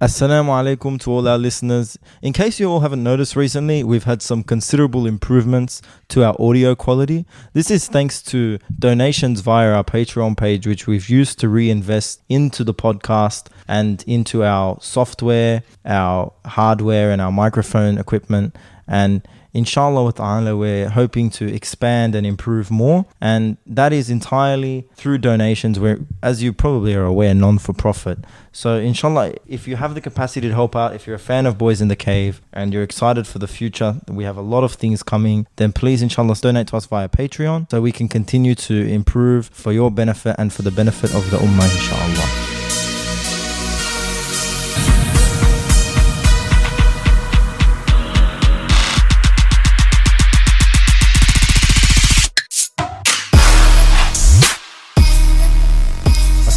Assalamu alaikum to all our listeners. In case you all haven't noticed recently, we've had some considerable improvements to our audio quality. This is thanks to donations via our Patreon page, which we've used to reinvest into the podcast and into our software, our hardware, and our microphone equipment. And inshallah wa ta'ala, we're hoping to expand and improve more. And that is entirely through donations. We're, as you probably are aware, non-for-profit. So inshallah, if you have the capacity to help out, if you're a fan of Boys in the Cave and you're excited for the future, we have a lot of things coming, then please inshallah donate to us via Patreon so we can continue to improve for your benefit and for the benefit of the ummah, inshallah.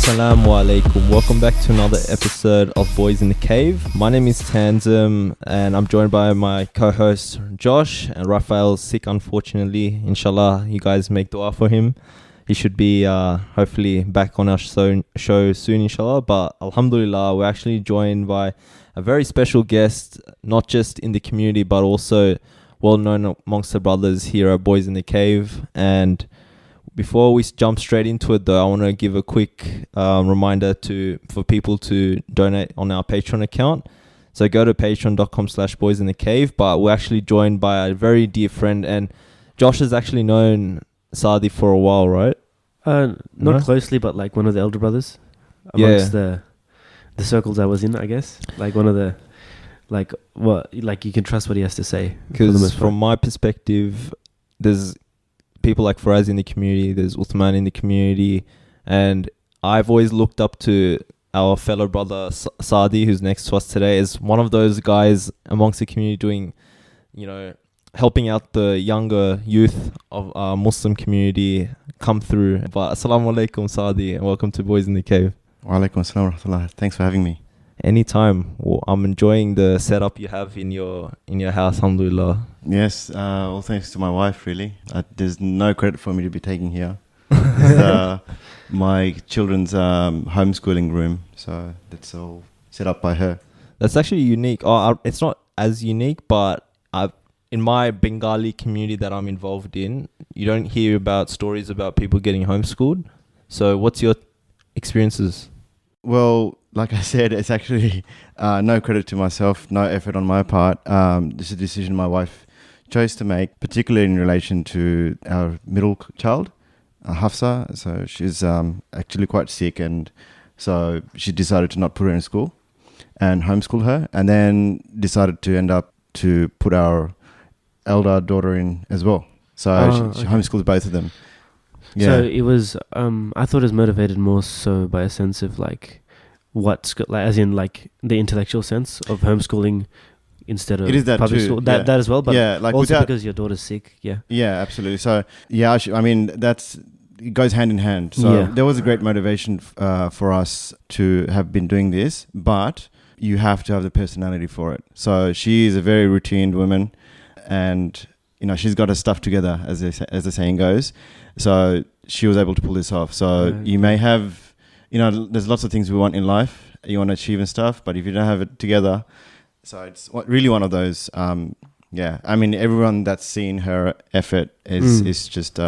Assalamu alaikum. Welcome back to another episode of Boys in the Cave. My name is Tanzim and I'm joined by my co-host Josh, and Rafael's sick unfortunately. Inshallah, you guys make dua for him. He should be hopefully back on our show soon, inshallah. But alhamdulillah, we're actually joined by a very special guest, not just in the community but also well known amongst the brothers here at Boys in the Cave. And before we jump straight into it, though, I want to give a quick reminder for people to donate on our Patreon account. So go to patreon.com/boysinthecave. But we're actually joined by a very dear friend, and Josh has actually known Sadi for a while, right? Not closely, but like one of the elder brothers amongst the circles I was in, I guess. Like one of the you can trust what he has to say. Because from my perspective, there's people like Prose in the community, there's Ottoman in the community, and I've always looked up to our fellow brother Sadi, who's next to us today, as one of those guys amongst the community doing, helping out the younger youth of our Muslim community come through. But assalamu alaikum, Sadi, and welcome to Boys in the Cave. Wa alaikum assalam wa rahmatullah. Thanks for having me. Anytime. Well, I'm enjoying the setup you have in your house, alhamdulillah. Yes, all thanks to my wife, really. There's no credit for me to be taking here. It's my children's homeschooling room, so that's all set up by her. That's actually unique. It's not as unique, but in my Bengali community that I'm involved in, you don't hear about stories about people getting homeschooled. So what's your experiences? Well, like I said, it's actually no credit to myself, no effort on my part. This is a decision my wife chose to make, particularly in relation to our middle child, Hafsa. So she's actually quite sick, and so she decided to not put her in school and homeschool her, and then decided to end up to put our elder daughter in as well. So she homeschools both of them. Yeah. So it was, I thought it was motivated more so by a sense of as in like the intellectual sense of homeschooling instead of it is that public too. school. That as well, but also because your daughter's sick. Yeah. Yeah, absolutely. So yeah, it goes hand in hand. So there was a great motivation for us to have been doing this, but you have to have the personality for it. So she is a very routined woman, and she's got her stuff together, as the saying goes. So she was able to pull this off. So you may have, there's lots of things we want in life, you want to achieve and stuff, but if you don't have it together, so it's really one of those, everyone that's seen her effort is just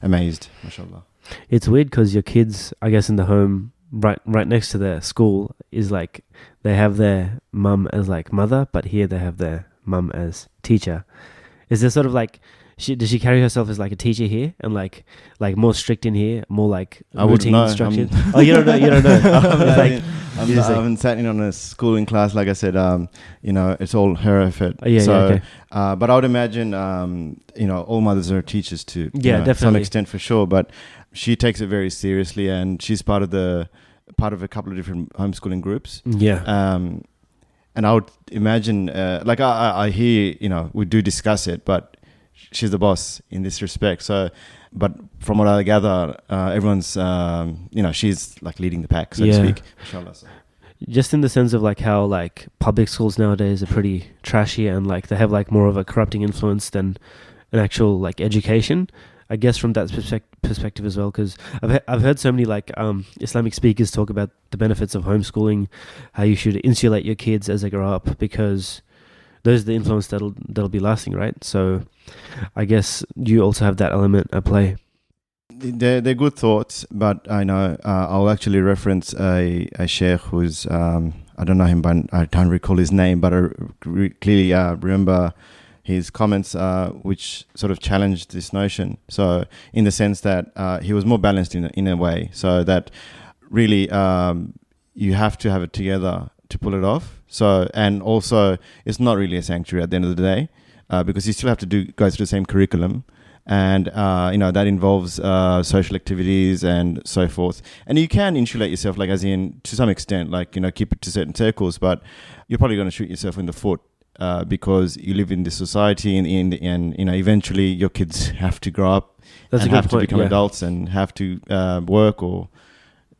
amazed, mashallah. It's weird because your kids, I guess, in the home, right next to their school, is like, they have their mum as like mother, but here they have their mum as teacher. Is there sort of like, does she carry herself as like a teacher here, and like more strict in here, more like routine structured? You don't know. I haven't sat in on a schooling class, like I said. It's all her effort. Okay. But I would imagine, all mothers are teachers too. Yeah, definitely. To some extent, for sure. But she takes it very seriously, and she's part of a couple of different homeschooling groups. Yeah. And I would imagine, I hear, we do discuss it, but she's the boss in this respect. So, but from what I gather, everyone's, she's like leading the pack, so to speak. Inshallah. Just in the sense of like how like public schools nowadays are pretty trashy, and like they have like more of a corrupting influence than an actual like education. I guess from that perspective as well, because I've heard so many like Islamic speakers talk about the benefits of homeschooling, how you should insulate your kids as they grow up, because those are the influence that'll be lasting, right? So I guess you also have that element at play. They're good thoughts, but I know I'll actually reference a sheikh who's I don't know him, but I don't recall his name, but I clearly remember his comments, which sort of challenged this notion. So in the sense that he was more balanced in a way, so that really you have to have it together to pull it off. So, and also it's not really a sanctuary at the end of the day, because you still have to go through the same curriculum. And, that involves social activities and so forth. And you can insulate yourself, like as in, to some extent, like, keep it to certain circles, but you're probably going to shoot yourself in the foot because you live in this society and eventually your kids have to grow up and have to become adults and have to work or,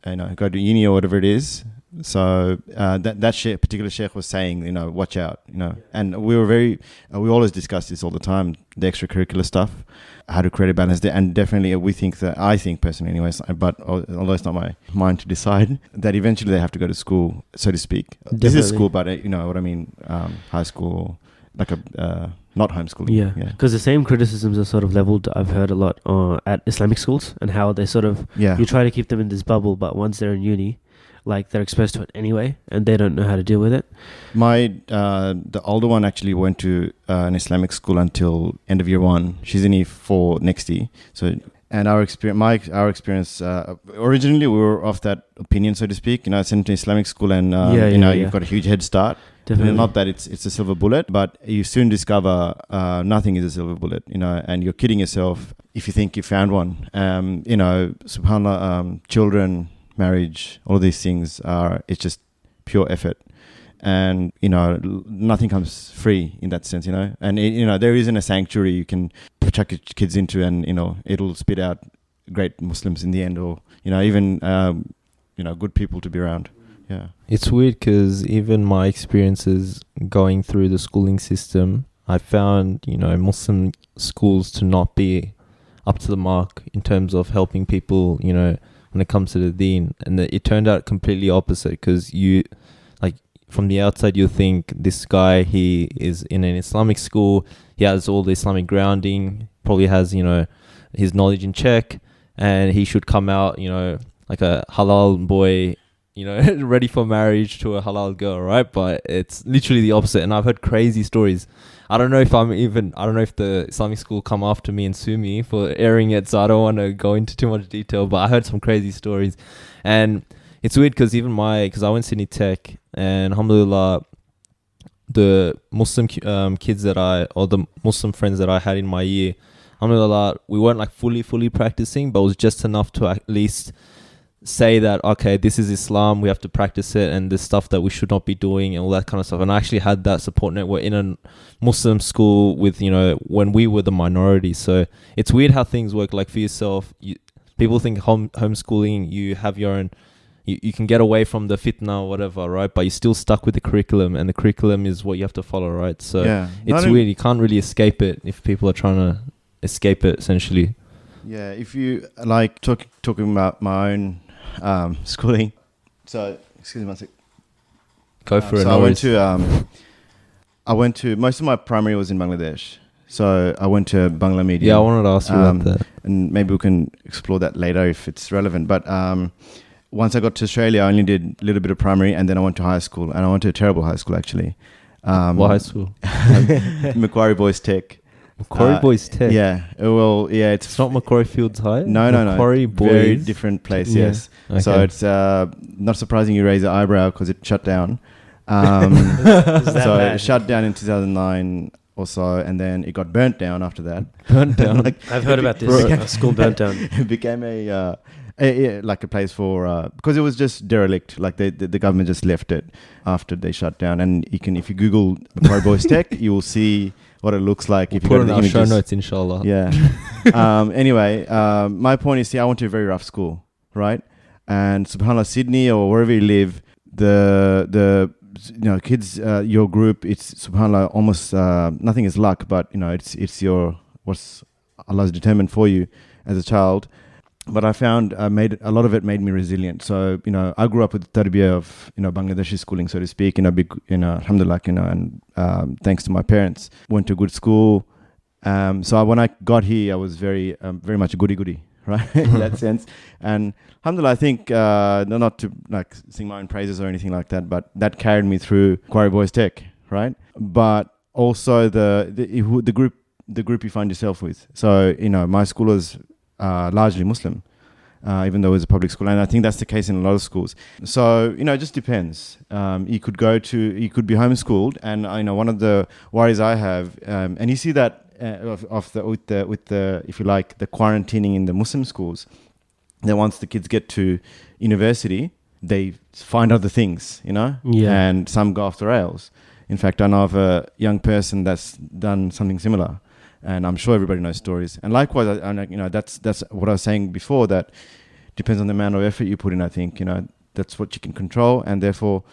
go to uni or whatever it is. So that particular sheikh was saying, watch out, and we always discuss this all the time, the extracurricular stuff, how to create a balance there. And definitely I think personally anyways, but although it's not my mind to decide, that eventually they have to go to school, so to speak. Definitely. This is school, but you know what I mean, high school, like not homeschooling. Yeah, because the same criticisms are sort of leveled, I've heard a lot at Islamic schools, and how they sort of, you try to keep them in this bubble, but once they're in uni, like they're exposed to it anyway, and they don't know how to deal with it. The older one actually went to an Islamic school until end of year 1. She's in year 4 next year. So, and our experience, originally we were of that opinion, so to speak. Sent to Islamic school, and you've got a huge head start. Definitely. Not that it's a silver bullet, but you soon discover nothing is a silver bullet. And you're kidding yourself if you think you found one. Subhanallah, children, marriage, all of these things it's just pure effort, and nothing comes free in that sense, and there isn't a sanctuary you can chuck your kids into and it'll spit out great Muslims in the end, or even good people to be around. It's weird because even my experiences going through the schooling system, I found Muslim schools to not be up to the mark in terms of helping people when it comes to the deen, and it turned out completely opposite, because from the outside you think this guy, he is in an Islamic school, he has all the Islamic grounding, probably has his knowledge in check, and he should come out like a halal boy, ready for marriage to a halal girl, right? But it's literally the opposite, and I've heard crazy stories. I don't know if the Islamic school come after me and sue me for airing it, so I don't want to go into too much detail, but I heard some crazy stories. And it's weird because because I went to Sydney Tech, and alhamdulillah, the Muslim kids the Muslim friends that I had in my year, alhamdulillah, we weren't like fully practicing, but it was just enough to at least say that, okay, this is Islam, we have to practice it, and this stuff that we should not be doing, and all that kind of stuff. And I actually had that support network in a Muslim school with when we were the minority. So it's weird how things work. Like for yourself, people think homeschooling, you have your own, you can get away from the fitna or whatever, right? But you're still stuck with the curriculum, and the curriculum is what you have to follow, right? So it's weird. You can't really escape it if people are trying to escape it, essentially. Yeah, if you like talking about my own schooling. So, excuse me one sec. Go for it. So I went to most of my primary was in Bangladesh. So I went to Bangla Medium. Yeah, I wanted to ask you about that. And maybe we can explore that later if it's relevant. But once I got to Australia, I only did a little bit of primary, and then I went to high school. And I went to a terrible high school, actually. What high school? Macquarie Boys Tech. Macquarie Boys Tech. Yeah. Well, yeah. It's not Macquarie Fields High. No. Macquarie Boys. Very different place. Yeah. Yes. Okay. So it's not surprising you raise your eyebrow because it shut down. It shut down in 2009 or so, and then it got burnt down after that. Burnt down. I've heard about this. School burnt down. It became a place for because it was just derelict. Like the government just left it after they shut down. And if you Google Macquarie Boys Tech, you will see what it looks like. If you put go it to in the our show images. notes, inshallah. Yeah. Anyway, my point is, I went to a very rough school, right? And subhanallah, Sydney or wherever you live, the kids, your group, it's subhanallah almost nothing is luck, but it's your Allah is determined for you as a child. But I found a lot of it made me resilient. So, I grew up with the tarbiyah of, Bangladeshi schooling, so to speak, alhamdulillah, and thanks to my parents, went to a good school. So when I got here, I was very much a goody-goody, right, in that sense. And alhamdulillah, I think, not to like sing my own praises or anything like that, but that carried me through Quarry Boys Tech, right? But also the group you find yourself with. So, my school was largely Muslim, even though it was a public school, and I think that's the case in a lot of schools. So it just depends. You could be homeschooled, and one of the worries I have, and you see that with the if you like, the quarantining in the Muslim schools, that once the kids get to university, they find other things, and some go off the rails. In fact, I know of a young person that's done something similar. And I'm sure everybody knows stories. And likewise, that's what I was saying before, that depends on the amount of effort you put in, I think. That's what you can control. And therefore,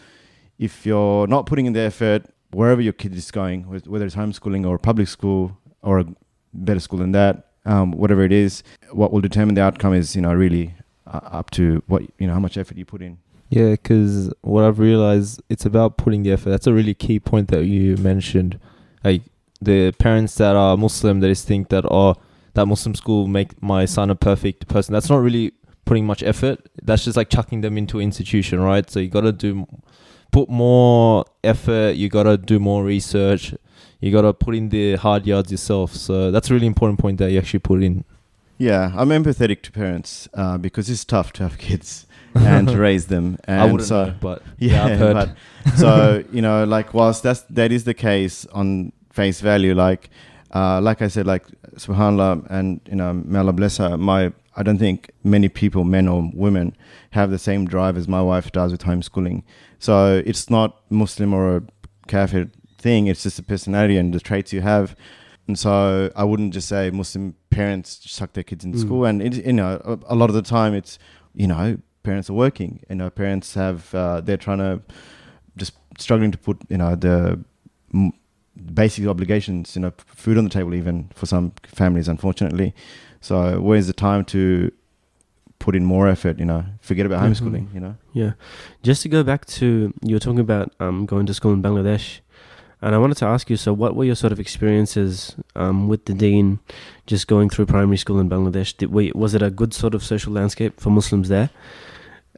if you're not putting in the effort, wherever your kid is going, whether it's homeschooling or public school or a better school than that, whatever it is, what will determine the outcome is, really up to what, how much effort you put in. Yeah, because what I've realized, it's about putting the effort. That's a really key point that you mentioned. Like, the parents that are Muslim, they just think that, that Muslim school make my son a perfect person. That's not really putting much effort. That's just like chucking them into an institution, right? So you got to put more effort. You got to do more research. You got to put in the hard yards yourself. So that's a really important point that you actually put in. Yeah, I'm empathetic to parents because it's tough to have kids and to raise them. And I wouldn't know, but I've heard. But, so, like, whilst that is the case on face value, like I said, like, subhanallah, and may Allah bless her, I don't think many people, men or women, have the same drive as my wife does with homeschooling. So it's not Muslim or a kafir thing, it's just the personality and the traits you have. And so I wouldn't just say Muslim parents suck their kids into school. And a lot of the time it's parents are working, parents have they're trying to just struggling to put the basic obligations, food on the table, even for some families, unfortunately. So where's the time to put in more effort, forget about homeschooling, Yeah. Just to go back to, you were talking about going to school in Bangladesh, and I wanted to ask you, so what were your sort of experiences with the deen, just going through primary school in Bangladesh? Was it a good sort of social landscape for Muslims there?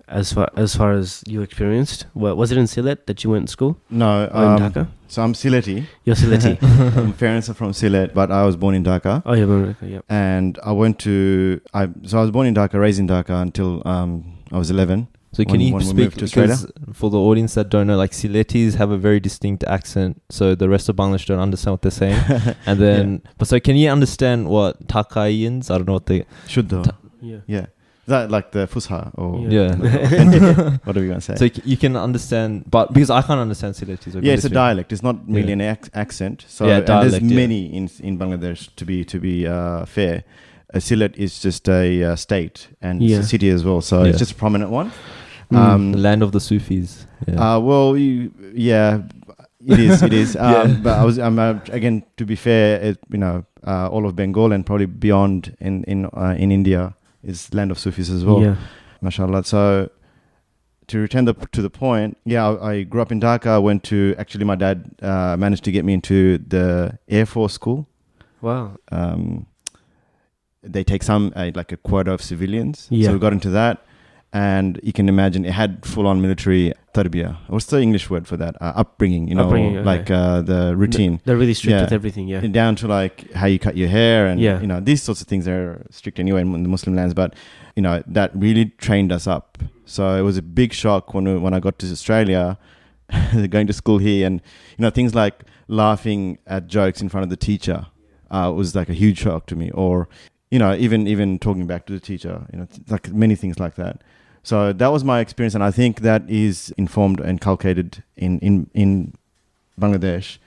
As far as you experienced, was it in Sylhet that you went to school? No, in Dhaka. So I'm Sylheti. You're Sylheti. My parents are from Sylhet, but I was born in Dhaka. Oh, you're born in Dhaka, yep. And I was born in Dhaka, raised in Dhaka until I was 11. So can you speak, because for the audience that don't know, like, Sylhetis have a very distinct accent, so the rest of Bangladesh don't understand what they're saying. And then, but so can you understand what Dhakaians? I don't know what they should though. Yeah. Is that like the Fusha or whatever you want to say? So you can understand, but because I can't understand Sylheti. Yeah, it's a dialect. It's not really an accent. So dialect, and there's many in Bangladesh. To be fair, Sylhet is just a state and it's a city as well. So it's just a prominent one. The land of the Sufis. Yeah. It is. But again, to be fair, all of Bengal and probably beyond in India is land of Sufis as well. Yeah. MashaAllah. So to return to the point, I grew up in Dhaka. Went to, actually my dad managed to get me into the Air Force school. Wow. They take some like a quota of civilians. Yeah. So we got into that. And you can imagine it had full-on military tarbiyah. What's the English word for that? Upbringing, the routine. They're really strict with everything, And down to like how you cut your hair and these sorts of things are strict anyway in the Muslim lands. But, that really trained us up. So it was a big shock when I got to Australia, going to school here, and, things like laughing at jokes in front of the teacher was like a huge shock to me. Or, even talking back to the teacher, like many things like that. So that was my experience, and I think that is informed and inculcated in Bangladesh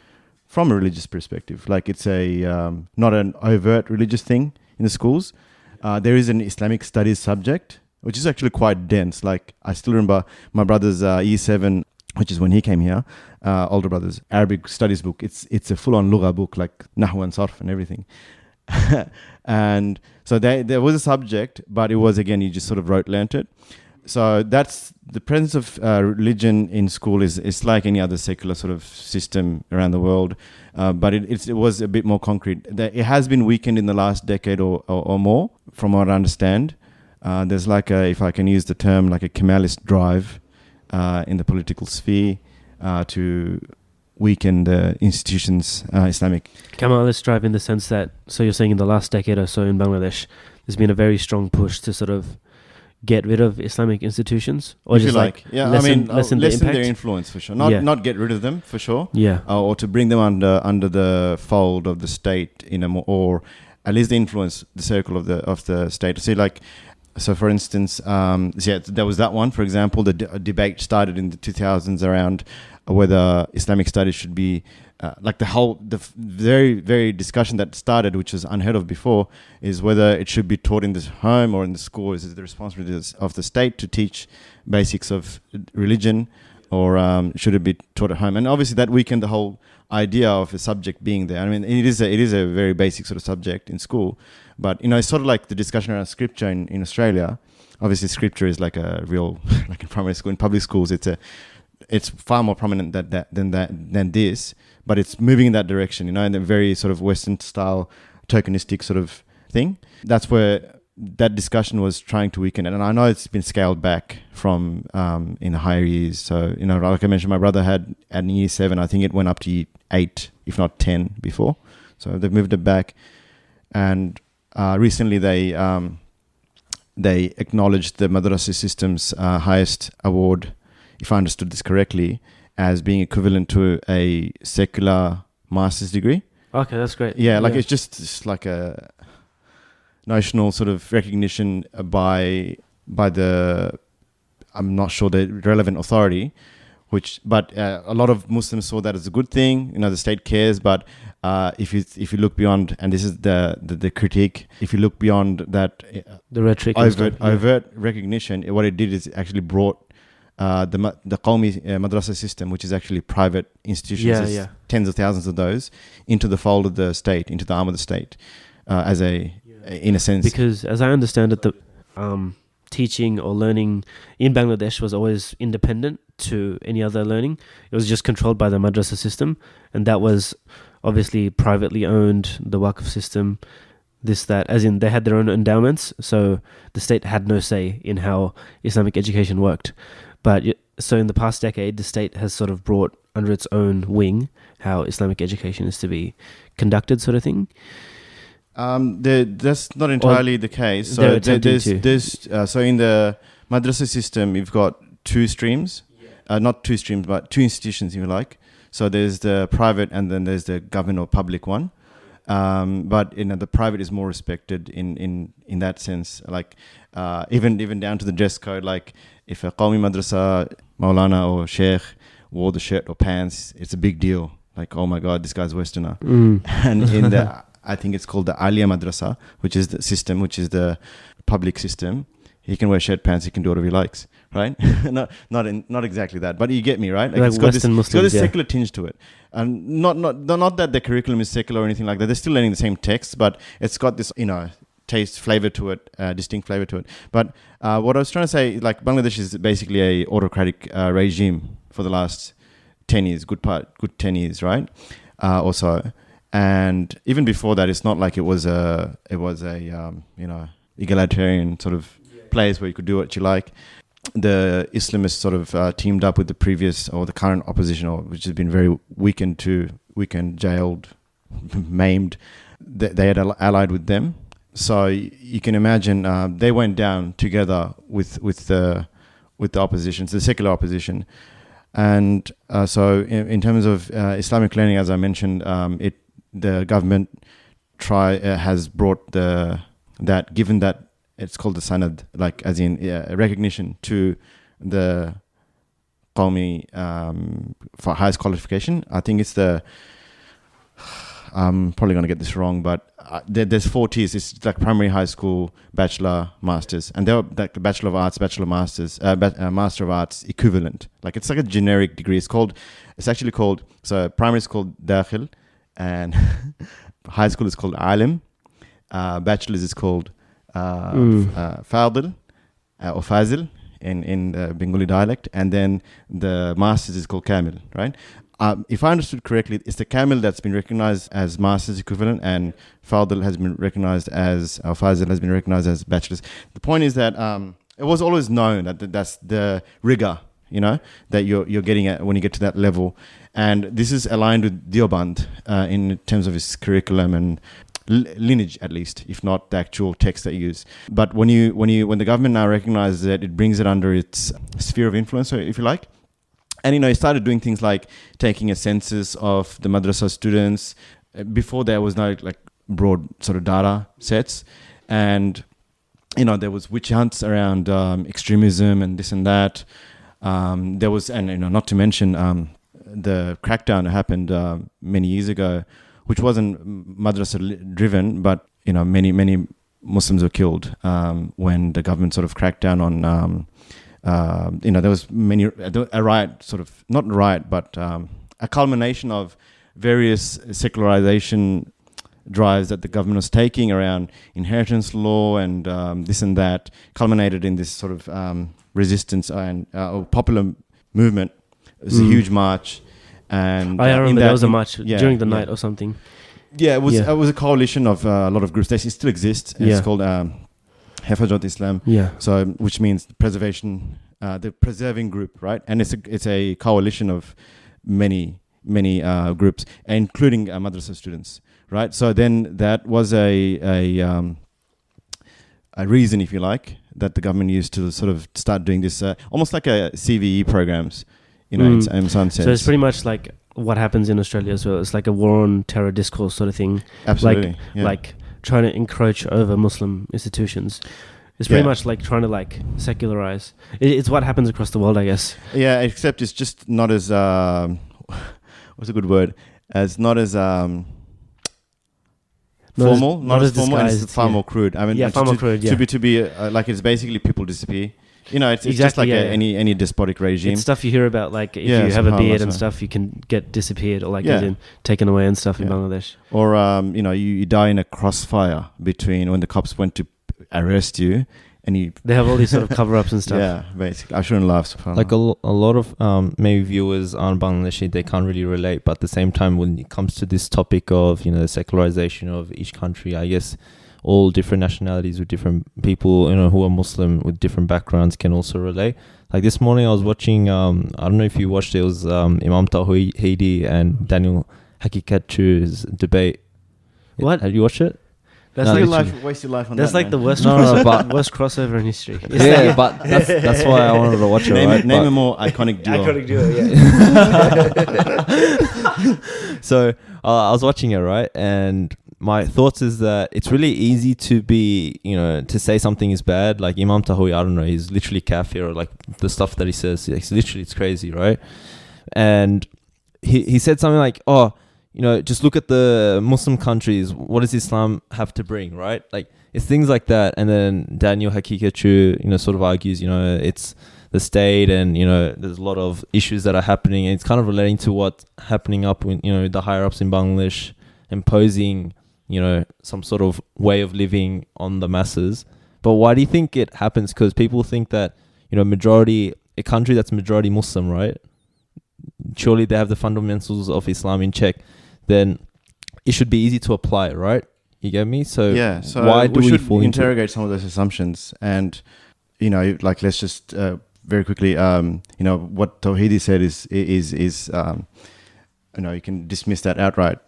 from a religious perspective. Like, it's a not an overt religious thing in the schools. There is an Islamic studies subject, which is actually quite dense. Like, I still remember my brother's Year 7, which is when he came here, older brother's Arabic studies book. It's a full-on lugha book, like Nahw and Sarf and everything. And so there was a subject, but it was, again, you just sort of learnt it. So that's the presence of religion in school is like any other secular sort of system around the world, but it was a bit more concrete. It has been weakened in the last decade or more, from what I understand. There's like if I can use the term, like a Kemalist drive in the political sphere to weaken the institutions, Islamic. Kemalist drive in the sense that, so you're saying in the last decade or so in Bangladesh, there's been a very strong push to sort of get rid of Islamic institutions, or if just you like, yeah, lessen the impact? their influence, for sure. Not get rid of them, for sure. Yeah. Or to bring them under the fold of the state in a more, or at least influence the circle of the state. See, like, so for instance, there was that one. For example, the debate started in the 2000s around whether Islamic studies should be the very, very discussion that started, which was unheard of before, is whether it should be taught in the home or in the school. Is it the responsibility of the state to teach basics of religion, or should it be taught at home? And obviously that weakened the whole idea of a subject being there. I mean, it is a very basic sort of subject in school, but it's sort of like the discussion around scripture in Australia. Obviously, scripture is like a real, like in primary school, in public schools, it's far more prominent than this, but it's moving in that direction, in a very sort of Western style, tokenistic sort of thing. That's where that discussion was trying to weaken it. And I know it's been scaled back from in the higher years. So, like I mentioned, my brother had at year 7, I think it went up to year 8, if not 10 before. So they've moved it back. And recently they acknowledged the madrasa system's highest award, if I understood this correctly, as being equivalent to a secular master's degree. Okay, that's great. Yeah, it's just like a notional sort of recognition by the, I'm not sure, the relevant authority, but a lot of Muslims saw that as a good thing. The state cares, but if you look beyond, and this is the critique, if you look beyond that, the rhetoric, overt recognition, what it did is it actually brought the Qawmi madrasa system, which is actually private institutions, tens of thousands of those, into the fold of the state, into the arm of the state, in a sense. Because as I understand it, the teaching or learning in Bangladesh was always independent to any other learning. It was just controlled by the madrasa system, and that was obviously privately owned, the Waqf system, this, that, as in they had their own endowments, so the state had no say in how Islamic education worked. But so in the past decade, the state has sort of brought under its own wing how Islamic education is to be conducted, sort of thing. That's not entirely the case. So so in the madrasa system, you've got two streams, not two streams, but two institutions, if you like. So there's the private, and then there's the government or public one. But the private is more respected in that sense. Like even down to the dress code. Like if a Qawmi madrasa Maulana or Sheikh wore the shirt or pants, it's a big deal. Like, oh my God, this guy's Westerner. And in the, I think it's called the Aliya madrasa, which is the system, which is the public system. He can wear shirt pants. He can do whatever he likes, right? not exactly that, but you get me, right? Like it's got Western this, Muslims, it's got a secular tinge to it, and not that the curriculum is secular or anything like that. They're still learning the same texts, but it's got this, taste, flavor to it, distinct flavor to it. But what I was trying to say, like, Bangladesh is basically a autocratic regime for the last 10 years, good 10 years, right? Or so. And even before that, it's not like it was a egalitarian sort of place where you could do what you like. The Islamists sort of teamed up with the previous or the current opposition, which has been very weakened, jailed, maimed. They had allied with them. So you can imagine they went down together with the opposition, the secular opposition. And so in terms of Islamic learning, as I mentioned, the government has brought given that it's called the sanad, like as in recognition to the Qawmi for highest qualification. I think it's I'm probably going to get this wrong, but there's 4 tiers. It's like primary, high school, bachelor, masters, and they're like Bachelor of Arts, Bachelor of Masters, Master of Arts equivalent. Like it's like a generic degree. It's actually called, so primary is called Dakhil, and high school is called Alim, bachelor's is called Fadil or Fazil in the Bengali dialect, and then the master's is called Kamil, right? If I understood correctly, it's the Kamil that's been recognized as master's equivalent, and Fadil has been recognized as, or Fazil has been recognized as bachelor's. The point is that it was always known that that's the rigor, that you're getting at when you get to that level. And this is aligned with Deoband in terms of its curriculum and lineage, at least, if not the actual text that you use. But when the government now recognizes it, it brings it under its sphere of influence, if you like. And, it started doing things like taking a census of the madrasa students. Before there was no broad sort of data sets. And, there was witch hunts around extremism and this and that. There was, and, not to mention the crackdown that happened many years ago, which wasn't madrasa driven, but, many Muslims were killed when the government sort of cracked down on... there was a riot, sort of, not a riot, but a culmination of various secularization drives that the government was taking around inheritance law and this and that, culminated in this sort of resistance and popular movement. It was a huge march. And I remember there was a march during the night or something. Yeah, it was a coalition of a lot of groups. They still exist. It's called... Hafazat Islam, so which means preservation, the preserving group, right? And it's a coalition of many groups, including madrasa students, right? So then that was a reason, if you like, that the government used to sort of start doing this, almost like a CVE programs, in some sense. So it's pretty much like what happens in Australia as well. It's like a war on terror discourse sort of thing. Absolutely, like trying to encroach over Muslim institutions. It's pretty much like trying to secularize. It's what happens across the world, I guess. Yeah, except it's just not as what's a good word? As not as formal, not as formal, and it's far more crude. I mean, far more crude. To be like it's basically people disappear. It's just like any despotic regime. It's stuff you hear about, like if you have a beard and stuff, you can get disappeared or get taken away and stuff in Bangladesh. Or you die in a crossfire between when the cops went to arrest you, and they have all these sort of cover-ups and stuff. Yeah, basically. I shouldn't laugh. Like a lot of maybe viewers on Bangladeshi, they can't really relate. But at the same time, when it comes to this topic of the secularization of each country, I guess all different nationalities with different people, who are Muslim with different backgrounds can also relate. Like this morning, I was watching. I don't know if you watched it. It was Imam Tawhidi and Daniel Hakikatchu's debate. What? Have you watched it? That's waste your life on that's that. like man. the worst, worst crossover in history. But that's why I wanted to watch it. Name a more iconic duo. Iconic duo, yeah. So I was watching it, right? And my thoughts is that it's really easy to be, to say something is bad. Like Imam Tahoui, I don't know, he's literally kafir, or like the stuff that he says, it's crazy, right? And he said something like, just look at the Muslim countries. What does Islam have to bring, right? Like, it's things like that. And then Daniel Hakikatchu, sort of argues, it's the state and, there's a lot of issues that are happening. And it's kind of relating to what's happening up with, the higher-ups in Bangladesh imposing, some sort of way of living on the masses. But why do you think it happens? Because people think that, a country that's majority Muslim, right? Surely they have the fundamentals of Islam in check. Then it should be easy to apply, right? You get me? So why do we should fall interrogate some of those assumptions? And let's just very quickly, what Tawhidi said is you can dismiss that outright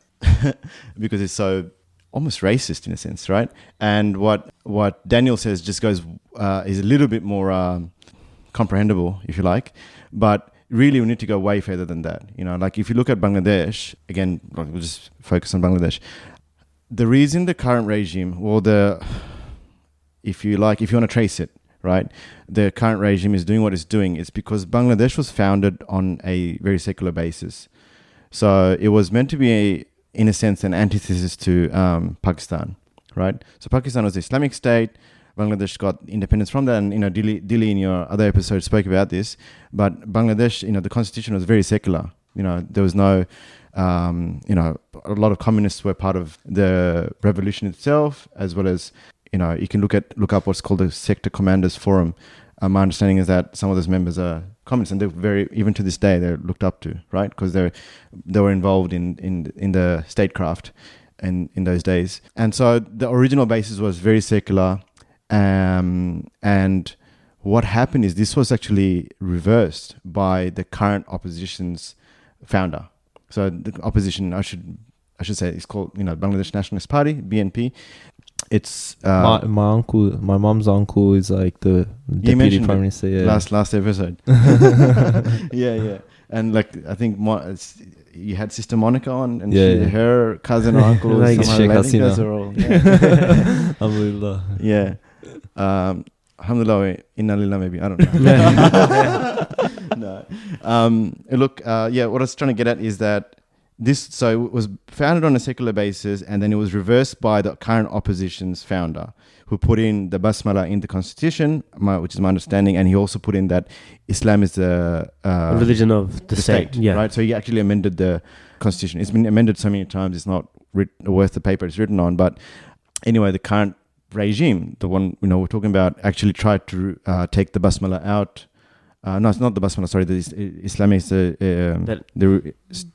because it's so almost racist in a sense, right? And what Daniel says just goes is a little bit more comprehensible, if you like, but really we need to go way further than that. Like if you look at Bangladesh, again, we'll just focus on Bangladesh. The reason the current regime, if you want to trace it, right, the current regime is doing what it's doing, it's because Bangladesh was founded on a very secular basis. So it was meant to be, in a sense, an antithesis to Pakistan, right? So Pakistan was the Islamic state. Bangladesh got independence from that, and Delhi in your other episode spoke about this. But Bangladesh, the constitution was very secular, there was no, a lot of communists were part of the revolution itself, as well as, you can look up what's called the Sector Commanders Forum. My understanding is that some of those members are communists, and they're even to this day, they're looked up to, right? Because they were involved in the statecraft in those days. And so the original basis was very secular. And what happened is this was actually reversed by the current opposition's founder. So the opposition, I should say, is called Bangladesh Nationalist Party, BNP. It's my mom's uncle is like the deputy prime minister. Yeah. Last episode. yeah. And like I think you had Sister Monica on, and her cousin or uncle was Alhamdulillah. Yeah. Alhamdulillah, inna lillah, maybe. I don't know. No. Look, what I was trying to get at is that it was founded on a secular basis, and then it was reversed by the current opposition's founder, who put in the basmala in the constitution, which is my understanding, and he also put in that Islam is the religion of the state. Yeah. Right. So he actually amended the constitution. It's been amended so many times, it's not worth the paper it's written on. But anyway, the current regime, the one we're talking about, actually tried to take the basmala out. No, it's not the basmala. Sorry, Islam is the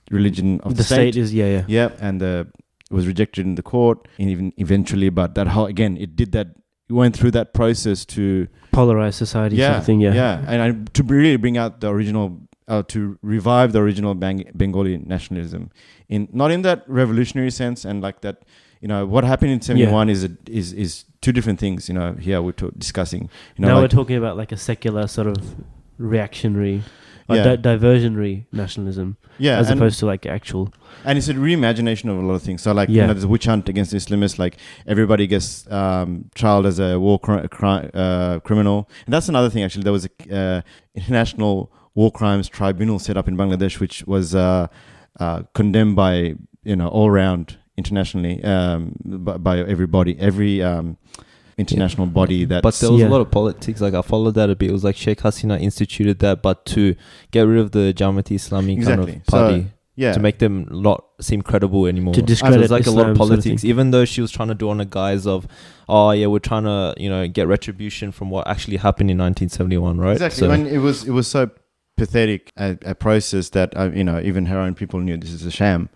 religion of the state. Is yeah, and it was rejected in the court, and even eventually. But that whole again, it went through that process to polarize society. Yeah, sort of thing, yeah, and to really bring out the original, to revive the original Bengali nationalism, not in that revolutionary sense, and like that. What happened in 71 is two different things. Here we're discussing. Now we're talking about like a secular sort of reactionary, diversionary nationalism, as opposed to like actual. And it's a reimagination of a lot of things. So like there's a witch hunt against Islamists. Like everybody gets trialed as a war criminal, and that's another thing. Actually, there was a international war crimes tribunal set up in Bangladesh, which was condemned by all round internationally by everybody, every international body. But there was a lot of politics. Like I followed that a bit. It was like Sheikh Hasina instituted that, but to get rid of the Jamaati Islami kind of party, to make them not seem credible anymore. To discredit Islam, a lot of politics, sort of even though she was trying to do on a guise of, we're trying to get retribution from what actually happened in 1971, right? Exactly. When it was so pathetic a process that even her own people knew this is a sham.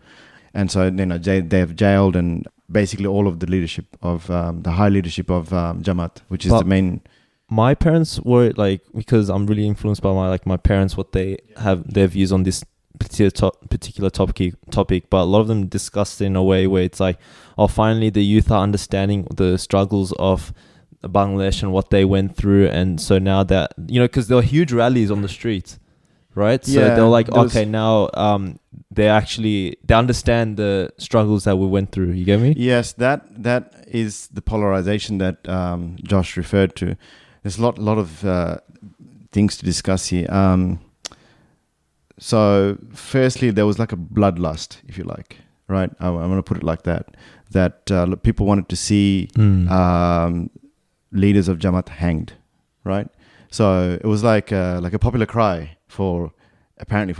And so, they have jailed and basically all of the leadership of the high leadership of Jamaat, which is the main. My parents were like, because I'm really influenced by my parents, what they have their views on this particular topic. But a lot of them discussed it in a way where it's like, finally the youth are understanding the struggles of Bangladesh and what they went through, and so now that because there were huge rallies on the streets. Right, so they're like, okay, now they understand the struggles that we went through. You get me? Yes, that is the polarization that Josh referred to. There's a lot of things to discuss here. So, firstly, there was like a bloodlust, if you like, right? I'm going to put it like that. That people wanted to see leaders of Jamaat hanged, right? So it was like a popular cry for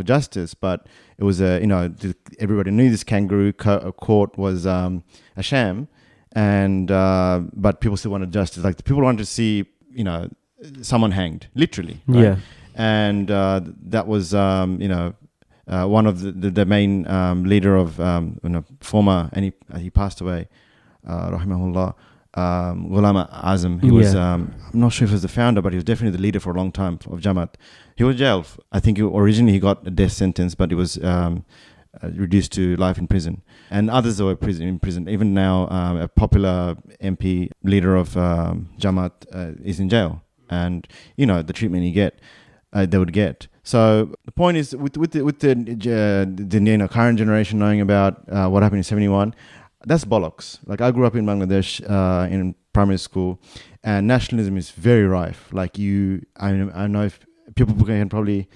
justice, but it was everybody knew this kangaroo court was a sham, and but people still wanted justice. Like the people wanted to see someone hanged, literally. Right? Yeah, and that was one of the main leader of former, and he passed away, rahimahullah. Ghulam Azam. He was, I'm not sure if he was the founder, but he was definitely the leader for a long time of Jamaat. He was jailed. I think originally he got a death sentence, but he was reduced to life in prison. And others were in prison. Even now, a popular MP, leader of Jamaat, is in jail. And, the treatment they would get. So the point is, with the current generation knowing about what happened in 71, that's bollocks. Like I grew up in Bangladesh in primary school, and nationalism is very rife. Like I know if people can probably,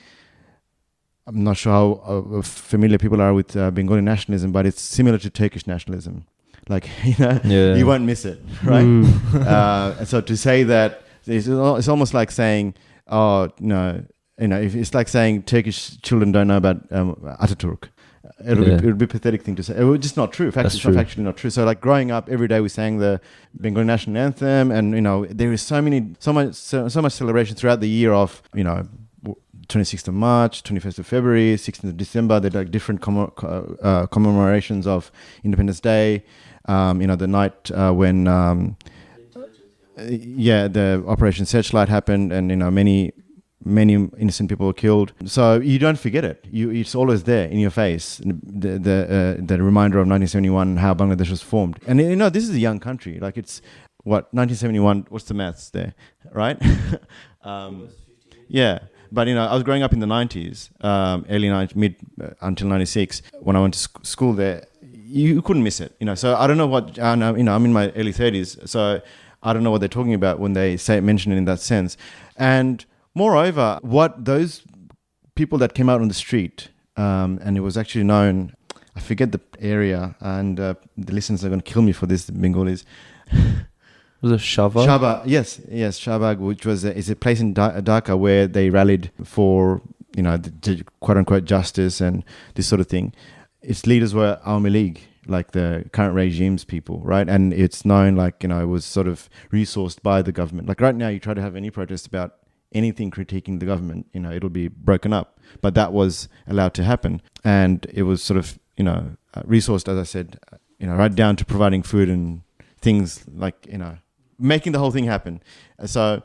I'm not sure how familiar people are with Bengali nationalism, but it's similar to Turkish nationalism. Like you won't miss it, right? And so to say that it's almost like saying, it's like saying Turkish children don't know about Ataturk. It would be a pathetic thing to say. It was just not true. It's not factually not true. So like growing up, every day we sang the Bengali national anthem, and there is so much celebration throughout the year of 26th of March, 21st of February, 16th of December. They're like different commemorations of Independence Day. The night when the Operation Searchlight happened, and many innocent people were killed. So you don't forget it. It's always there in your face. The reminder of 1971, how Bangladesh was formed. And this is a young country. Like it's 1971. What's the maths there, right? Yeah. But I was growing up in the 90s, early 90s, mid until 96. When I went to school there, you couldn't miss it. So I don't know what. I'm in my early 30s, so I don't know what they're talking about when they mention it in that sense. And moreover, what those people that came out on the street, and it was actually known, I forget the area, and the listeners are going to kill me for this, the Bengalis. Was it Shaba? Shaba, yes, Shaba, which is a place in Dhaka where they rallied for, the quote unquote justice and this sort of thing. Its leaders were Awami League, like the current regime's people, right? And it's known it was sort of resourced by the government. Like right now, you try to have any protest about anything critiquing the government, it'll be broken up. But that was allowed to happen. And it was sort of, resourced, as I said, right down to providing food and things like, making the whole thing happen. So,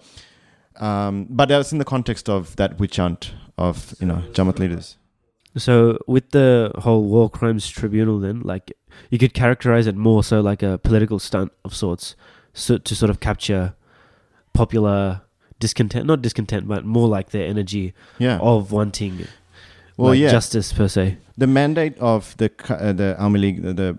but that was in the context of that witch hunt of, Jamaat leaders. So with the whole war crimes tribunal then, like you could characterize it more so like a political stunt of sorts, so to sort of capture popular not discontent, but more like their energy of wanting justice per se. The mandate of the Awami League, the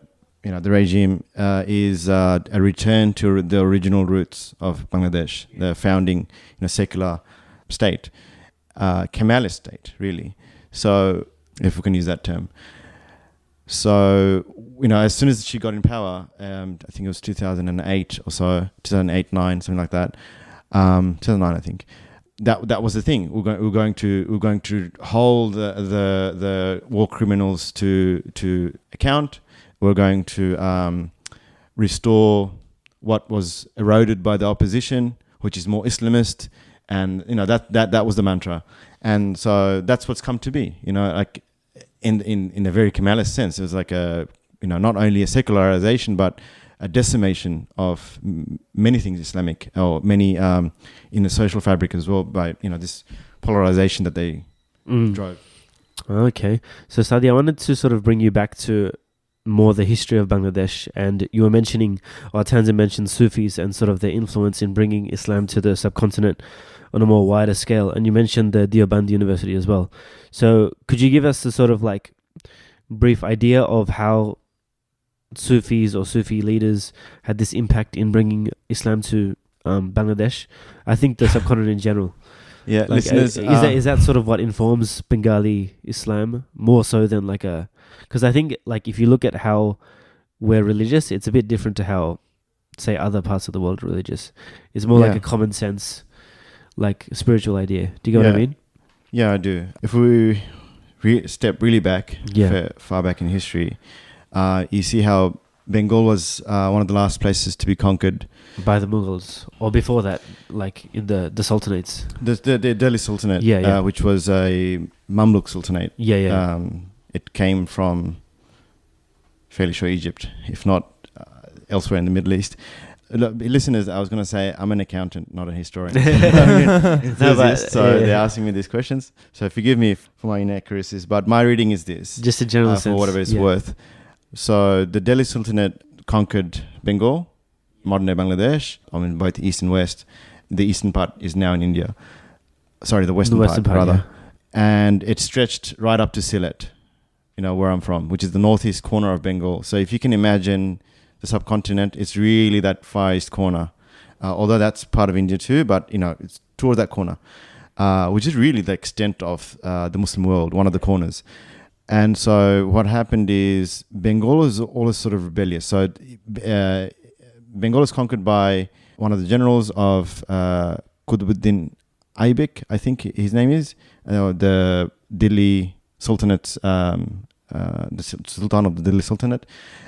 regime is a return to the original roots of Bangladesh, the founding secular state, Kemalist state, really. So, if we can use that term. So, as soon as she got in power, I think it was 2008 or so, 2008, 9, something like that. 2009, I think. That was the thing. We're going to hold the war criminals to account. We're going to restore what was eroded by the opposition, which is more Islamist, and that was the mantra. And so that's what's come to be. Like in a very Kemalist sense, it was like not only a secularization but a decimation of many things Islamic, or many in the social fabric as well, by this polarization that they drove. Okay, so Sadi, I wanted to sort of bring you back to more the history of Bangladesh, and you were mentioning, or Tanzim mentioned Sufis and sort of their influence in bringing Islam to the subcontinent on a more wider scale, and you mentioned the Deoband University as well. So could you give us a sort of like brief idea of how Sufis or Sufi leaders had this impact in bringing Islam to Bangladesh? I think the subcontinent in general. Yeah, like, listeners, is that sort of what informs Bengali Islam more so than like a? Because I think like if you look at how we're religious, it's a bit different to how, say, other parts of the world are religious. It's more like a common sense, like spiritual idea. Do you get what I mean? Yeah, I do. If we step really back, far back in history, you see how Bengal was one of the last places to be conquered by the Mughals, or before that, like in the sultanates. The Delhi Sultanate, which was a Mamluk Sultanate. It came from, fairly sure, Egypt, if not elsewhere in the Middle East. Look, listeners, I was going to say I'm an accountant, not a historian. They're asking me these questions. So forgive me for my inaccuracies, but my reading is this. Just a general sense. For whatever it's worth. So the Delhi Sultanate conquered Bengal, modern-day Bangladesh, both east and west. The eastern part is now in India. Sorry, the western part, rather. Yeah. And it stretched right up to Sylhet, where I'm from, which is the northeast corner of Bengal. So if you can imagine the subcontinent, it's really that far east corner. Although that's part of India too, but, it's toward that corner, which is really the extent of the Muslim world, one of the corners. And so what happened is Bengal was always sort of rebellious. So Bengal was conquered by one of the generals of Qutbuddin Aibek, I think his name is, the Delhi Sultanate, the Sultan of the Delhi Sultanate,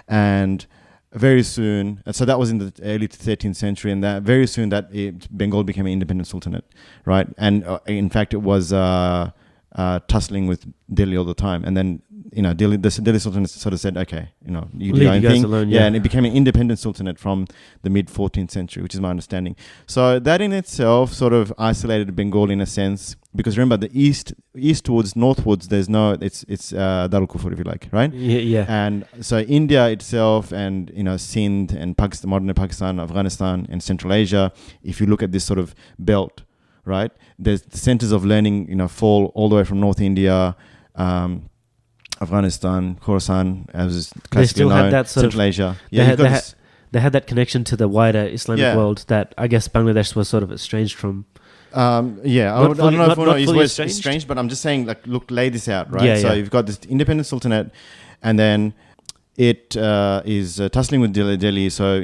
and very soon, so that was in the early 13th century, and that very soon Bengal became an independent sultanate, right? And in fact, it was tussling with Delhi all the time, and then the Delhi Sultanate sort of said, okay, you do your own thing. Alone, and it became an independent sultanate from the mid 14th century, which is my understanding. So that in itself sort of isolated Bengal in a sense, because remember, the eastwards, northwards, it's Darul Kufur, if you like, right? Yeah. And so India itself, and Sindh and Pakistan, modern Pakistan, Afghanistan, and Central Asia, if you look at this sort of belt, right, there's the centers of learning, fall all the way from North India, Afghanistan, Khorasan, as classically known, had that sort Central Asia. They had that connection to the wider Islamic world that I guess Bangladesh was sort of estranged from. I don't know if I use the word strange, but I'm just saying, like, look, lay this out, right? So you've got this independent sultanate, and then it is tussling with Delhi. So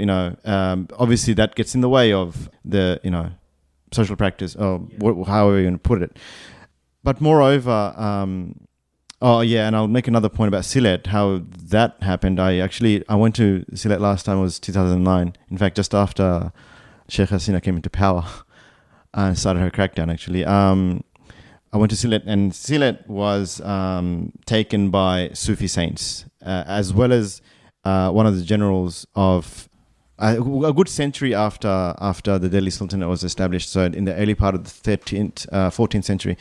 obviously that gets in the way of the social practice, or however you're going to put it. But moreover, and I'll make another point about Sylhet, how that happened. I went to Sylhet last time, it was 2009. In fact, just after Sheikh Hasina came into power and started her crackdown, actually. I went to Sylhet, and Sylhet was taken by Sufi saints, as well as one of the generals of a good century after the Delhi Sultanate was established, so in the early part of the 14th century.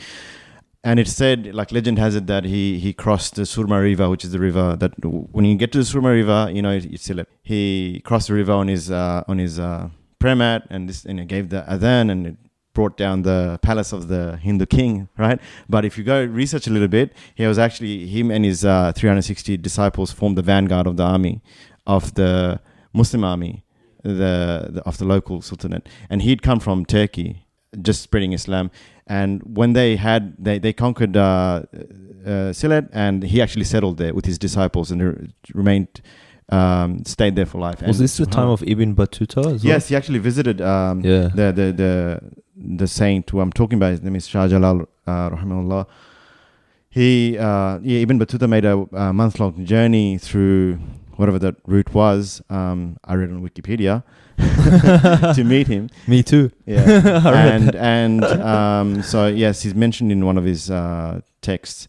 And it said, like legend has it, that he crossed the Surma River, which is the river that when you get to the Surma River, it's Sylhet. He crossed the river on his prayer mat, and he gave the adhan, and it brought down the palace of the Hindu king, right? But if you go research a little bit, him and his 360 disciples formed the vanguard of the army, of the Muslim army, of the local sultanate. And he'd come from Turkey, just spreading Islam. And when they conquered Sylhet, and he actually settled there with his disciples and stayed there for life. Was this the time of Ibn Battuta as well? Yes, he actually visited the saint who I'm talking about. His name is Shah Jalal, rahimahullah. Ibn Battuta made a month-long journey through whatever that route was. I read on Wikipedia to meet him. Me too. Yeah, so yes, he's mentioned in one of his texts.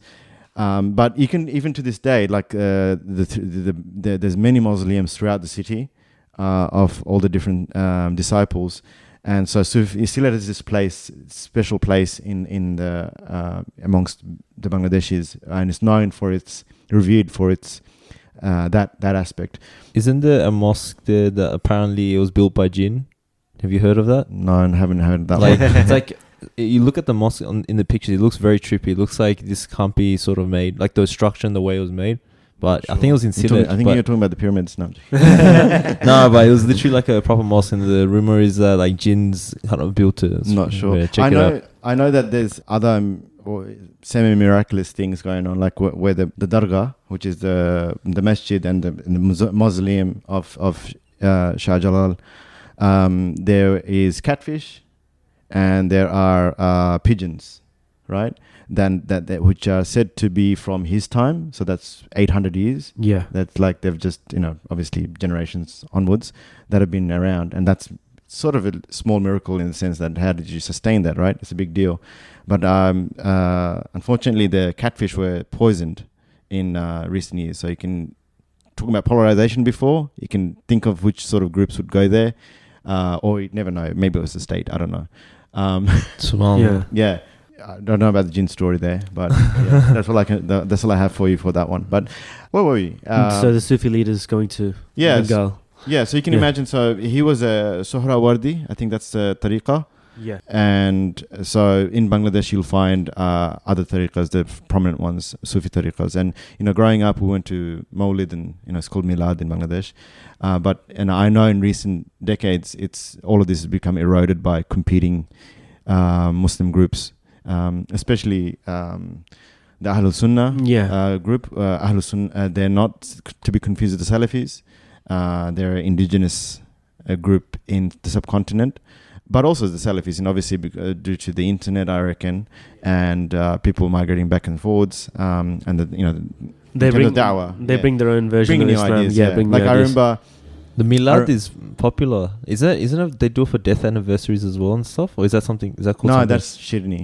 But you can, even to this day, like there's many mausoleums throughout the city of all the different disciples. And so Sylhet is this special place in the amongst the Bangladeshis, and it's known for revered for its that aspect. Isn't there a mosque there that apparently it was built by jinn? Have you heard of that? No, I haven't heard that one. It's like you look at the mosque in the pictures, it looks very trippy. It looks like this can't be sort of made, like the structure and the way it was made. But sure. I think it was in Sylhet. I think you're talking about the pyramids now. No, but it was literally like a proper mosque, and the rumor is that like jinns kind of built it. So not sure. Yeah, I know that there's other semi-miraculous things going on, like where the dargah, which is the masjid and the mausoleum of Shah Jalal, there is catfish, and there are pigeons, right? Then that which are said to be from his time, so that's 800 years. Yeah, that's like they've just obviously generations onwards that have been around, and that's sort of a small miracle in the sense that how did you sustain that, right? It's a big deal. But unfortunately, the catfish were poisoned in recent years. So you can talk about polarization before. You can think of which sort of groups would go there, or you never know. Maybe it was the state. I don't know. Yeah. I don't know about the jinn story there, but yeah, that's all I have for you for that one. But where were we? So the Sufi leaders going to Bengal. Yeah, so you can imagine. So he was a Sohrawardi. I think that's the tariqah. Yeah. And so in Bangladesh, you'll find other tariqahs, the prominent ones, Sufi tariqahs. And, growing up, we went to Mawlid, and, it's called Milad in Bangladesh. And I know in recent decades, all of this has become eroded by competing Muslim groups, especially the Ahlul Sunnah group. Ahlul Sunnah, they're not to be confused with the Salafis. They're an indigenous group in the subcontinent. but also the Salafis, and obviously due to the internet, I reckon, and people migrating back and forwards, and They bring da'wah, bring their own version bringing of new Islam. ideas. Bring Like new I ideas. remember. The Milad is popular. Isn't it? They do it for death anniversaries as well and stuff, or is that something? Is that called? No, something? that's Shirni.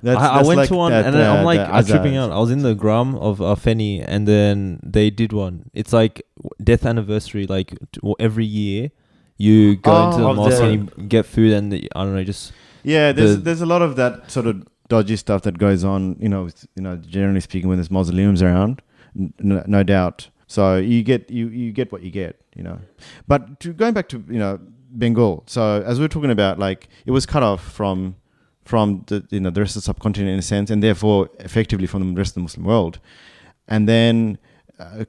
I went like to one that, and then I'm like, the I'm tripping Azaz. out. I was in the Gram of Feni, and then they did one. It's like death anniversary, like every year you go into the of mosque the- and you get food, and I don't know, just Yeah, there's a lot of that sort of dodgy stuff that goes on. Generally speaking, when there's mausoleums around, no doubt. So you get what you get. But going back to Bengal. So as we were talking about, like it was cut off from the the rest of the subcontinent in a sense, and therefore effectively from the rest of the Muslim world. And then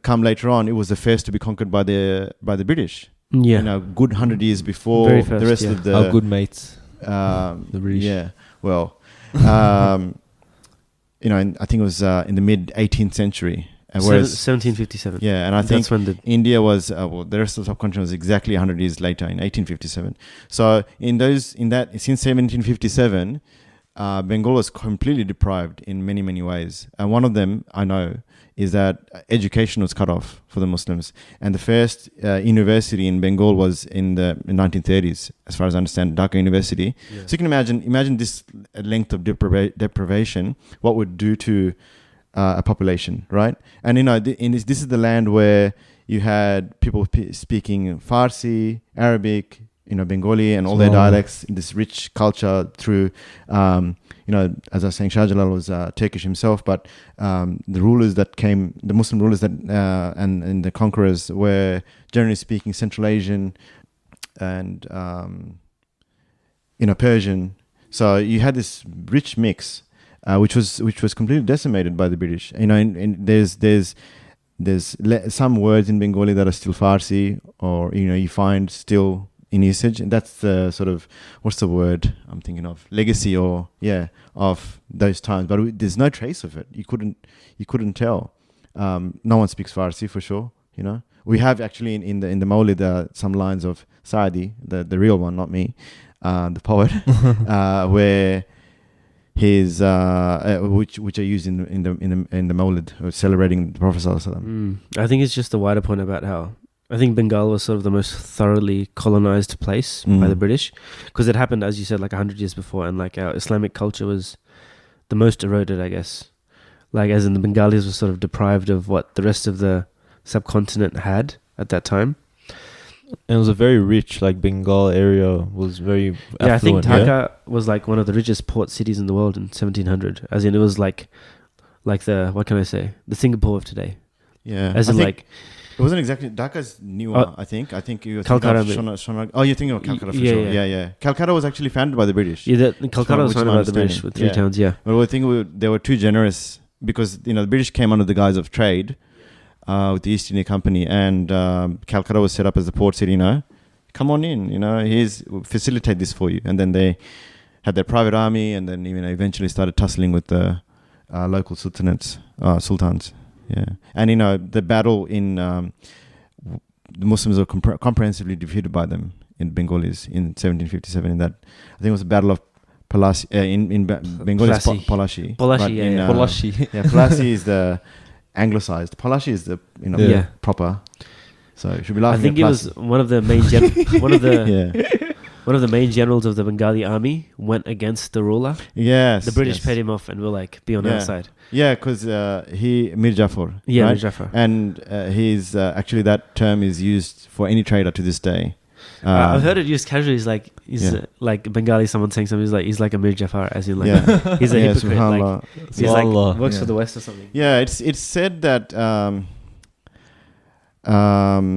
come later on, it was the first to be conquered by the British. Yeah. Good 100 years before Very the first, rest yeah. of the our good mates. the British. Yeah. Well, I think it was in the mid 18th century. Whereas 1757. yeah, and I think That's when the India was the rest of the subcontinent was exactly 100 years later in 1857. So since 1757, Bengal was completely deprived in many, many ways. And one of them I know is that education was cut off for the Muslims. And the first university in Bengal was in the 1930s, as far as I understand, Dhaka University. Yeah. So you can imagine this length of deprivation, what would do to a population, right? And this is the land where you had people speaking Farsi, Arabic, Bengali, and all their dialects in this rich culture through, as I was saying, Shah Jalal was Turkish himself, but the Muslim rulers and the conquerors were generally speaking Central Asian and Persian. So you had this rich mix. Which was completely decimated by the British. And there's some words in Bengali that are still Farsi, or you find still in usage, and that's the sort of, what's the word I'm thinking of, legacy of those times. But there's no trace of it. You couldn't tell. No one speaks Farsi for sure. We have actually in the Mawlid some lines of Sadi, the real one, not me, the poet, where his which are used in the Mawlid, celebrating the Prophet Sallallahu Alaihi Wasallam. I think it's just a wider point about how I think Bengal was sort of the most thoroughly colonized place by the British, because it happened, as you said, like 100 years before, and like our Islamic culture was the most eroded, I guess. Like as in the Bengalis were sort of deprived of what the rest of the subcontinent had at that time. And it was a very rich, like Bengal area was very Yeah, I think affluent, Dhaka was like one of the richest port cities in the world in 1700. As in, it was like the, what can I say, the Singapore of today. Yeah, As in, like, it wasn't exactly Dhaka's newer. I think you Calcutta. Oh, you're thinking of Calcutta for Yeah, sure. yeah. Yeah. Calcutta was actually founded by the British. Yeah, Calcutta was Which is founded my by the British understanding. with three Yeah. towns. Yeah, But I think they were too generous because the British came under the guise of trade with the East India Company, and Calcutta was set up as the port city. Come on in. We'll facilitate this for you. And then they had their private army, and then eventually started tussling with the local sultans. Yeah, and the battle in the Muslims were comprehensively defeated by them in Bengalis in 1757. In that, I think it was the Battle of Palasi in Bengali. Palashi. Palashi. Palashi, But yeah, in, yeah. Palashi. Yeah, Palashi is the anglicized. Palashi is the Yeah. proper. So you should be I laughing. think at it was Palashi. one of the main Yeah. one of the main generals of the Bengali army went against the ruler. Yes. The British yes. paid him off and were like, be on Yeah. our side. Yeah, because Mir Jafar. Yeah, right? Mir Jafar. And he's actually that term is used for any trader to this day. I've heard it used casually. He's Yeah. like Bengali. Someone saying something. He's like a Mir Jafar, as in like Yeah. he's a Yeah, hypocrite. Like, subhanallah. he's like Subhanallah. works Yeah. for the West or something. Yeah, it's said that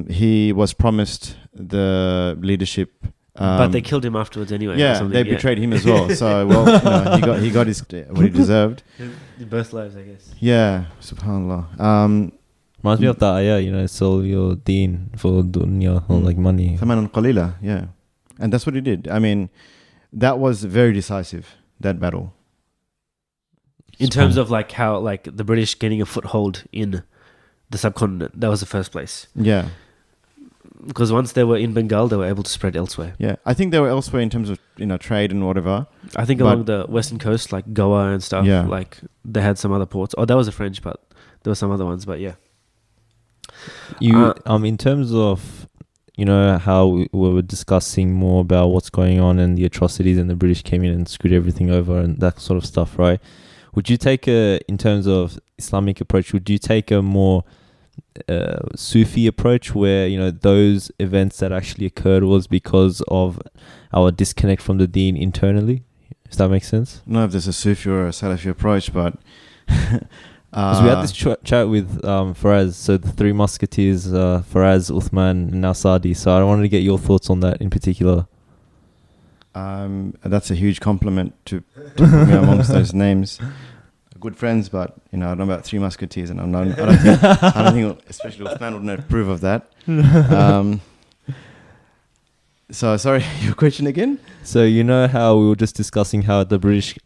he was promised the leadership. But they killed him afterwards anyway. or Yeah, something. they betrayed him as well. So he got his what he deserved. Both lives, I guess. Yeah, subhanallah. Reminds me of the ayah, sell your deen for dunya, or like money. Thamanan qalila, yeah. And that's what he did. I mean, that was very decisive, that battle. In terms of like how like the British getting a foothold in the subcontinent, that was the first place. Yeah. Because once they were in Bengal, they were able to spread elsewhere. Yeah, I think they were elsewhere in terms of trade and whatever. I think along the western coast, like Goa and stuff. Yeah. Like they had some other ports. Oh, that was the French, but there were some other ones. But yeah. You in terms of how we were discussing more about what's going on and the atrocities, and the British came in and screwed everything over and that sort of stuff, right? Would you take in terms of Islamic approach, would you take a more Sufi approach where those events that actually occurred was because of our disconnect from the deen internally? Does that make sense? I don't know if there's a Sufi or a Salafi approach, but because we had this chat with Faraz, so the three musketeers, Faraz, Uthman, and now Sadi. So I wanted to get your thoughts on that in particular. That's a huge compliment to put me amongst those names. Good friends, but I don't know about three musketeers, and I don't think especially Uthman wouldn't approve of that. So sorry, your question again? So how we were just discussing how the British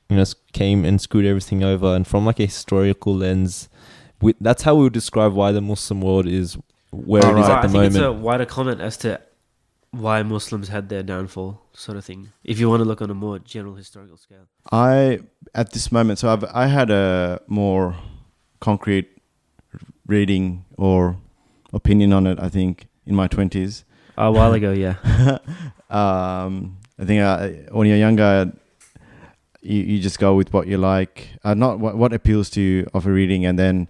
came and screwed everything over, and from like a historical lens, that's how we would describe why the Muslim world is where it is at the moment. I think it's a wider comment as to why Muslims had their downfall, sort of thing, if you want to look on a more general historical scale. At this moment, so I had a more concrete reading or opinion on it, I think, in my 20s. A while ago, yeah. I think when you're younger, you just go with what you like, not what appeals to you of a reading, and then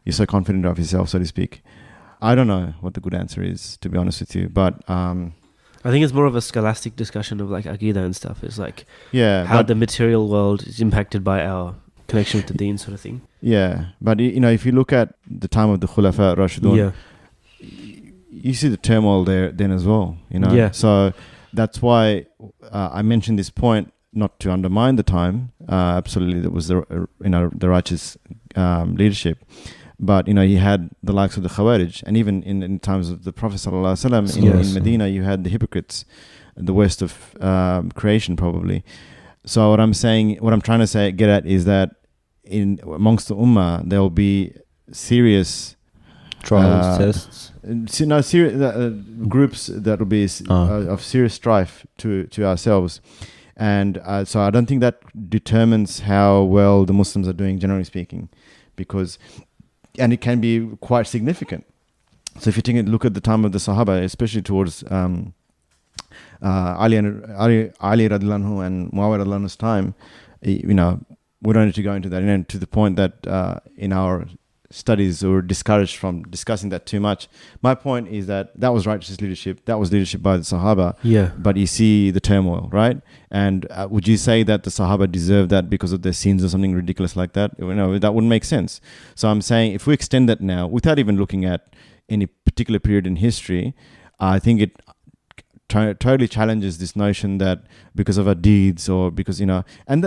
you're so confident of yourself, so to speak. I don't know what the good answer is, to be honest with you, but I think it's more of a scholastic discussion of like Aqidah and stuff. It's like how the material world is impacted by our connection with the deen, sort of thing. Yeah, but if you look at the time of the Khilafas Rashidun, you see the turmoil there then as well, Yeah. So that's why I mentioned this point, not to undermine the time. Absolutely, that was the righteous leadership. But you had the likes of the Khawarij, and even in times of the Prophet ﷺ in Medina, you had the hypocrites, the worst of creation probably. So what I'm trying to get at is that amongst the Ummah there will be serious trials, tests. Groups that will be of serious strife to ourselves, and so I don't think that determines how well the Muslims are doing, generally speaking, and it can be quite significant. So if you take a look at the time of the Sahaba, especially towards Ali radiallahu anhu and Muawiyah radiallahu anhu's time, we don't need to go into that, to the point that in our studies we're discouraged from discussing that too much. My point is that was righteous leadership. That was leadership by the Sahaba. Yeah. But you see the turmoil, right? And would you say that the Sahaba deserved that because of their sins or something ridiculous like that? That wouldn't make sense. So I'm saying if we extend that now, without even looking at any particular period in history, I think it totally challenges this notion that because of our deeds or because and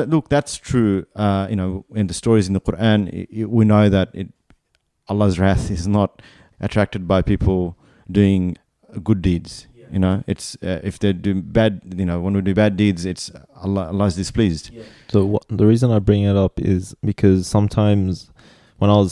look, that's true. In the stories in the Quran, we know that Allah's wrath is not attracted by people doing good deeds. It's if they do bad, when we do bad deeds, it's Allah's displeased. Yeah. So the reason I bring it up is because sometimes when I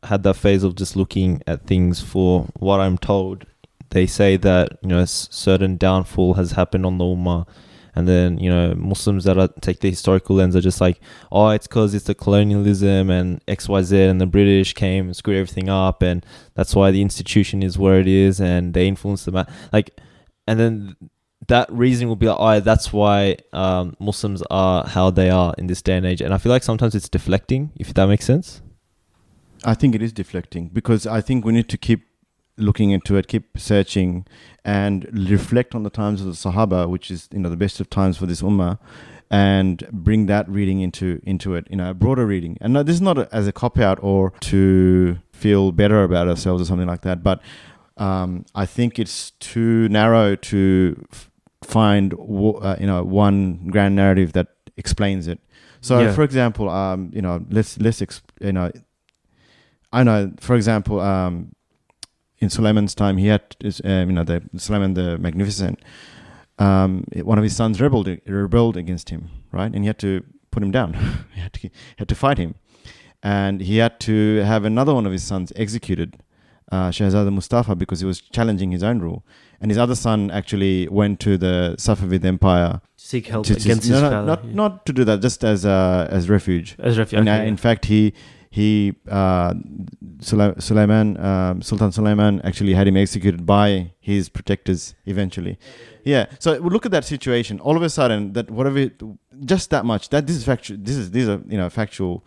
had that phase of just looking at things for what I'm told, they say that certain downfall has happened on the Ummah, and then Muslims that take the historical lens are just like, oh, it's because it's the colonialism and XYZ, and the British came and screwed everything up, and that's why the institution is where it is, and they influenced the and then that reason will be like, oh, that's why Muslims are how they are in this day and age. And I feel like sometimes it's deflecting, if that makes sense. I think it is deflecting, because I think we need to keep looking into it, keep searching, and reflect on the times of the Sahaba, which is the best of times for this Ummah, and bring that reading into it, a broader reading. And no, this is not as a cop-out or to feel better about ourselves or something like that, but I think it's too narrow to find one grand narrative that explains it. So, for example, I know, for example, in Suleiman's time, he had, Suleiman the Magnificent, one of his sons rebelled against him, right? And he had to put him down. He had to fight him. And he had to have another one of his sons executed Shahzada Mustafa because he was challenging his own rule. And his other son actually went to the Safavid Empire. Seek help against his father. Not to do that, just as refuge. As refuge. And Okay, in fact, Sultan Sulaiman actually had him executed by his protectors eventually. Yeah. So we look at that situation. All of a sudden, just that much. That this is factual. These are factual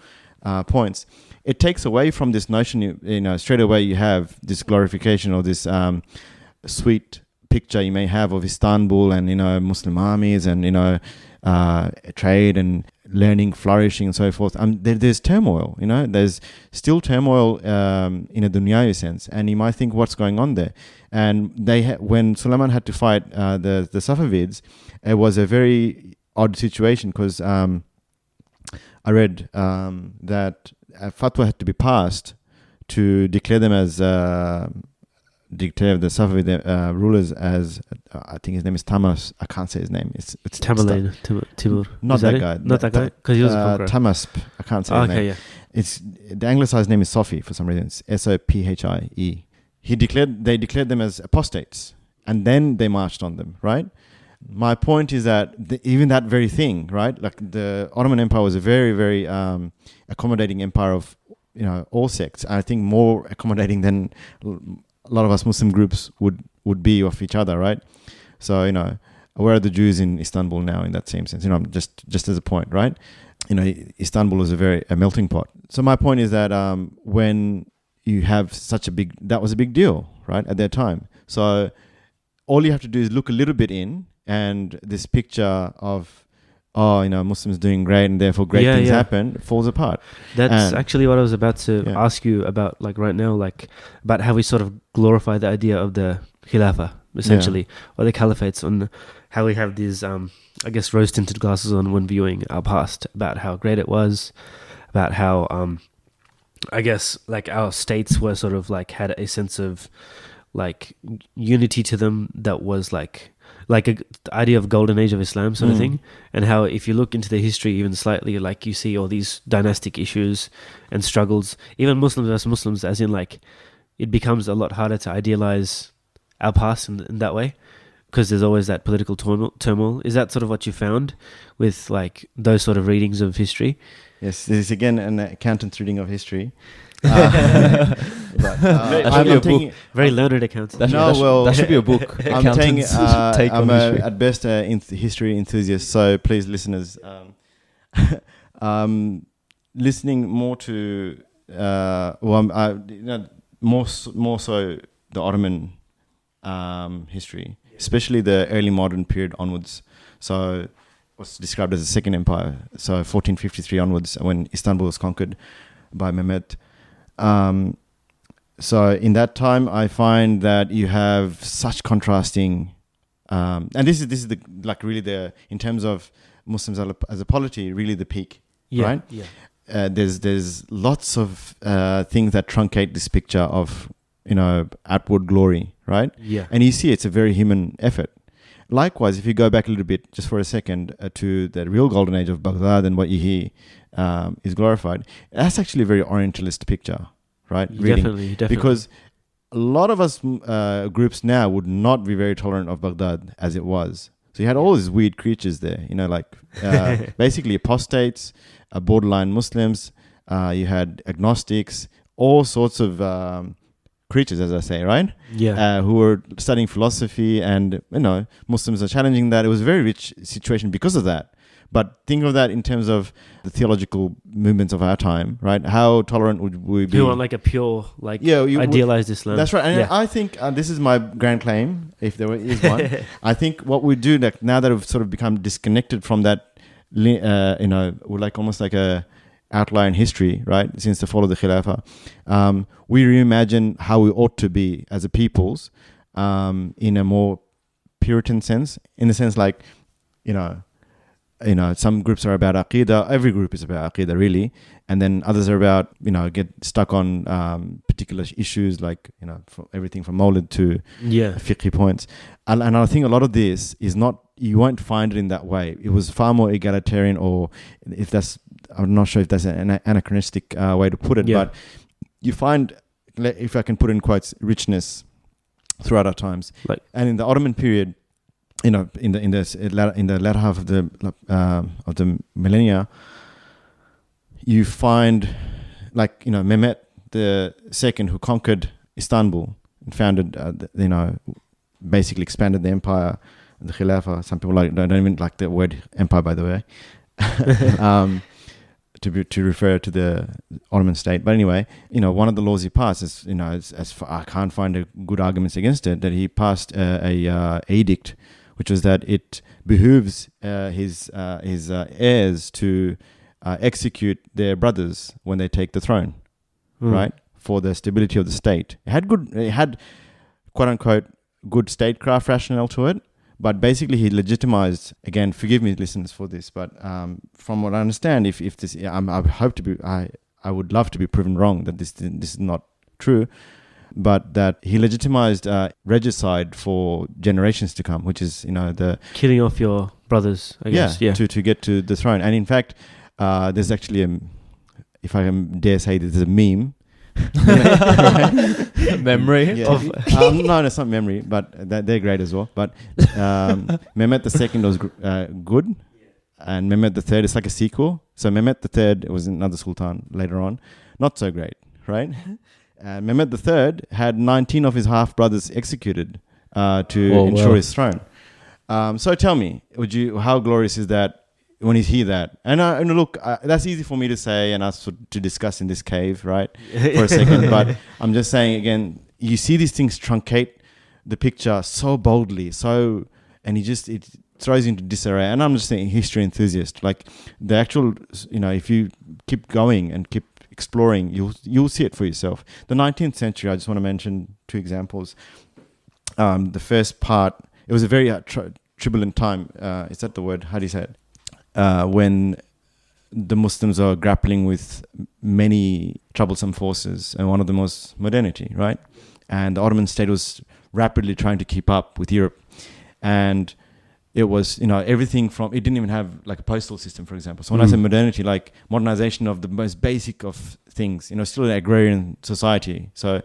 points. It takes away from this notion. Straight away you have this glorification or this sweet picture you may have of Istanbul and Muslim armies and trade and learning flourishing and so forth. There's turmoil. There's still turmoil in a dunyawi sense, and you might think what's going on there. And when Suleiman had to fight the Safavids, it was a very odd situation because I read that a fatwa had to be passed to declare them as declare the Safavid rulers as I think his name is Tamas. I can't say his name. It's Tamerlane, Timur. Not that guy. Not that guy, because he was a conqueror. Tamasp. I can't say his name. Yeah. It's the anglicized name is Sophie for some reason. It's Sophie. They declared them as apostates, and then they marched on them. Right. My point is that even that very thing, right? Like the Ottoman Empire was a very, very accommodating empire of all sects. I think more accommodating than a lot of us Muslim groups would be of each other, right? So, where are the Jews in Istanbul now in that same sense? Just as a point, right? Istanbul is a melting pot. So my point is that when you have that was a big deal, right, at that time. So all you have to do is look a little bit in, and this picture of, Muslims doing great and therefore great things happen, falls apart. That's actually what I was about to ask you about, like right now, like about how we sort of glorify the idea of the Khilafah, essentially, or the caliphates, on how we have these, rose-tinted glasses on when viewing our past, about how great it was, about how, our states were sort of like had a sense of like unity to them that was like the idea of golden age of Islam sort of thing, and how if you look into the history even slightly, like you see all these dynastic issues and struggles, even Muslims versus Muslims, as in like it becomes a lot harder to idealize our past in that way, because there's always that political turmoil. Is that sort of what you found with like those sort of readings of history? Yes, this is again an accountant's reading of history. Very learned accountant. That should be a book. I'm at best a history enthusiast, so please, listeners, listening more to more so the Ottoman history, especially the early modern period onwards. So what's described as the Second Empire, so 1453 onwards, when Istanbul was conquered by Mehmed. So in that time, I find that you have such contrasting, and this is the like really the, in terms of Muslims as a polity, really the peak, right? Yeah. There's lots of things that truncate this picture of outward glory, right? Yeah. And you see it's a very human effort. Likewise, if you go back a little bit, just for a second, to the real golden age of Baghdad and what you hear is glorified, that's actually a very Orientalist picture, right? Definitely. Because a lot of us groups now would not be very tolerant of Baghdad as it was. So you had all these weird creatures there, basically apostates, borderline Muslims, you had agnostics, all sorts of creatures, as I say, right? Yeah. Who were studying philosophy, and Muslims are challenging that. It was a very rich situation because of that. But think of that in terms of the theological movements of our time, right? How tolerant would we be? You want like a pure, idealized Islam. That's right. And I think this is my grand claim, if there is one. I think what we do, like, now that we've sort of become disconnected from that, we're like almost like a outlier in history, right? Since the fall of the Khilafah, we reimagine how we ought to be as a peoples, in a more Puritan sense, in the sense like, some groups are about Aqidah. Every group is about Aqidah, really. And then others are about, get stuck on particular issues like, everything from Mawlid to fiqh points. And I think a lot of this is not, you won't find it in that way. It was far more egalitarian, or if that's, I'm not sure if that's an anachronistic way to put it, but you find if I can put in quotes, richness throughout our times. And in the Ottoman period, in the latter half of the millennia, you find Mehmet the Second, who conquered Istanbul and founded, basically expanded the empire, the Khilafas. Some people don't even like the word empire, by the way, to refer to the Ottoman state. But anyway, one of the laws he passed is, I can't find good arguments against it, that he passed a edict, which was that it behooves his heirs to execute their brothers when they take the throne, right? For the stability of the state. It had quote unquote good statecraft rationale to it, but basically he legitimized. Again, forgive me, listeners, for this, but from what I understand, if this, I would love to be proven wrong that this is not true, but that he legitimized regicide for generations to come, which is the killing off your brothers, I guess. Yeah. To get to the throne. And in fact, there's actually if I dare say, there's a meme. Memory? Yeah. No, it's not memory, but they're great as well. But Mehmet II was good, and Mehmet III is like a sequel. So Mehmet III was another sultan later on, not so great, right? Mehmet III had 19 of his half-brothers executed to ensure his throne. So tell me, how glorious is that when you hear that? And look, that's easy for me to say and us to discuss in this cave, right? For a second. But I'm just saying, again, you see these things truncate the picture so boldly, and it throws you into disarray. And I'm just saying, history enthusiast, like the actual, if you keep going and keep exploring, you'll see it for yourself. The 19th century, I just want to mention 2 examples. The first part, it was a very turbulent time. Is that the word? How do you say it? When the Muslims are grappling with many troublesome forces, and one of them was modernity, right? And the Ottoman state was rapidly trying to keep up with Europe. And it was, everything from, it didn't even have like a postal system, for example. So when I say modernity, like modernization of the most basic of things, still an agrarian society. So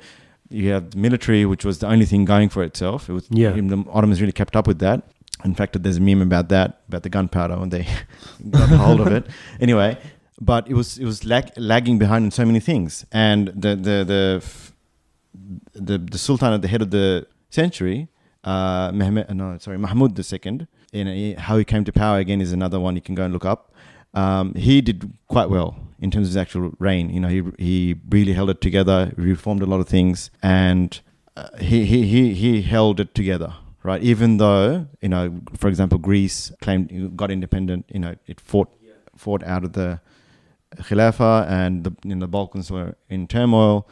you have the military, which was the only thing going for itself. It was, the Ottomans really kept up with that. In fact, there's a meme about the gunpowder when they got hold of it. Anyway, but it was lagging behind in so many things. And the Sultan at the head of the century, Mahmud II, how he came to power again is another one you can go and look up. He did quite well in terms of his actual reign. He really held it together, reformed a lot of things, and he held it together. Right, even though for example, Greece got independent, it fought out of the Khilafah, and the Balkans were in turmoil.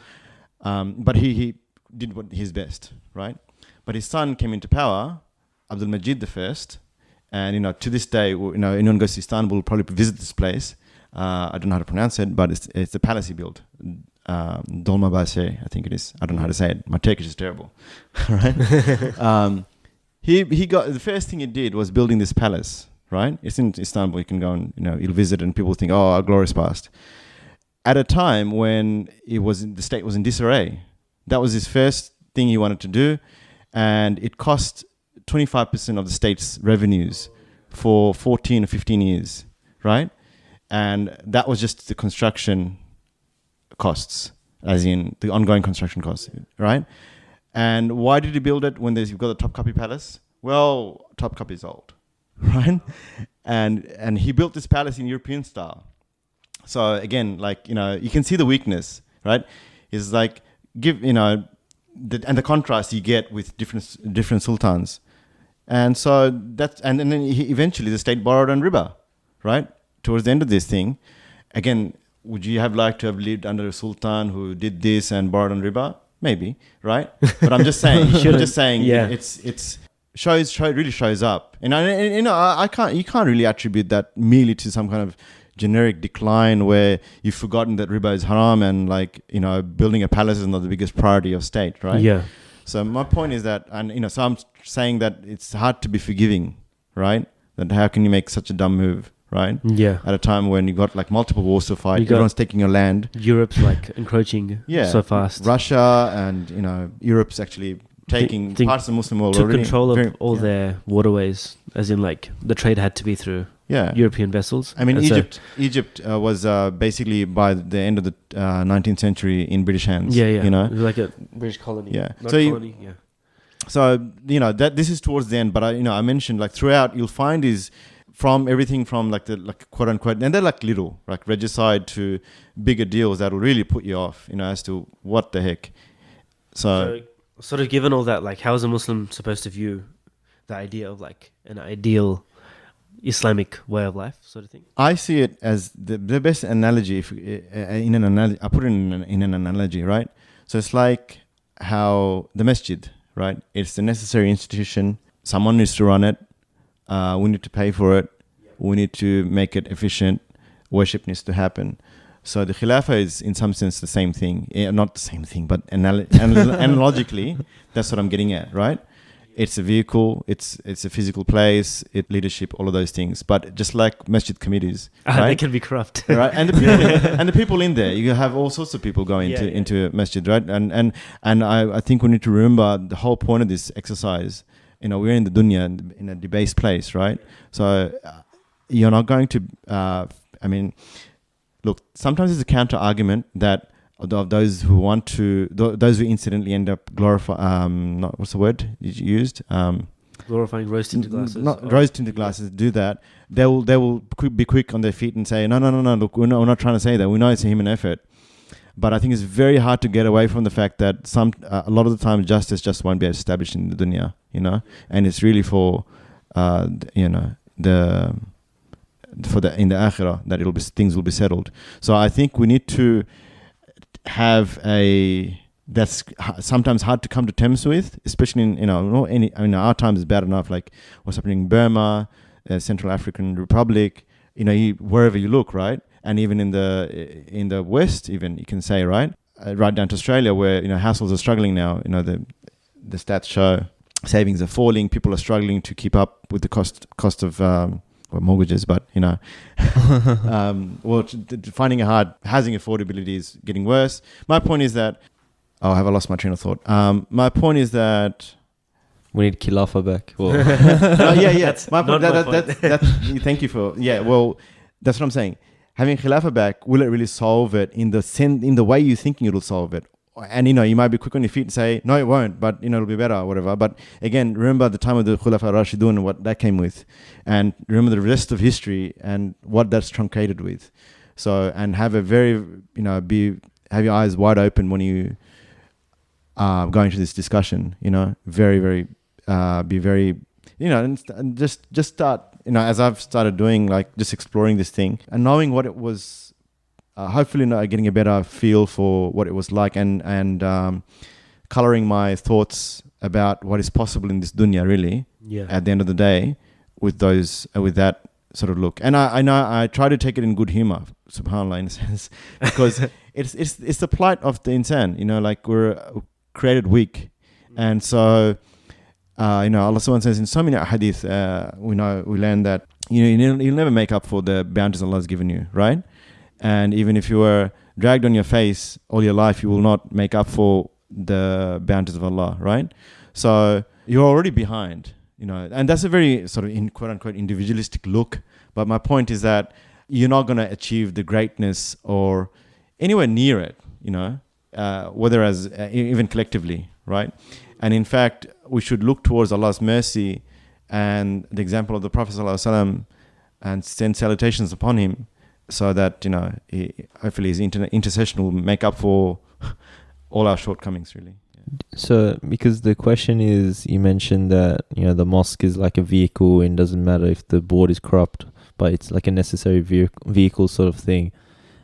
But he did his best, right? But his son came into power, Abdul Majid I, and to this day, anyone goes to Istanbul will probably visit this place. I don't know how to pronounce it, but it's the palace he built. Dolmabahce, I think it is. I don't know how to say it. My Turkish is terrible, right? He got, the first thing he did was building this palace, right? It's in Istanbul. You can go and you'll visit, and people think, oh, a glorious past. At a time when the state was in disarray, that was his first thing he wanted to do, and it cost 25% of the state's revenues for 14 or 15 years, right? And that was just the construction costs, as in the ongoing construction costs, right? And why did he build it when you've got the Topkapi Palace? Well, Topkapi is old, right? And he built this palace in European style. So again, you can see the weakness, right? It's like and the contrast you get with different sultans. And so and then eventually the state borrowed on riba, right? Towards the end of this thing, again, would you have liked to have lived under a sultan who did this and borrowed on riba? Maybe, right? But I'm just saying. It's really shows up, and you can't really attribute that merely to some kind of generic decline where you've forgotten that riba is haram and building a palace is not the biggest priority of state, right? Yeah. So my point is that, and so I'm saying that it's hard to be forgiving, right? That how can you make such a dumb move, right? Yeah. At a time when you got like multiple wars to fight, You got- everyone's taking your land. Europe's like encroaching so fast. Russia and Europe's actually taking Think parts of the Muslim world took already. control of all their waterways, as in like the trade had to be through European vessels. I mean, And so- Egypt was basically by the end of the 19th century in British hands. Yeah. You know, It was like a British colony. Yeah. Not So you- colony. Yeah. so that this is towards the end, but I mentioned like throughout you'll find is from everything from like the quote unquote, and they're like little like regicide to bigger deals that will really put you off, as to what the heck. So sort of given all that, like, how is a Muslim supposed to view the idea of like an ideal Islamic way of life, sort of thing? I see it as the best analogy. If in an analogy, I put it in an analogy, right? So it's like how the masjid, right? It's the necessary institution. Someone needs to run it. We need to pay for it. We need to make it efficient. Worship needs to happen. So the Khilafah is in some sense the same thing. Not the same thing, but analogically, that's what I'm getting at, right? It's a vehicle, it's a physical place, leadership, all of those things. But just like masjid committees, right? They can be corrupt. Right? And the people in there, you have all sorts of people going into a masjid, right? And I think we need to remember the whole point of this exercise. We're in the dunya, in a debased place, right? So you're not going to, look, sometimes it's a counter argument that of those who want to, those who incidentally end up glorifying, what's the word you used? Glorifying rose tinted glasses. Not rose tinted glasses. Do that. They will be quick on their feet and say, no. Look, we're not trying to say that. We know it's a human effort, but I think it's very hard to get away from the fact that a lot of the time justice just won't be established in the dunya, and it's really for, in the akhirah that things will be settled. So I think we need to have that's sometimes hard to come to terms with, especially in our times is bad enough, like what's happening in Burma, Central African Republic, wherever you look, right? And even in the West, even you can say, right down to Australia, where households are struggling now. The stats show savings are falling, people are struggling to keep up with the cost of mortgages, but finding it hard. Housing affordability is getting worse. My point is that have I lost my train of thought? My point is that we need Khilafah back. That's my point. Not my That's thank you for Well, that's what I'm saying. Having Khilafah back, will it really solve it in the way you're thinking it'll solve it? And you might be quick on your feet and say, no, it won't, but it'll be better or whatever. But again, remember the time of the Khulafa Rashidun and what that came with, and remember the rest of history and what that's truncated with. So, and have a very, have your eyes wide open when you are going to this discussion. Very, very, be very, and just start. As I've started doing, like just exploring this thing and knowing what it was. Hopefully getting a better feel for what it was like and coloring my thoughts about what is possible in this dunya, really, at the end of the day, with that sort of look. And I know I try to take it in good humor, subhanAllah, in a sense, because it's the plight of the insan, like we're created weak. And so, Allah subhanahu says in so many hadith, we learn that, you'll never make up for the bounties Allah has given you, right? And even if you were dragged on your face all your life, you will not make up for the bounties of Allah, right? So you're already behind, and that's a very sort of quote unquote individualistic look. But my point is that you're not going to achieve the greatness or anywhere near it, whether as even collectively, right? And in fact, we should look towards Allah's mercy and the example of the Prophet ﷺ and send salutations upon him, so that hopefully his intercession will make up for all our shortcomings, really. So, because the question is, you mentioned that the mosque is like a vehicle, and doesn't matter if the board is corrupt, but it's like a necessary vehicle sort of thing.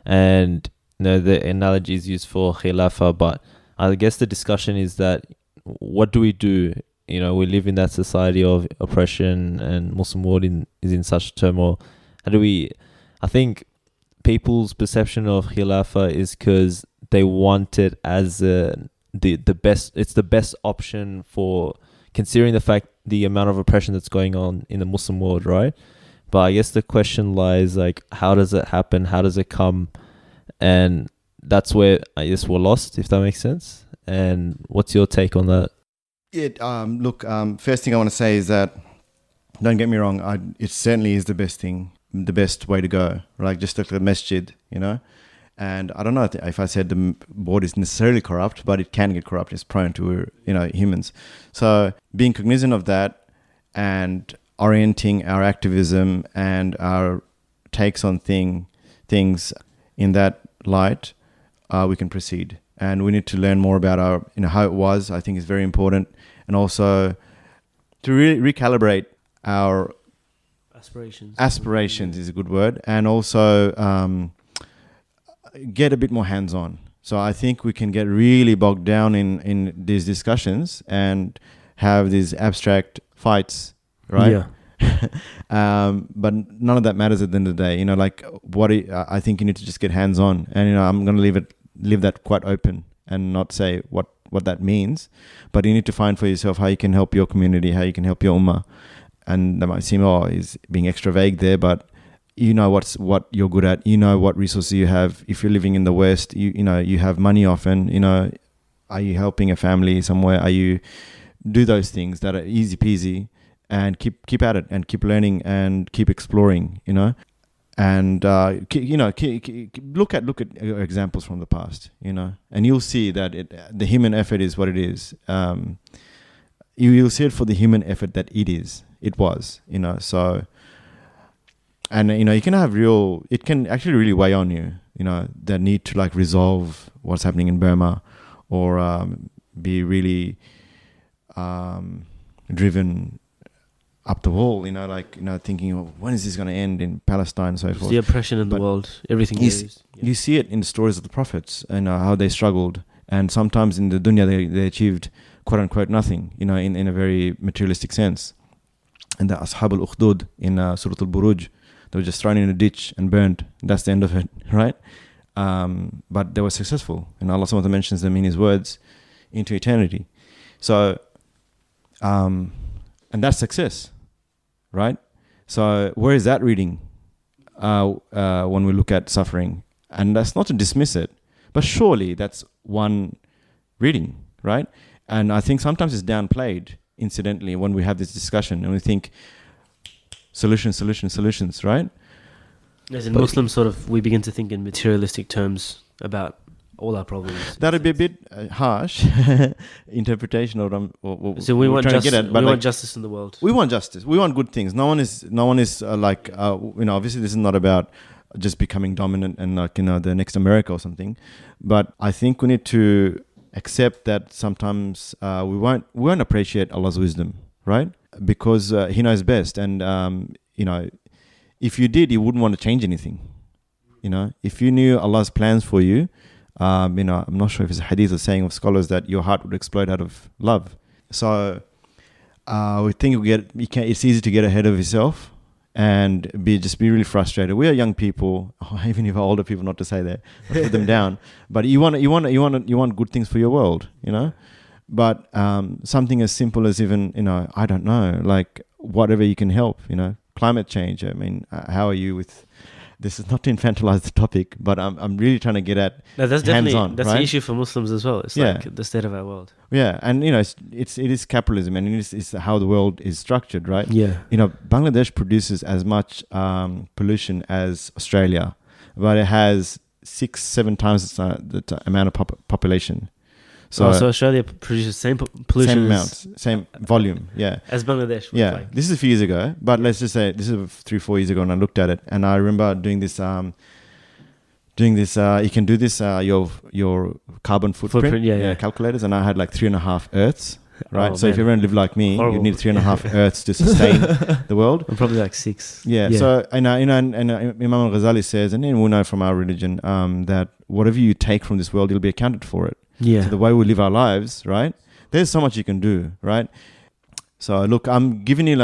And the analogy is used for Khilafah, but I guess the discussion is that what do we do? We live in that society of oppression, and Muslim world is in such turmoil. How do we? I think people's perception of Khilafah is because they want it as the best. It's the best option for considering the amount of oppression that's going on in the Muslim world, right? But I guess the question lies like, how does it happen? How does it come? And that's where I guess we're lost, if that makes sense. And what's your take on that? First thing I want to say is that, don't get me wrong, it certainly is the best way to go. Like just like the masjid, you know. And I don't know if I said the board is necessarily corrupt, but it can get corrupt. It's prone to, humans. So being cognizant of that and orienting our activism and our takes on things in that light, we can proceed. And we need to learn more about our, how it was. I think is very important, and also to really recalibrate our aspirations. Aspirations is a good word, and also get a bit more hands-on. So I think we can get really bogged down in these discussions and have these abstract fights, right? Yeah. But none of that matters at the end of the day. I think you need to just get hands-on, and I'm going to leave that quite open and not say what that means. But you need to find for yourself how you can help your community, how you can help your ummah. And that might seem is being extra vague there, but you know what you're good at. You know what resources you have. If you're living in the West, you have money often. Are you helping a family somewhere? Are you do those things that are easy peasy, and keep at it and keep learning and keep exploring. And look at examples from the past. And you'll see that the human effort is what it is. You'll see it for the human effort that it was. So. And, you can have it can actually really weigh on you, the need to resolve what's happening in Burma, or be really driven up the wall, thinking, when is this going to end in Palestine and so forth. The oppression in the world, everything you see it in the stories of the prophets and how they struggled. And sometimes in the dunya, they achieved, quote unquote, nothing, in a very materialistic sense. And the Ashab al-Ukhdud in Surah al-Buruj, they were just thrown in a ditch and burnt. That's the end of it, right? But they were successful. And Allah SWT mentions them in His words into eternity. So, and that's success, right? So where is that reading when we look at suffering? And that's not to dismiss it, but surely that's one reading, right? And I think sometimes it's downplayed, incidentally, when we have this discussion and we think, solutions, right? As in Muslims, we begin to think in materialistic terms about all our problems. That'd be a bit harsh interpretation of what so we want trying to get at. But we want justice in the world. We want justice. We want good things. No one is obviously this is not about just becoming dominant and the next America or something. But I think we need to accept that sometimes we won't appreciate Allah's wisdom, right? Because He knows best, and if you did, you wouldn't want to change anything. If you knew Allah's plans for you, I'm not sure if it's a hadith or saying of scholars that your heart would explode out of love. So we think it's easy to get ahead of yourself and be really frustrated. We are young people, even if older people, not to say that, not put them down, but you want good things for your world, But something as simple as even, I don't know, whatever you can help, climate change. I mean, how are you with, this is not to infantilize the topic, but I'm really trying to get at that's hands-on, that's right? the issue for Muslims as well. It's the state of our world. Yeah, and it is capitalism, and it's how the world is structured, right? Yeah. Bangladesh produces as much pollution as Australia, but it has 6-7 times the amount of population. So Australia produces same pollution, same amount, same volume, yeah, as Bangladesh. Yeah, this is a few years ago, but let's just say this is 3-4 years ago, and I looked at it, and I remember doing this. You can do this your carbon footprint calculators, and I had 3.5 Earths, right? So if everyone lived like me, you'd need 3.5 Earths to sustain the world. I'm probably 6. Yeah. So and Imam al-Ghazali says, and then we know from our religion that whatever you take from this world, you'll be accounted for it. Yeah. So the way we live our lives, right? There's so much you can do, right? So look, I'm giving you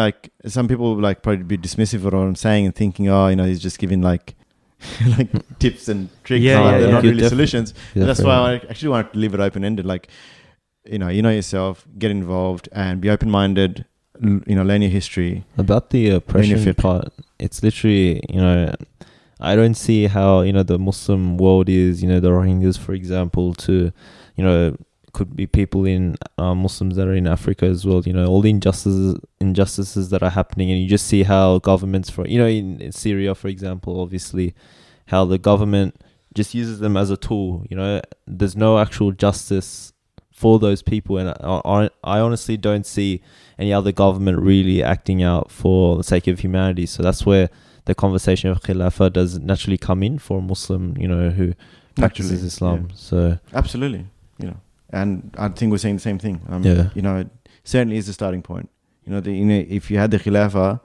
some people probably be dismissive of what I'm saying and thinking, he's just giving tips and tricks. They're not really solutions. That's why I actually wanted to leave it open-ended. You know yourself, get involved and be open-minded. learn your history. About the oppression fiqh. part, it's literally, I don't see how, the Muslim world is, the Rohingyas, for example, to, could be people in Muslims that are in Africa as well, all the injustices that are happening. And you just see how governments, in Syria, for example, obviously, how the government just uses them as a tool. There's no actual justice for those people. And I honestly don't see any other government really acting out for the sake of humanity. So that's where the conversation of Khilafah does naturally come in for a Muslim, who practices Islam. Yeah. So absolutely, and I think we're saying the same thing. Yeah. Certainly is the starting point. If you had the Khilafah,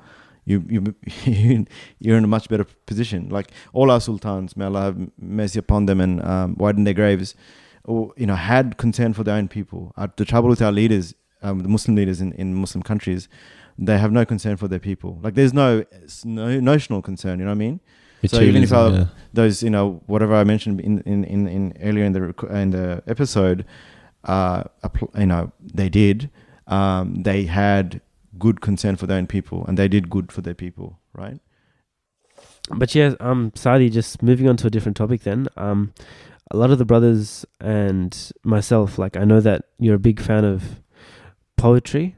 you're in a much better position. Like all our sultans, may Allah have mercy upon them and widen their graves, or had concern for their own people. The trouble with our leaders, the Muslim leaders in Muslim countries, they have no concern for their people. Like there's no notional concern. You know what I mean? So even if those whatever I mentioned in earlier in the episode, they did. They had good concern for their own people, and they did good for their people, right? But yeah, Sadi, just moving on to a different topic then. A lot of the brothers and myself, like I know that you're a big fan of poetry,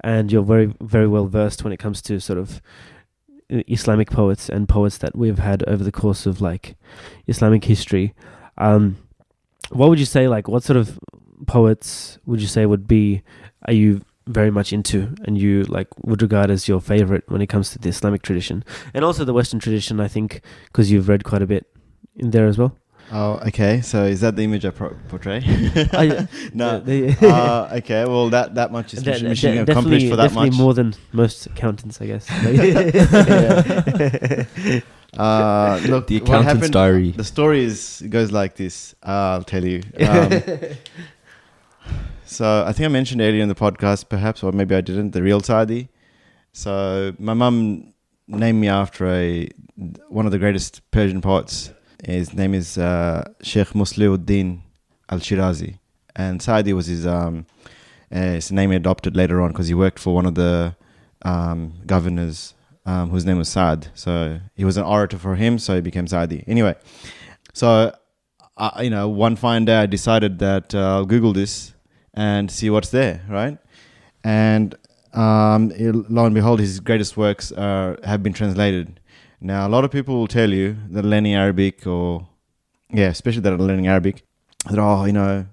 and you're very, very well versed when it comes to sort of Islamic poets and poets that we've had over the course of like Islamic history. What would you say, like what sort of poets would you say are you very much into and you like would regard as your favorite when it comes to the Islamic tradition and also the Western tradition, I think, because you've read quite a bit in there as well? Oh, okay. So is that the image I portray? No. Okay. Well, that much is mission accomplished for that much. Definitely more than most accountants, I guess. Look, the accountant's diary. The story goes like this. I'll tell you. So I think I mentioned earlier in the podcast, perhaps, or maybe I didn't, the real Sadi. So my mum named me after one of the greatest Persian poets. His name is Sheikh Musliuddin al-Shirazi. And Sadi was his name he adopted later on because he worked for one of the governors whose name was Saad. So he was an orator for him, so he became Sadi. Anyway, so, one fine day I decided that I'll Google this and see what's there, right? And lo and behold, his greatest works have been translated. Now, a lot of people will tell you that learning Arabic especially that are learning Arabic, that,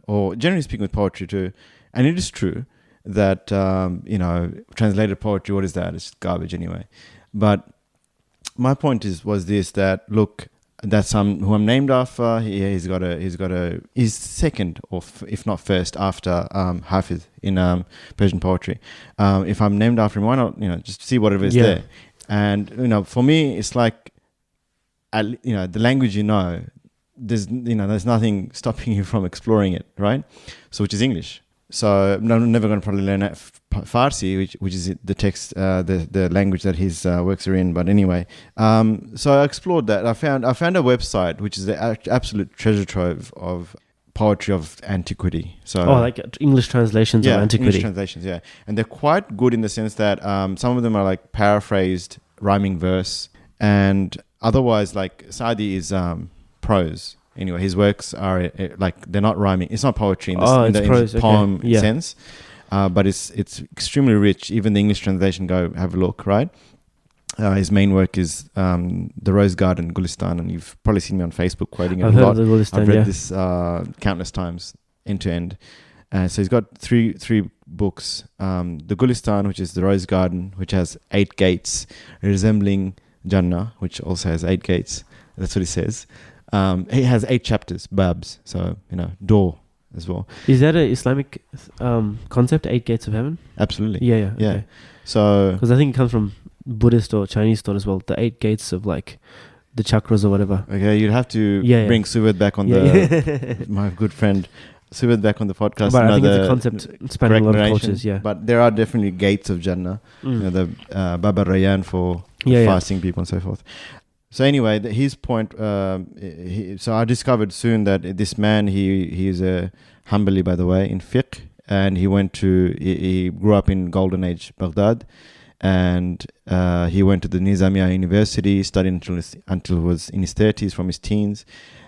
or generally speaking with poetry too, and it is true that, translated poetry, what is that? It's garbage anyway. But my point was this, that look, that's who I'm named after. He's second, or if not first, after Hafiz in Persian poetry. If I'm named after him, why not? Just see whatever is there. And for me, it's like, the language there's nothing stopping you from exploring it, right? So which is English. So I'm never going to probably learn Farsi, which is the text, the language that his works are in. But anyway, so I explored that. I found a website which is the absolute treasure trove of poetry of antiquity. So like English translations of antiquity. English translations, yeah, and they're quite good in the sense that some of them are like paraphrased rhyming verse, and otherwise like Sadi is prose. Anyway, his works are like they're not rhyming. It's not poetry in this poem sense, but it's extremely rich. Even the English translation, go have a look. Right, his main work is The Rose Garden, Gulistan, and you've probably seen me on Facebook quoting it a lot. I've read this countless times, end to end. So he's got three books: the Gulistan, which is the Rose Garden, which has 8 gates, resembling Jannah, which also has 8 gates. That's what he says. He has 8 chapters, babs, so door as well. Is that an Islamic concept, 8 gates of heaven? Absolutely. Yeah. Yeah. Okay. So because I think it comes from Buddhist or Chinese thought as well. The 8 gates of like the chakras or whatever. Okay, you'd have to bring Suved back on my good friend Suved back on the podcast. But I think it's a concept spanning a lot of cultures. Yeah. But there are definitely gates of Jannah. The Bab al-Rayyan for fasting people and so forth. So anyway, his point. So I discovered soon that this man, he is a Hanbali, by the way, in fiqh, and he grew up in Golden Age Baghdad, and he went to the Nizamiya University, studied until he was in his 30s, from his teens,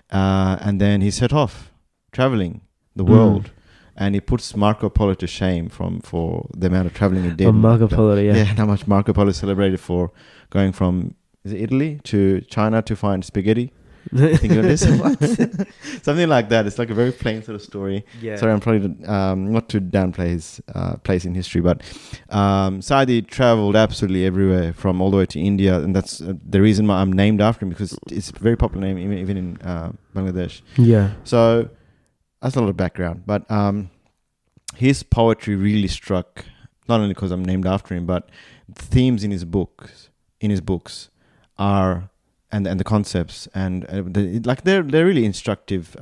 and then he set off traveling the world. And he puts Marco Polo to shame for the amount of traveling he did. Marco Polo, yeah. Yeah, and how much Marco Polo celebrated for going from Italy to China to find spaghetti. I think it is. Something like that. It's like a very plain sort of story. Yeah. Sorry, I'm probably not to downplay his place in history, but Sadi traveled absolutely everywhere, from all the way to India, and that's the reason why I'm named after him, because it's a very popular name even in Bangladesh. Yeah. So that's a lot of background, but his poetry really struck, not only because I'm named after him, but the themes in his books are and the concepts, and they're really instructive.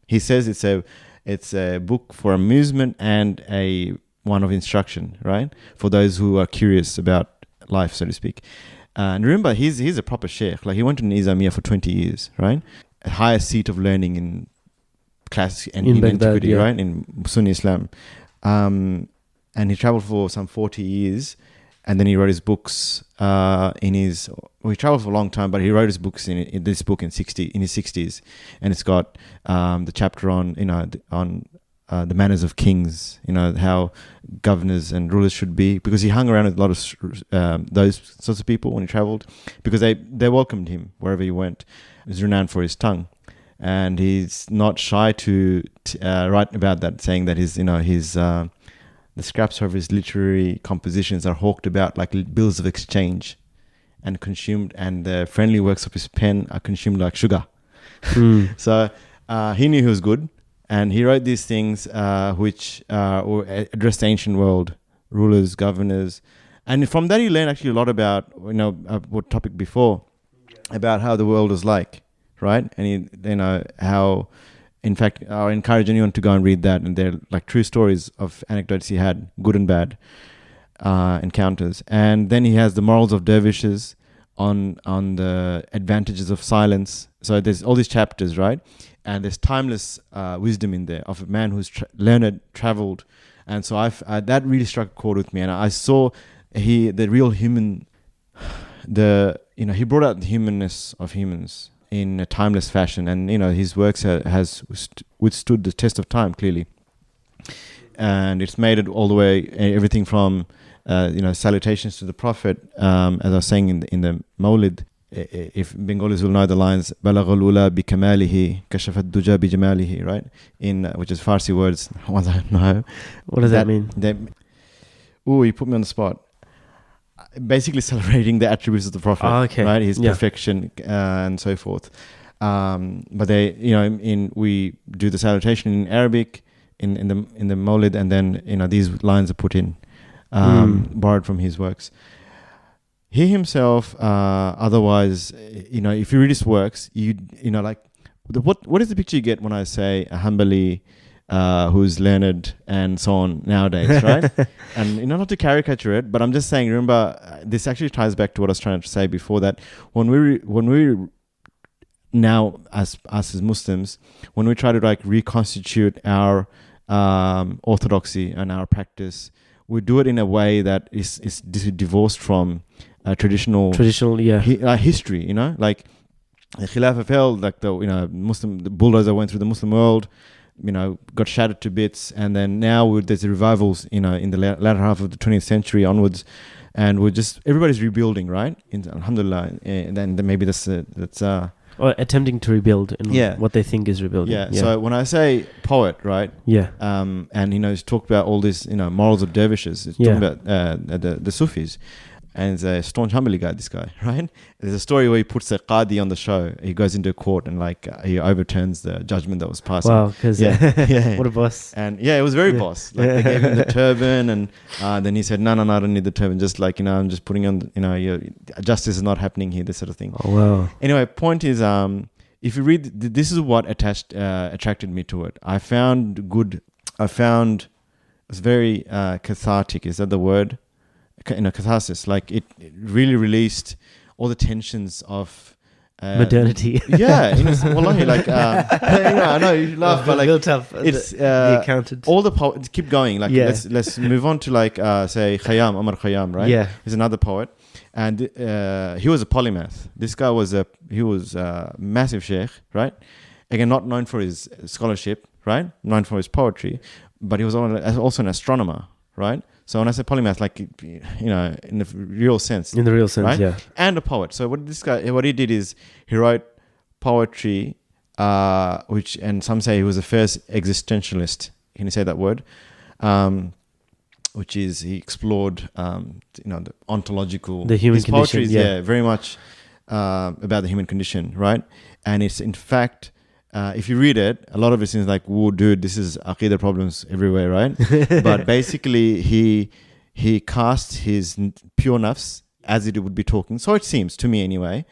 He says it's a book for amusement and a one of instruction, right, for those who are curious about life, so to speak. And remember, he's a proper sheikh. Like, he went to Nizamiya for 20 years, right? A higher seat of learning in classic and in Baghdad, antiquity, yeah. right, in Sunni Islam. And he traveled for some 40 years, and then he wrote his books he traveled for a long time, but he wrote his books in this book in his 60s, and it's got the chapter on the manners of kings, how governors and rulers should be, because he hung around with a lot of those sorts of people when he traveled, because they welcomed him wherever he went. He was renowned for his tongue, and he's not shy to write about that, saying that the scraps of his literary compositions are hawked about like bills of exchange, and consumed, and the friendly works of his pen are consumed like sugar. So he knew he was good, and he wrote these things which addressed the ancient world, rulers, governors, and from that he learned actually a lot about what topic before, about how the world was like, right? And how, in fact, I encourage anyone to go and read that, and they're like true stories of anecdotes he had, good and bad encounters. And then he has the morals of dervishes, on the advantages of silence. So there's all these chapters, right? And there's timeless wisdom in there of a man who's learned, traveled, and so that really struck a chord with me. And I saw the real human, he brought out the humanness of humans in a timeless fashion, and his works has withstood the test of time, clearly, and it's made it all the way, everything from salutations to the Prophet, as I was saying in the Mawlid. If Bengalis will know the lines, "Balaghul ula bi kamalihi, kashafat duja bi jamalihi," right? Which is Farsi words, ones I don't know. What does that mean? You put me on the spot. Basically celebrating the attributes of the Prophet, right? His perfection and so forth. But we do the salutation in Arabic in the Mawlid, and then these lines are put in, borrowed from his works. He himself, otherwise, if you read his works, what is the picture you get when I say a Hanbali who's learned and so on nowadays, right? And not to caricature it, but I'm just saying, remember, this actually ties back to what I was trying to say before, that when we now as Muslims, when we try to reconstitute our orthodoxy and our practice, we do it in a way that is divorced from traditional history, like the Khilafas fell, like the bulldozer went through the Muslim world, got shattered to bits, and then now there's revivals, in the latter half of the 20th century onwards, and everybody's rebuilding, right? Alhamdulillah, and then maybe that's or attempting to rebuild in what they think is rebuilding. Yeah. So when I say poet, right? Yeah. And he's talked about all this, morals of dervishes. He's talking about the Sufis. And he's a staunch Hanbali guy, this guy, right? There's a story where he puts a qadi on the show. He goes into a court and he overturns the judgment that was passed. Wow, because what a boss. And it was very boss. Like, they gave him the turban, and then he said, no, I don't need the turban. Just I'm just putting on, your justice is not happening here, this sort of thing. Oh, wow. Anyway, point is, if you read, this is what attracted me to it. I found it's very cathartic. Is that the word? Catharsis. Like it really released all the tensions of Modernity. Yeah, wallahi, like I know you laugh, but like built up it's the accountant. all the poets keep going. Like let's move on to like say Khayyam, Omar Khayyam, right? Yeah. He's another poet, and he was a polymath. This guy was a massive sheikh, right? Again, not known for his scholarship, right? Known for his poetry, but he was also an astronomer, right? So when I say polymath, like, in the real sense. In the real sense, right? yeah. And a poet. So what he did is he wrote poetry, and some say he was the first existentialist. Can you say that word? Which is he explored, the ontological. The human his poetry condition, is, very much about the human condition, right? And it's in fact. If you read it, a lot of it seems like, whoa, dude, this is Aqidah problems everywhere, right? But basically, he casts his pure nafs as it would be talking. So it seems to me anyway,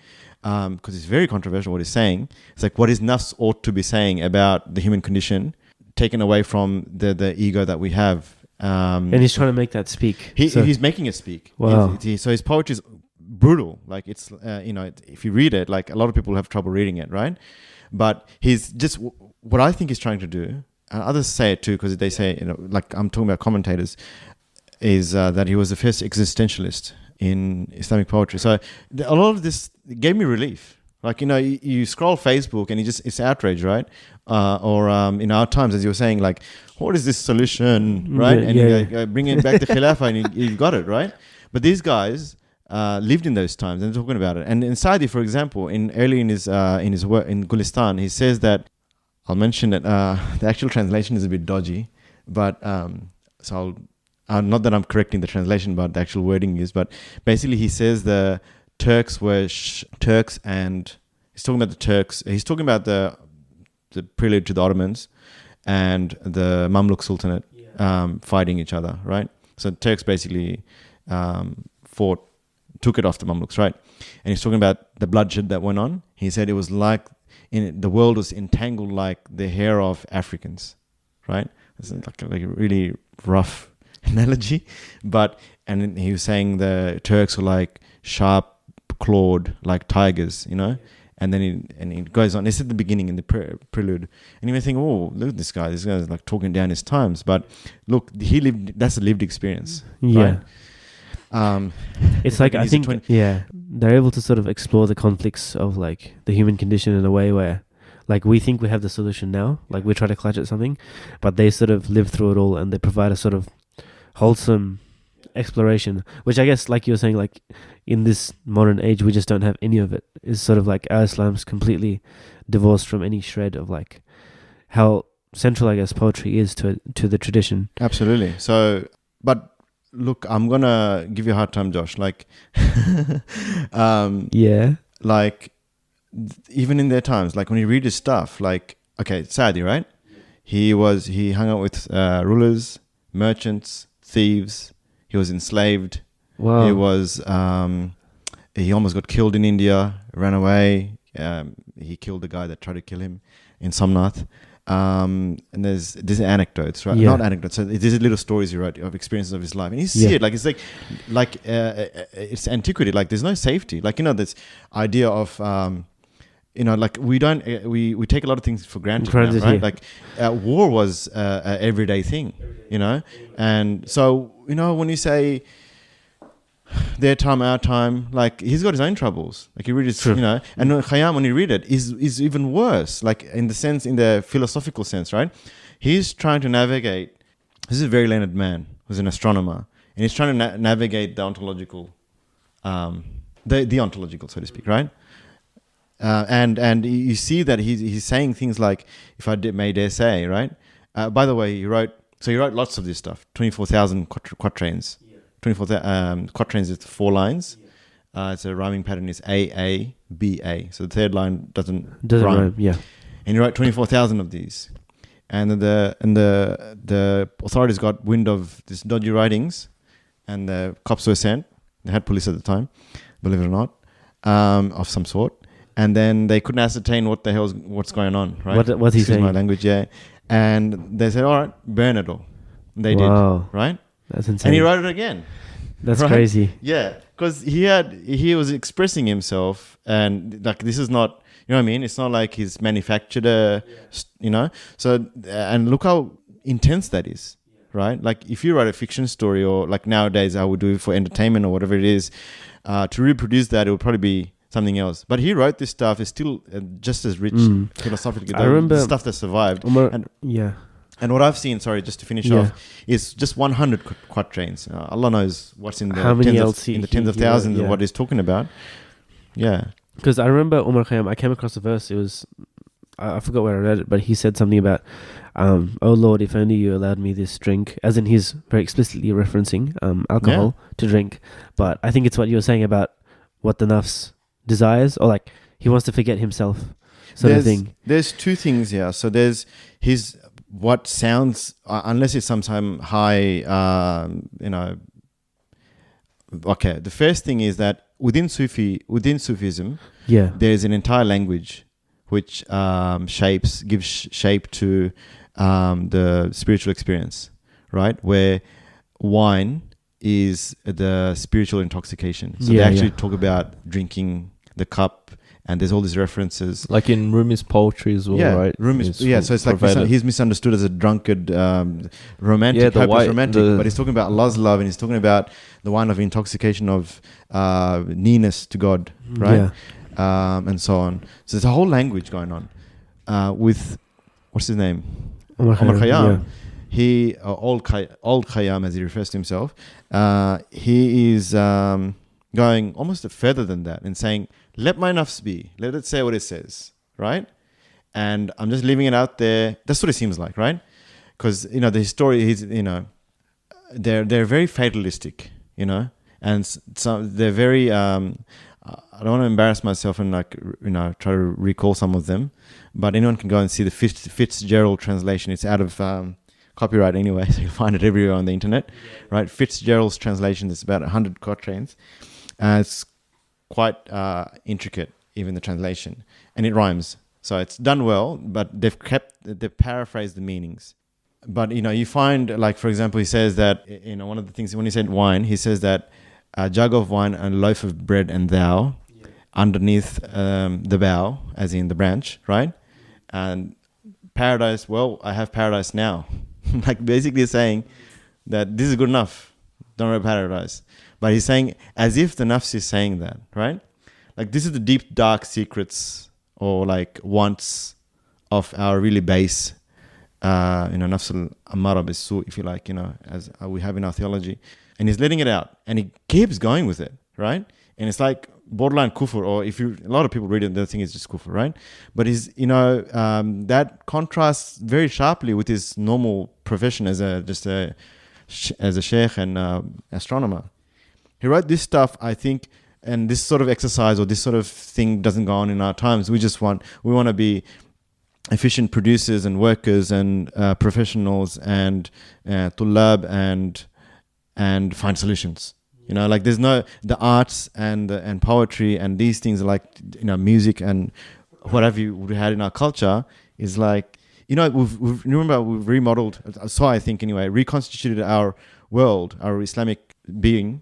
because it's very controversial what he's saying. It's like what his nafs ought to be saying about the human condition, taken away from the ego that we have. And he's trying to make that speak. He's making it speak. Wow. So his poetry is brutal. Like it's, if you read it, like a lot of people have trouble reading it, right? But he's just what I think he's trying to do, and others say it too, because they say, like I'm talking about commentators, is that he was the first existentialist in Islamic poetry. So a lot of this gave me relief. Like, you scroll Facebook and it's outrage, right? Or in our times, as you were saying, like, what is this solution, right? And you bring it back to Khilafah and you've got it, right? But these guys lived in those times and talking about it. And in Sadi, for example, early in his work in Gulistan, he says that, I'll mention that the actual translation is a bit dodgy, but so not that I'm correcting the translation, but the actual wording is. But basically, he says the Turks were Turks, and he's talking about the Turks. He's talking about the prelude to the Ottomans and the Mamluk Sultanate fighting each other, right? So Turks basically took it off the Mamluks, right? And he's talking about the bloodshed that went on. He said it was like the world was entangled like the hair of Africans, right? It's like a really rough analogy, and he was saying the Turks were like sharp clawed like tigers, And then he goes on. It's at the beginning in the prelude, and you may think, "Oh, look at this guy! This guy's like talking down his times." But look, that's a lived experience, right? It's like I think they're able to sort of explore the conflicts of like the human condition in a way where like we think we have the solution now, like we try to clutch at something, but they sort of live through it all and they provide a sort of wholesome exploration, which I guess like you were saying, like in this modern age we just don't have any of it. It's sort of like our Islam's completely divorced from any shred of like how central I guess poetry is to the tradition. Absolutely. So but look, I'm gonna give you a hard time, Josh. Like, like even in their times, like when you read his stuff, like okay, Sadi, right? He hung out with rulers, merchants, thieves. He was enslaved. Wow. He was he almost got killed in India. Ran away. He killed the guy that tried to kill him in Somnath. And there's anecdotes, right? Yeah. Not anecdotes. So there's little stories he wrote of experiences of his life, and you see it like it's like it's antiquity. Like there's no safety. Like this idea of like we take a lot of things for granted, now, right? Yeah. Like war was an everyday thing, and so when you say their time, our time, like he's got his own troubles. Like you read it, and Khayyam, when you read it, is even worse. Like in the philosophical sense, right? He's trying to navigate. This is a very learned man who's an astronomer, and he's trying to navigate the ontological, the ontological, so to speak, right? And you see that he's saying things like, if I may dare say, right? By the way, he wrote lots of this stuff, 24,000 quatrains. 24 quatrains is 4 lines. It's a rhyming pattern is A, B, A. So the third line doesn't rhyme. Yeah. And he wrote 24,000 of these. And the authorities got wind of these dodgy writings, and the cops were sent. They had police at the time, believe it or not, of some sort. And then they couldn't ascertain what's going on, right? What's he saying? My language, yeah. And they said, all right, burn it all. And they did, right? That's insane. And he wrote it again. That's Right? crazy. Yeah, because he was expressing himself, and like this is not, you know what I mean? It's not like he's manufactured you know. So and look how intense that is, right? Like if you write a fiction story, or like nowadays I would do it for entertainment or whatever it is, to reproduce that it would probably be something else. But he wrote this stuff is still just as rich philosophically. I remember the stuff that survived. And what I've seen, sorry, just to finish off, is just 100 quatrains. Allah knows what's in the How many tens of thousands of what he's talking about. Yeah. Because I remember Umar Khayyam, I came across a verse. It was, I forgot where I read it, but he said something about, "Oh Lord, if only you allowed me this drink," as in he's very explicitly referencing alcohol to drink. But I think it's what you were saying about what the nafs desires, or like he wants to forget himself, sort of thing. There's two things here. So there's his what sounds, unless it's sometime high, okay. The first thing is that within Sufism, there's an entire language which gives shape to the spiritual experience, right? Where wine is the spiritual intoxication. So they actually talk about drinking the cup, and there's all these references. Like in Rumi's poetry as well, right? Rumi's, so it's like he's misunderstood as a drunkard, romantic, romantic, but he's talking about Allah's love, and he's talking about the wine of intoxication of nearness to God, right? And so on. So there's a whole language going on with, what's his name? Omar Khayyam. He, Old Khayyam as he refers to himself, he is going almost further than that and saying, let my nafs be, let it say what it says, right? And I'm just leaving it out there. That's what it seems like, right? Because, the story is, they're very fatalistic, and so they're very, I don't want to embarrass myself and try to recall some of them, but anyone can go and see the Fitzgerald translation. It's out of copyright anyway, so you'll find it everywhere on the internet, right? Fitzgerald's translation is about 100 quatrains. It's quite intricate, even the translation, and it rhymes. So it's done well, but they've paraphrased the meanings. But, you find, like, for example, he says that, one of the things, when he said wine, he says that a jug of wine and a loaf of bread and thou underneath the bough, as in the branch, right? And paradise, well, I have paradise now. Like basically saying that this is good enough. Don't have paradise. But he's saying, as if the nafs is saying that, right? Like this is the deep, dark secrets or like wants of our really base, nafs al-ammara bis-su, if you like, as we have in our theology. And he's letting it out, and he keeps going with it, right? And it's like borderline kufr, or a lot of people read it, they think it's just kufr, right? But he's, that contrasts very sharply with his normal profession as a sheikh and astronomer. He wrote this stuff, I think, and this sort of exercise or this sort of thing doesn't go on in our times. We want to be efficient producers and workers and professionals and tullab and find solutions. Like there's the arts and poetry and these things are like, music and whatever we had in our culture is like, we've remodeled, so I think anyway, reconstituted our world, our Islamic being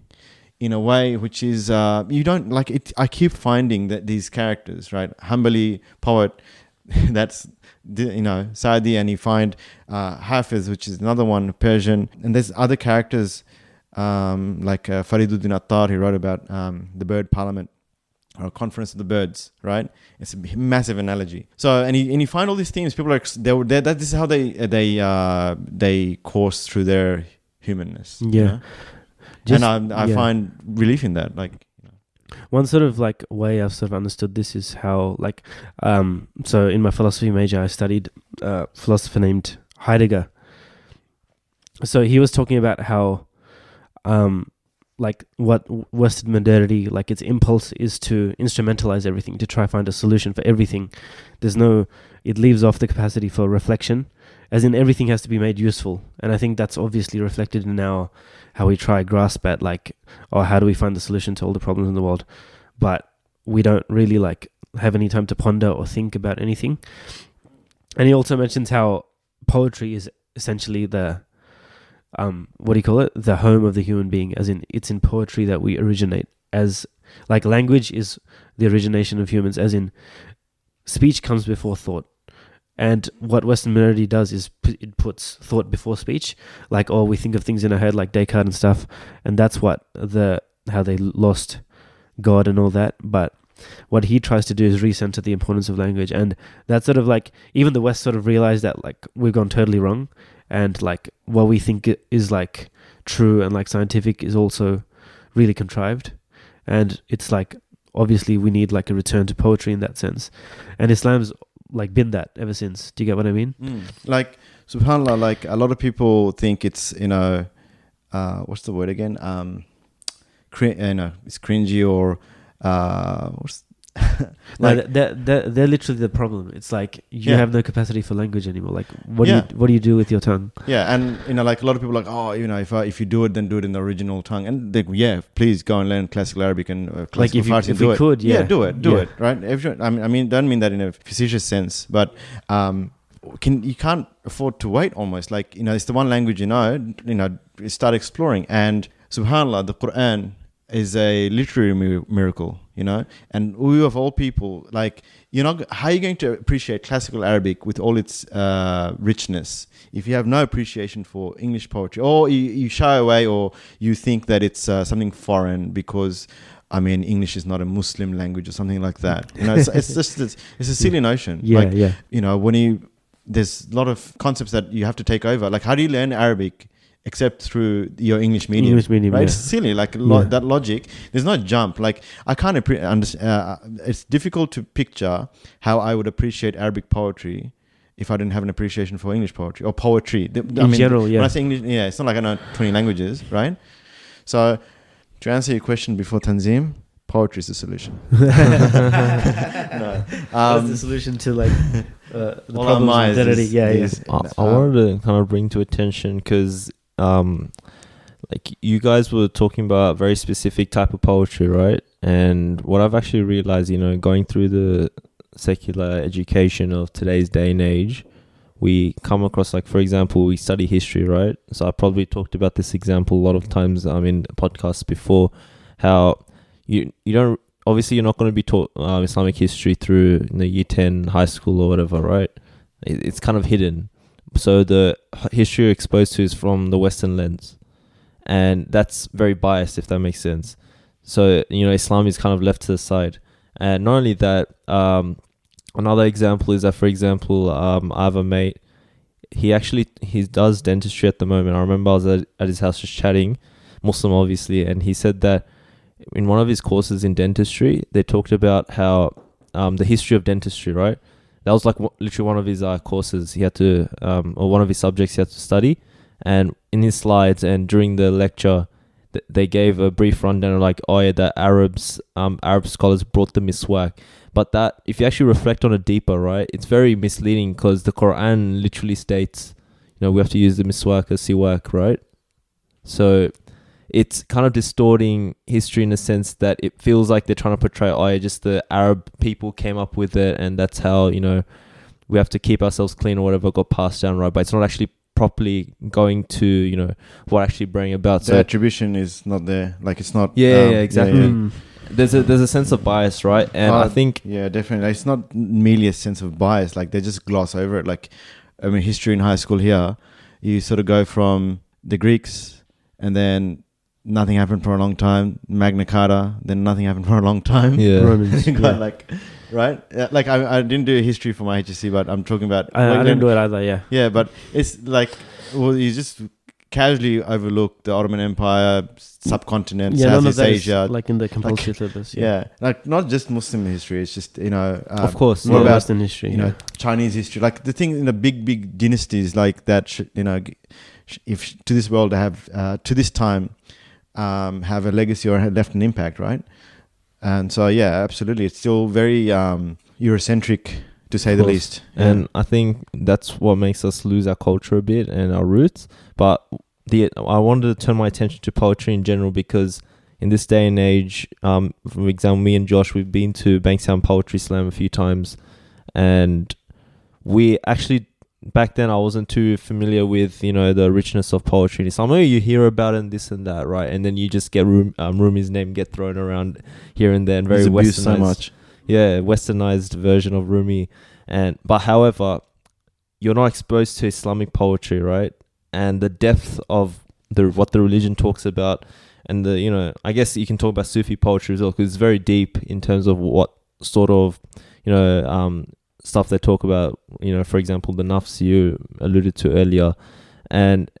in a way which is, you don't like it. I keep finding that these characters, right? Hanbali poet, that's, Sadi, and you find Hafiz, which is another one, Persian, and there's other characters like Fariduddin Attar. He wrote about the bird parliament or conference of the birds, right? It's a massive analogy. So and you find all these themes. People are this is how they course through their humanness. Yeah, and I find relief in that. Like one sort of like way I've sort of understood this is how like so in my philosophy major I studied a philosopher named Heidegger. So he was talking about how like what Western modernity, like its impulse is to instrumentalize everything, to try find a solution for everything. It leaves off the capacity for reflection, as in everything has to be made useful. And I think that's obviously reflected in how we try grasp at like, how do we find the solution to all the problems in the world? But we don't really like have any time to ponder or think about anything. And he also mentions how poetry is essentially the what do you call it? The home of the human being, as in it's in poetry that we originate. As like language is the origination of humans, as in speech comes before thought. And what Western modernity does is it puts thought before speech. Like, oh, we think of things in our head, like Descartes and stuff, and that's how they lost God and all that. But what he tries to do is recenter the importance of language, and that's sort of like even the West sort of realized that like we've gone totally wrong, and like what we think is like true and like scientific is also really contrived, and it's like obviously we need like a return to poetry in that sense, and Islam's like been that ever since. Do you get what I mean? Like subhanallah, like a lot of people think it's what's the word again? It's cringy or like they're literally the problem. It's like you have no capacity for language anymore. Like what do you do with your tongue? Yeah, and like a lot of people are like, oh, if you do it, then do it in the original tongue. And they, please go and learn classical Arabic and classical like Farsi. if we could, do it, right? I mean, don't mean that in a facetious sense, but you can't afford to wait. Almost like it's the one language start exploring. And subhanallah, the Quran is a literary miracle, and we of all people, like, how are you going to appreciate classical Arabic with all its richness if you have no appreciation for English poetry, or you shy away, or you think that it's something foreign because English is not a Muslim language or something like that. It's just it's a silly notion. There's a lot of concepts that you have to take over. Like, how do you learn Arabic except through your English medium, right? Yeah. It's silly, like that logic. There's no jump. Like, I can't understand. It's difficult to picture how I would appreciate Arabic poetry if I didn't have an appreciation for English poetry or poetry. In general, yeah. When I say English, it's not like I know 20 languages, right? So, to answer your question before Tanzim, poetry is the solution. That's the solution to like the problems of identity. I wanted to kind of bring to attention because like you guys were talking about a very specific type of poetry, right? And what I've actually realized, going through the secular education of today's day and age, we come across, like, for example, we study history, right? So I probably talked about this example a lot of times in podcasts before, how you don't, obviously you're not going to be taught Islamic history through year 10 high school or whatever, right? It's kind of hidden. So the history you're exposed to is from the Western lens, and that's very biased, if that makes sense. So Islam is kind of left to the side. And not only that, another example is that, for example, I have a mate, he does dentistry at the moment. I remember I was at his house just chatting, Muslim obviously, and he said that in one of his courses in dentistry, they talked about how the history of dentistry, right? That was like literally one of his courses he had to, or one of his subjects he had to study. And in his slides and during the lecture, they gave a brief rundown of like, that Arab scholars brought the miswak. But that, if you actually reflect on it deeper, right, it's very misleading because the Quran literally states, we have to use the miswak as siwak, right? So it's kind of distorting history in the sense that it feels like they're trying to portray, just the Arab people came up with it and that's how, we have to keep ourselves clean or whatever got passed down, right? But it's not actually properly going to, what actually bring about. The attribution is not there. Like, it's not... exactly. Yeah. There's a sense of bias, right? And I think... Yeah, definitely. It's not merely a sense of bias. Like, they just gloss over it. Like, history in high school here, you sort of go from the Greeks and then... nothing happened for a long time. Magna Carta, then nothing happened for a long time. Yeah. Romans, like, right? Like, I didn't do history for my HSC, but I'm talking about... I didn't do it either, yeah. Yeah, but it's like, you just casually overlook the Ottoman Empire, subcontinent, Southeast Asia. Like in the compulsory syllabus. Yeah, like not just Muslim history. It's just, of course, more about Western history. Chinese history. Like the thing in the big dynasties like that, if to this world have, to this time, have a legacy or have left an impact, right? And so, yeah, absolutely. It's still very Eurocentric, to say the least. Yeah. And I think that's what makes us lose our culture a bit and our roots. But I wanted to turn my attention to poetry in general because in this day and age, for example, me and Josh, we've been to Bankstown Poetry Slam a few times, and we actually back then I wasn't too familiar with, you know, the richness of poetry in Islam. You hear about it and this and that, right? And then you just get Rumi's name get thrown around here and there, and very westernized. So much. Yeah, westernized version of Rumi. But however, you're not exposed to Islamic poetry, right? And the depth of what the religion talks about, and the, you know, I guess you can talk about Sufi poetry as well, because it's very deep in terms of what sort of, you know, stuff they talk about, you know, for example, the nafs you alluded to earlier. And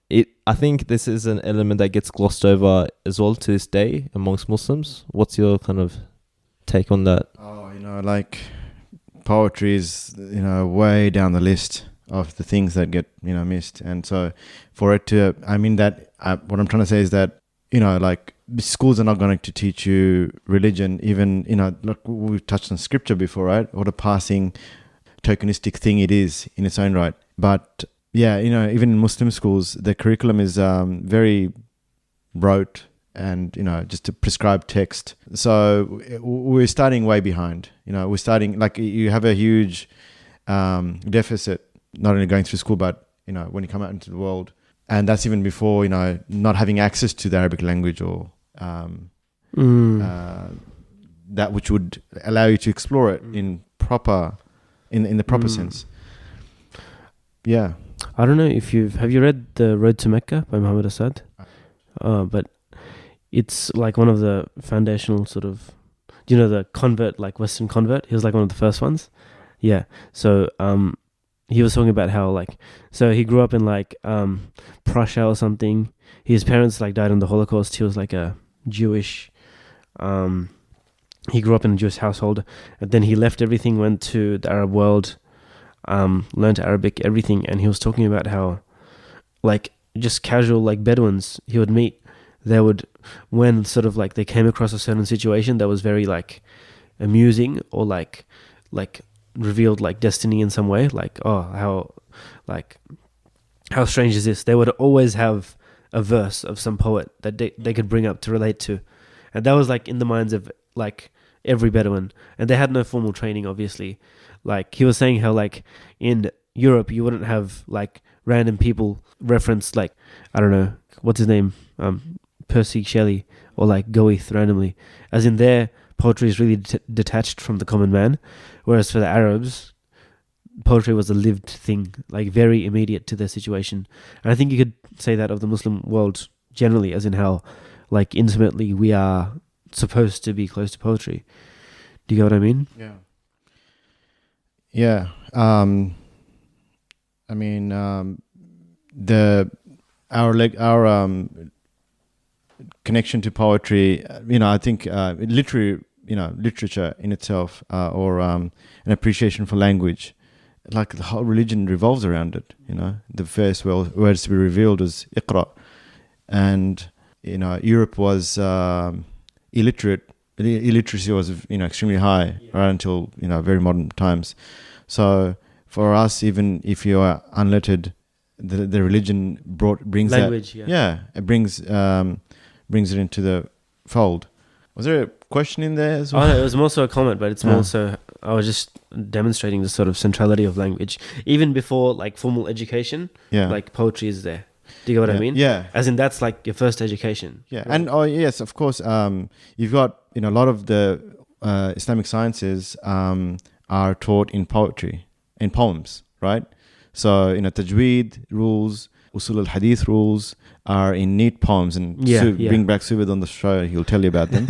I think this is an element that gets glossed over as well to this day amongst Muslims. What's your kind of take on that? Oh, you know, like poetry is, you know, way down the list of the things that get, you know, missed. And so for it to, I mean, that what I'm trying to say is that, you know, like schools are not going to teach you religion, even, you know, like we've touched on scripture before, right? What a passing tokenistic thing it is in its own right. But yeah, you know, even in Muslim schools, the curriculum is very rote and, you know, just a prescribed text. So we're starting way behind. You know, we're starting, like, you have a huge deficit, not only going through school, but, you know, when you come out into the world. And that's even before, you know, not having access to the Arabic language or that which would allow you to explore it in proper, in the proper sense. Yeah. I don't know if have you read The Road to Mecca by Muhammad Asad? But it's like one of the foundational sort of, you know, the convert, like Western convert. He was like one of the first ones. Yeah. So he was talking about how, like, so he grew up in like Prussia or something. His parents like died in the Holocaust. He was like a Jewish, he grew up in a Jewish household, and then he left everything, went to the Arab world, learned Arabic, everything. And he was talking about how, like, just casual like Bedouins he would meet, they would, when sort of like they came across a certain situation that was very like amusing or like revealed like destiny in some way, like, oh, how strange is this? They would always have a verse of some poet that they could bring up to relate to. And that was like in the minds of like every Bedouin. And they had no formal training, obviously. Like he was saying how like in Europe you wouldn't have like random people reference like, I don't know, what's his name? Percy Shelley or like Goethe randomly. As in their poetry is really detached from the common man. Whereas for the Arabs, poetry was a lived thing, like very immediate to their situation. And I think you could say that of the Muslim world generally, as in how like intimately we are supposed to be close to poetry. Do you get what I mean? Yeah. Yeah. I mean, our connection to poetry, you know, I think literature in itself, or an appreciation for language, like the whole religion revolves around it. You know, the first words to be revealed was Iqra, and you know, Europe was illiterate. Illiteracy was, you know, extremely high right until, you know, very modern times. So for us, even if you are unlettered, the religion brings language. that, it brings it into the fold. Was there a question in there as well? Oh no, it was more so a comment, but it's more so I was just demonstrating the sort of centrality of language, even before like formal education. Yeah, like poetry is there. Do you get what I mean? Yeah. As in that's like your first education. Yeah, and yes, of course. You've got, you know, a lot of the Islamic sciences are taught in poetry, in poems, right? So, you know, tajweed rules, usul al-hadith rules are in neat poems, and bring back Suvid on the show, he'll tell you about them.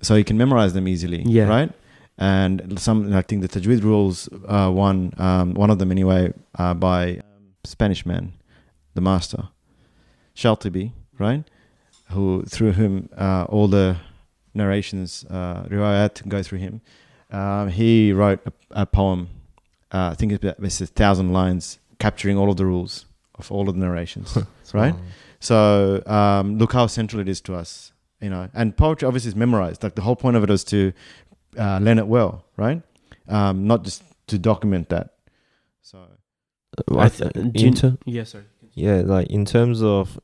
So you can memorize them easily, right? And I think the tajweed rules, one of them anyway, by Spanish man, the master, Shaltibi, right? Through whom all the narrations, riwayat, go through him. He wrote a poem, I think it's 1,000 lines, capturing all of the rules of all of the narrations, right? So look how central it is to us, you know. And poetry obviously is memorized. Like the whole point of it is to learn it well, right? Not just to document that. So, yeah, like in terms of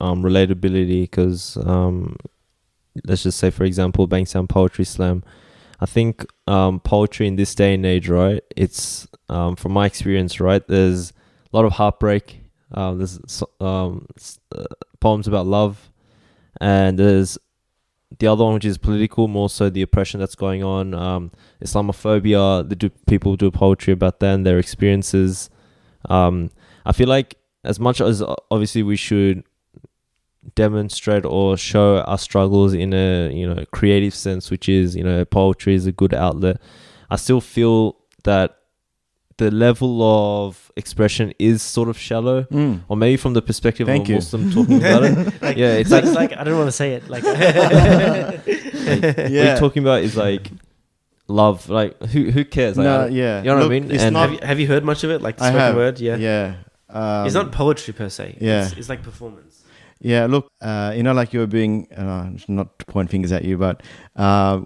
relatability, because let's just say, for example, Bankstown Poetry Slam, I think poetry in this day and age, right? It's from my experience, right? There's a lot of heartbreak. There's poems about love, and there's the other one which is political, more so the oppression that's going on, Islamophobia. People do poetry about that and their experiences. I feel like as much as obviously we should demonstrate or show our struggles in a creative sense, which is poetry is a good outlet, I still feel that the level of expression is sort of shallow, or maybe from the perspective of a Muslim talking about it. Like, yeah, it's like I don't want to say it. Like, what you're talking about is like love. Like who cares? Like, No, you know what I mean? It's And not, have you heard much of it? Like the I spoken have. word? Yeah. Yeah. It's not poetry per se. Yeah. It's like performance. Yeah, look, like you were being, not to point fingers at you, but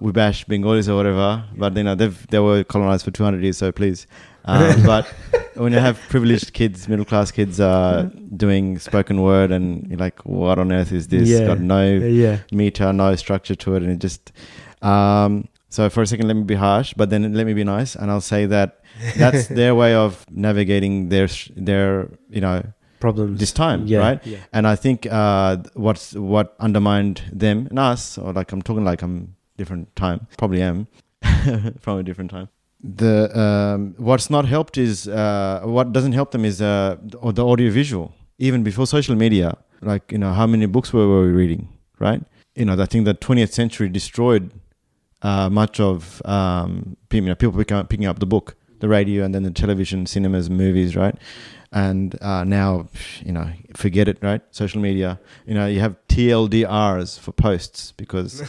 we bash Bengalis or whatever, but they were colonized for 200 years, so please. But when you have privileged kids, middle class kids doing spoken word, and you're like, what on earth is this? Yeah. Got no meter, no structure to it, and it just. So for a second, let me be harsh, but then let me be nice, and I'll say that that's their way of navigating their Problems. this time, right? Yeah. And I think what undermined them and us, or like I'm talking like I'm different time, probably am from a different time. The what's not helped is what doesn't help them is the audio visual. Even before social media, like how many books were we reading, right? I think the 20th century destroyed much of people picking up the book, the radio, and then the television, cinemas, movies, right? And now, forget it, right? Social media, you have TLDRs for posts because,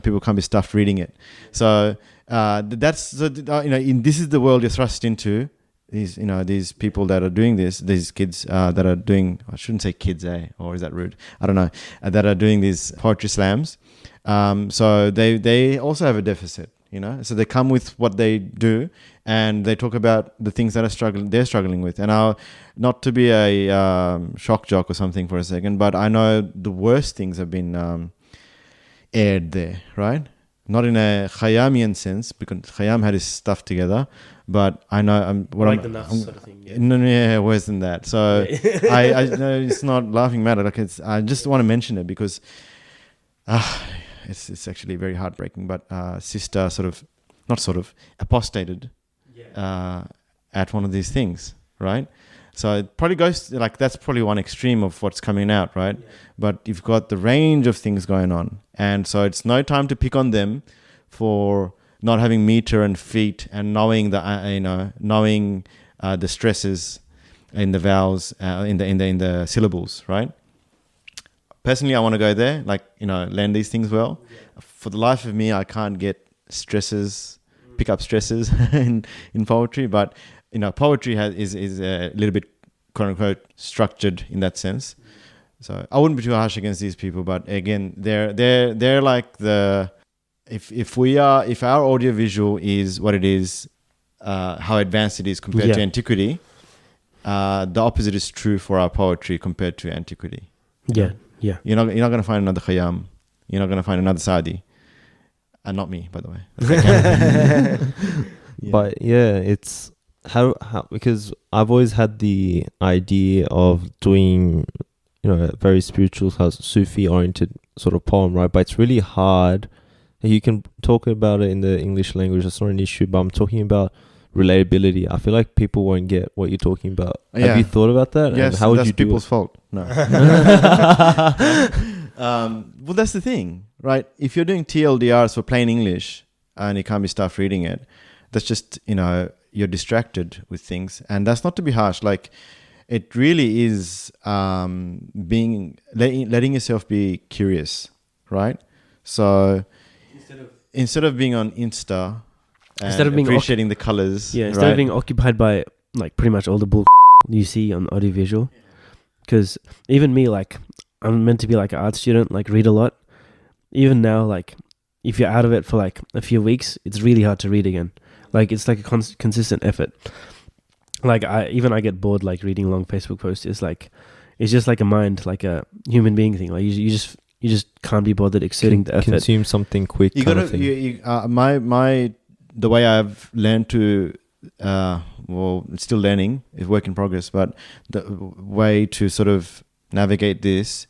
people can't be stuffed reading it. So this is the world you're thrust into. These people that are doing this, these kids that are doing, I shouldn't say kids, or is that rude? I don't know, that are doing these poetry slams. So they also have a deficit, so they come with what they do, and they talk about the things that they're struggling with. And not to be a shock jock or something for a second, but I know the worst things have been aired there, right? Not in a Khayyamian sense, because Khayyam had his stuff together, but I know the nuts sort of thing. Yeah. No, worse than that. So I know it's not laughing matter. Like I just want to mention it because it's actually very heartbreaking. But sister apostated at one of these things, right? So it probably goes that's probably one extreme of what's coming out, right? Yeah. But you've got the range of things going on, and so it's no time to pick on them for not having meter and feet and knowing the stresses in the vowels in the syllables, right? Personally, I want to go there, learn these things well. Yeah. For the life of me, I can't get pick up stresses in poetry, but poetry is a little bit quote unquote structured in that sense. So I wouldn't be too harsh against these people, but again, they're like if our audiovisual is what it is, how advanced it is compared to antiquity, the opposite is true for our poetry compared to antiquity. Yeah. You're not going to find another Khayyam. You're not going to find another Sadi. And not me, by the way. But it's how because I've always had the idea of doing a very spiritual, Sufi oriented sort of poem, right? But it's really hard. You can talk about it in the English language, that's not an issue, but I'm talking about relatability. I feel like people won't get what you're talking about. Have you thought about that? Yes, and how would that's you do people's it? fault. No. Well, that's the thing, right? If you're doing TLDRs for plain English and you can't be stuffed reading it, that's just, you're distracted with things. And that's not to be harsh. It really is letting yourself be curious, right? So instead of being on Insta and instead of being appreciating the colors. Yeah, instead of being occupied by pretty much all the bull you see on audiovisual. Because even me, I'm meant to be an art student, read a lot. Even now, if you're out of it for a few weeks, it's really hard to read again. It's a consistent effort. I get bored reading long Facebook posts. It's just a mind, a human being thing. You you just can't be bothered exerting the effort. Consume something quick. You kind of gotta, thing. the way I've learned to, it's still learning, it's work in progress, but the way to sort of navigate this,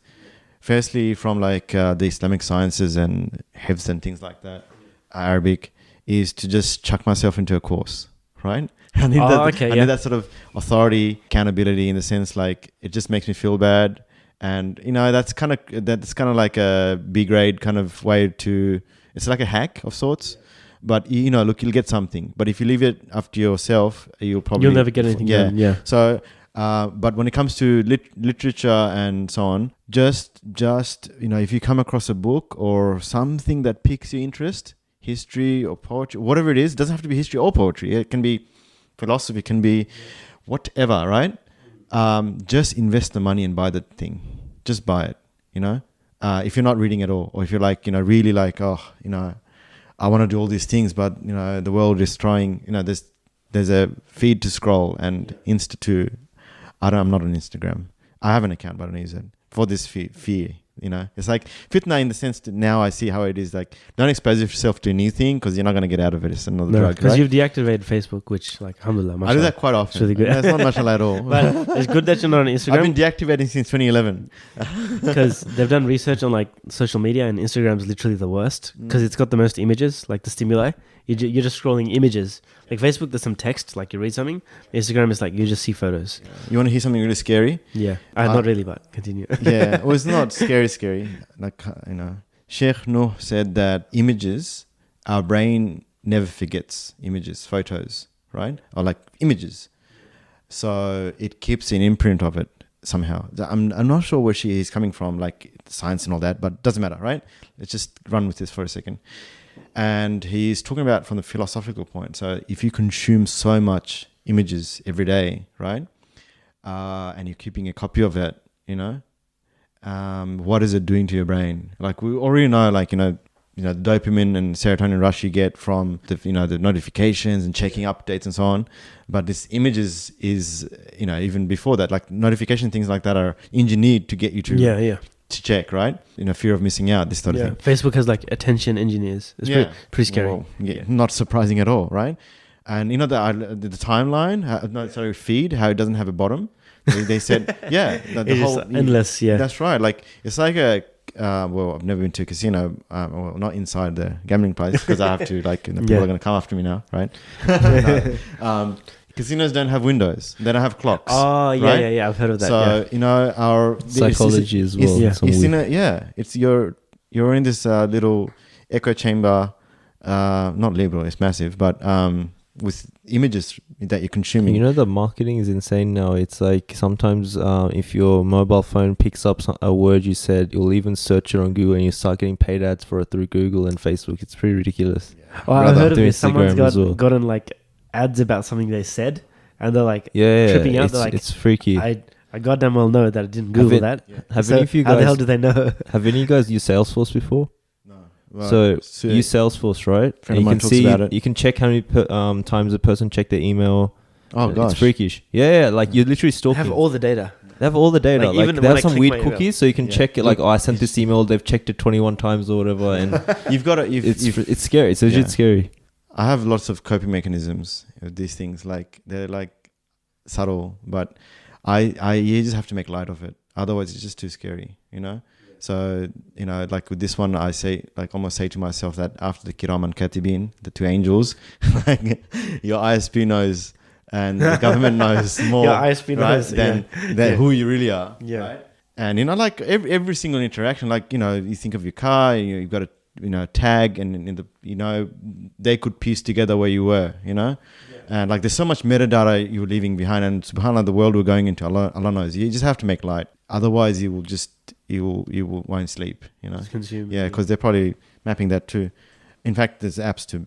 firstly from like the Islamic sciences and hifz and things like that, Arabic, is to just chuck myself into a course, right? I need that sort of authority, accountability, in the sense like it just makes me feel bad. And that's kind of like a B grade kind of way to. It's like a hack of sorts, but look, you'll get something. But if you leave it up to yourself, you'll never get anything done. Yeah. So, but when it comes to literature and so on, just if you come across a book or something that piques your interest, history or poetry, whatever it is, it doesn't have to be history or poetry. It can be philosophy, it can be whatever, right? Just invest the money and buy the thing. Just buy it, if you're not reading at all, or if you're like, really like, I want to do all these things, but, the world is trying, there's a feed to scroll and Insta to, I'm not on Instagram. I have an account, but I don't use it for this fear. It's like fitna in the sense that now I see how it is. Like, don't expose yourself to a new thing because you're not going to get out of it. It's another drug, because right? you've deactivated Facebook, which, like, alhamdulillah, I do that quite often. It's really good. That's not mashallah at all. But it's good that you're not on Instagram. I've been deactivating since 2011. Because they've done research on like social media, and Instagram's literally the worst because it's got the most images, like the stimuli. You're just scrolling images. Like Facebook, there's some text, like you read something. Instagram is like you just see photos. You want to hear something really scary? Yeah, not really, but continue. Yeah, well, it's not scary. Like, Sheikh Nuh said that images, our brain never forgets images, photos, right? Or like images. So it keeps an imprint of it somehow. I'm not sure where he's coming from, like science and all that, but doesn't matter, right? Let's just run with this for a second. And he's talking about from the philosophical point. So if you consume so much images every day, right? And you're keeping a copy of it, what is it doing to your brain? Like, we already know, like, the dopamine and serotonin rush you get from the notifications and checking updates and so on. But this images is, even before that, like notification things like that are engineered to get you to to check, right? Fear of missing out, this sort of thing. Facebook has like attention engineers. It's pretty scary. Well, not surprising at all, right? And the timeline, feed, how it doesn't have a bottom. They said, the whole endless. Yeah, that's right. Like, it's like a I've never been to a casino. Well, not inside the gambling place because I have to. Like, people are going to come after me now, right? Casinos don't have windows. They don't have clocks. Oh, right? yeah. I've heard of that. So our psychology as well. It's you're in this little echo chamber. Not liberal, it's massive, but with images that you're consuming. The marketing is insane now. It's like sometimes if your mobile phone picks up a word you said, you'll even search it on Google and you start getting paid ads for it through Google and Facebook. It's pretty ridiculous. Oh, I heard of this. Someone's gotten like ads about something they said, and they're like tripping out. They're like, it's freaky. I goddamn well know that I didn't Google that. Have any of you guys? How the hell do they know? Have any of you guys used Salesforce before? Well, so use Salesforce, right? Friend of mine talks about it. You can check how many times a person checked their email. Oh gosh, it's freakish. Yeah, like you're literally stalking. They have all the data. They have all the data. Like, like even they have when some I weird click my cookies, so you can check it. Like, I sent this email. They've checked it 21 times or whatever, and you've got to. It's scary. It's legit scary. I have lots of coping mechanisms with these things. Like, they're like subtle, but you just have to make light of it. Otherwise, it's just too scary. So, like with this one, I say, like, almost say to myself that after the Kiram and Katibin, the two angels, like, your ISP knows and the government knows more. Your ISP knows than who you really are. Yeah. Right? And, like every single interaction, like, you think of your car, you've got a tag, and they could piece together where you were, And like, there's so much metadata you're leaving behind, and subhanAllah, the world we're going into, Allah knows. You just have to make light. Otherwise, you won't sleep, Just consume. Yeah, because they're probably mapping that too. In fact, there's apps to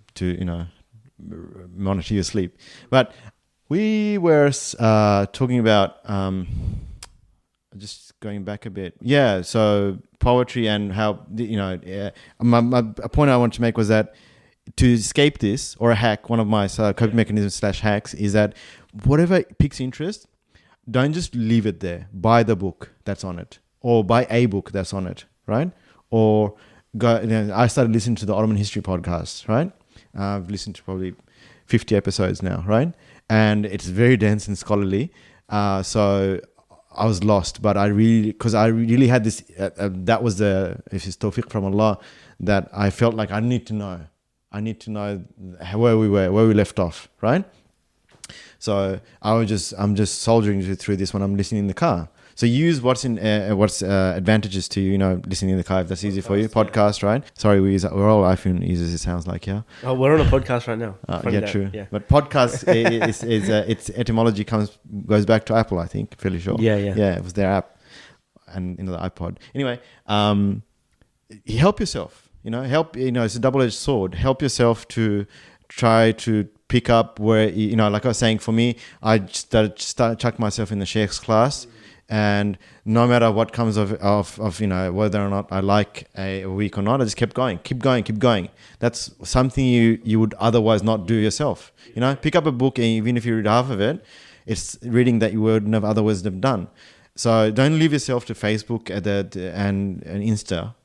monitor your sleep. But we were talking about just going back a bit. Yeah, so poetry and how a point I wanted to make was that to escape this, or a hack, one of my coping mechanisms / hacks is that whatever piques interest, don't just leave it there. Buy the book that's on it, or buy a book that's on it, right? or I started listening to the Ottoman history podcast, right? I've listened to probably 50 episodes now, right? And it's very dense and scholarly. So I was lost, but because I really had this, that was if it's tawfiq from Allah, that I felt like I need to know where we left off, right? So I'm just soldiering through this when I'm listening in the car. So use what's advantages to listening in the car if that's easy for you. Podcast, right? Sorry, we're all iPhone users. It sounds like, yeah. Oh, we're on a podcast right now. True. Yeah. But podcast is its etymology goes back to Apple, I think. Fairly sure. Yeah. Yeah, it was their app, and the iPod. Anyway, help yourself. It's a double-edged sword. Help yourself to try to pick up where like I was saying. For me, I started chuck myself in the Sheikh's class. And no matter what comes of whether or not I like a week or not, I just kept going, keep going. That's something you would otherwise not do yourself. Pick up a book, and even if you read half of it, it's reading that you wouldn't have otherwise have done. So don't leave yourself to Facebook and Insta,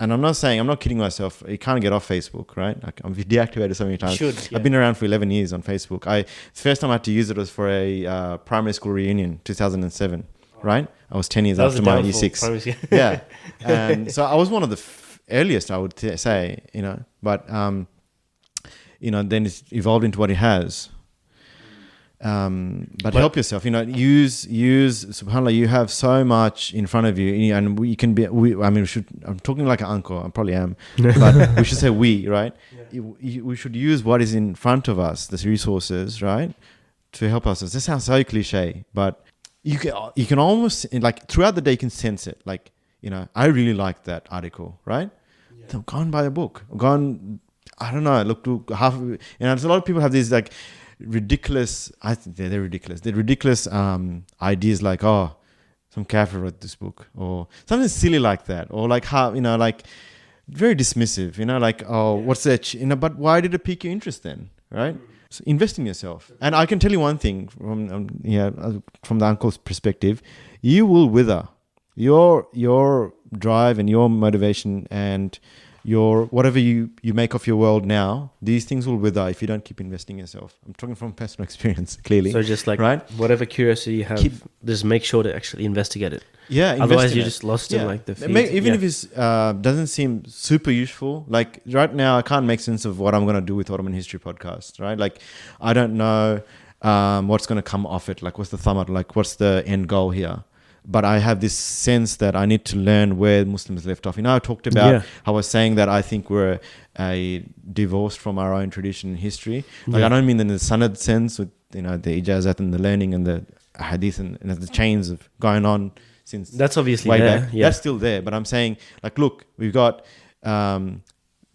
And I'm not kidding myself. You can't get off Facebook, right? Like, I've deactivated so many times. I've been around for 11 years on Facebook. The first time I had to use it was for a primary school reunion, 2007, right? I was 10 years after my E6. Yeah. And so I was one of the earliest, I would say, But, then it's evolved into what it has. But help yourself, use subhanAllah, you have so much in front of you, and I'm talking like an uncle, I probably am, but we should say we, right? Yeah. We should use what is in front of us, the resources, right? To help us. This sounds so cliche, but you can almost, like, throughout the day you can sense it. Like, I really like that article, right? Yeah. So go and buy a book. I don't know, look to half of it. There's a lot of people have these, like, ridiculous, I think they're ridiculous. They're ridiculous ideas like, oh, some kafir wrote this book, or something silly like that, or like how, like very dismissive, like, oh, what's that? But why did it pique your interest then, right? So invest in yourself. And I can tell you one thing from the uncle's perspective, you will wither. Your drive and your motivation and your whatever you make of your world now, these things will wither if you don't keep investing in yourself. I'm talking from personal experience, clearly. So just like, right? Whatever curiosity you have, just make sure to actually investigate it. Yeah. Otherwise, you're just lost in like the feed. Even if it doesn't seem super useful. Like right now, I can't make sense of what I'm going to do with Ottoman History Podcast, right? Like, I don't know what's going to come off it. Like, what's the thumb out? Like, what's the end goal here? But I have this sense that I need to learn where Muslims left off. I talked about how I was saying that I think we're divorced from our own tradition and history. Like, I don't mean in the sanad sense with, the ijazat and the learning and the hadith and the chains of going on since that's obviously way there. back. Yeah. That's still there. But I'm saying, like, look, we've got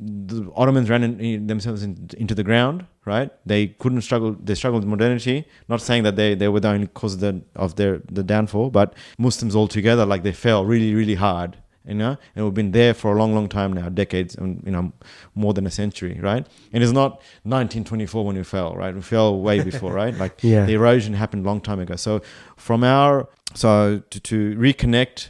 the Ottomans ran themselves into the ground, right? They couldn't struggle. They struggled with modernity. Not saying that they were the only cause of the downfall, but Muslims altogether, like, they fell really, really hard, and we've been there for a long, long time now, decades, and more than a century, right? And it's not 1924 when we fell, right? We fell way before, right? Like, the erosion happened a long time ago. So to reconnect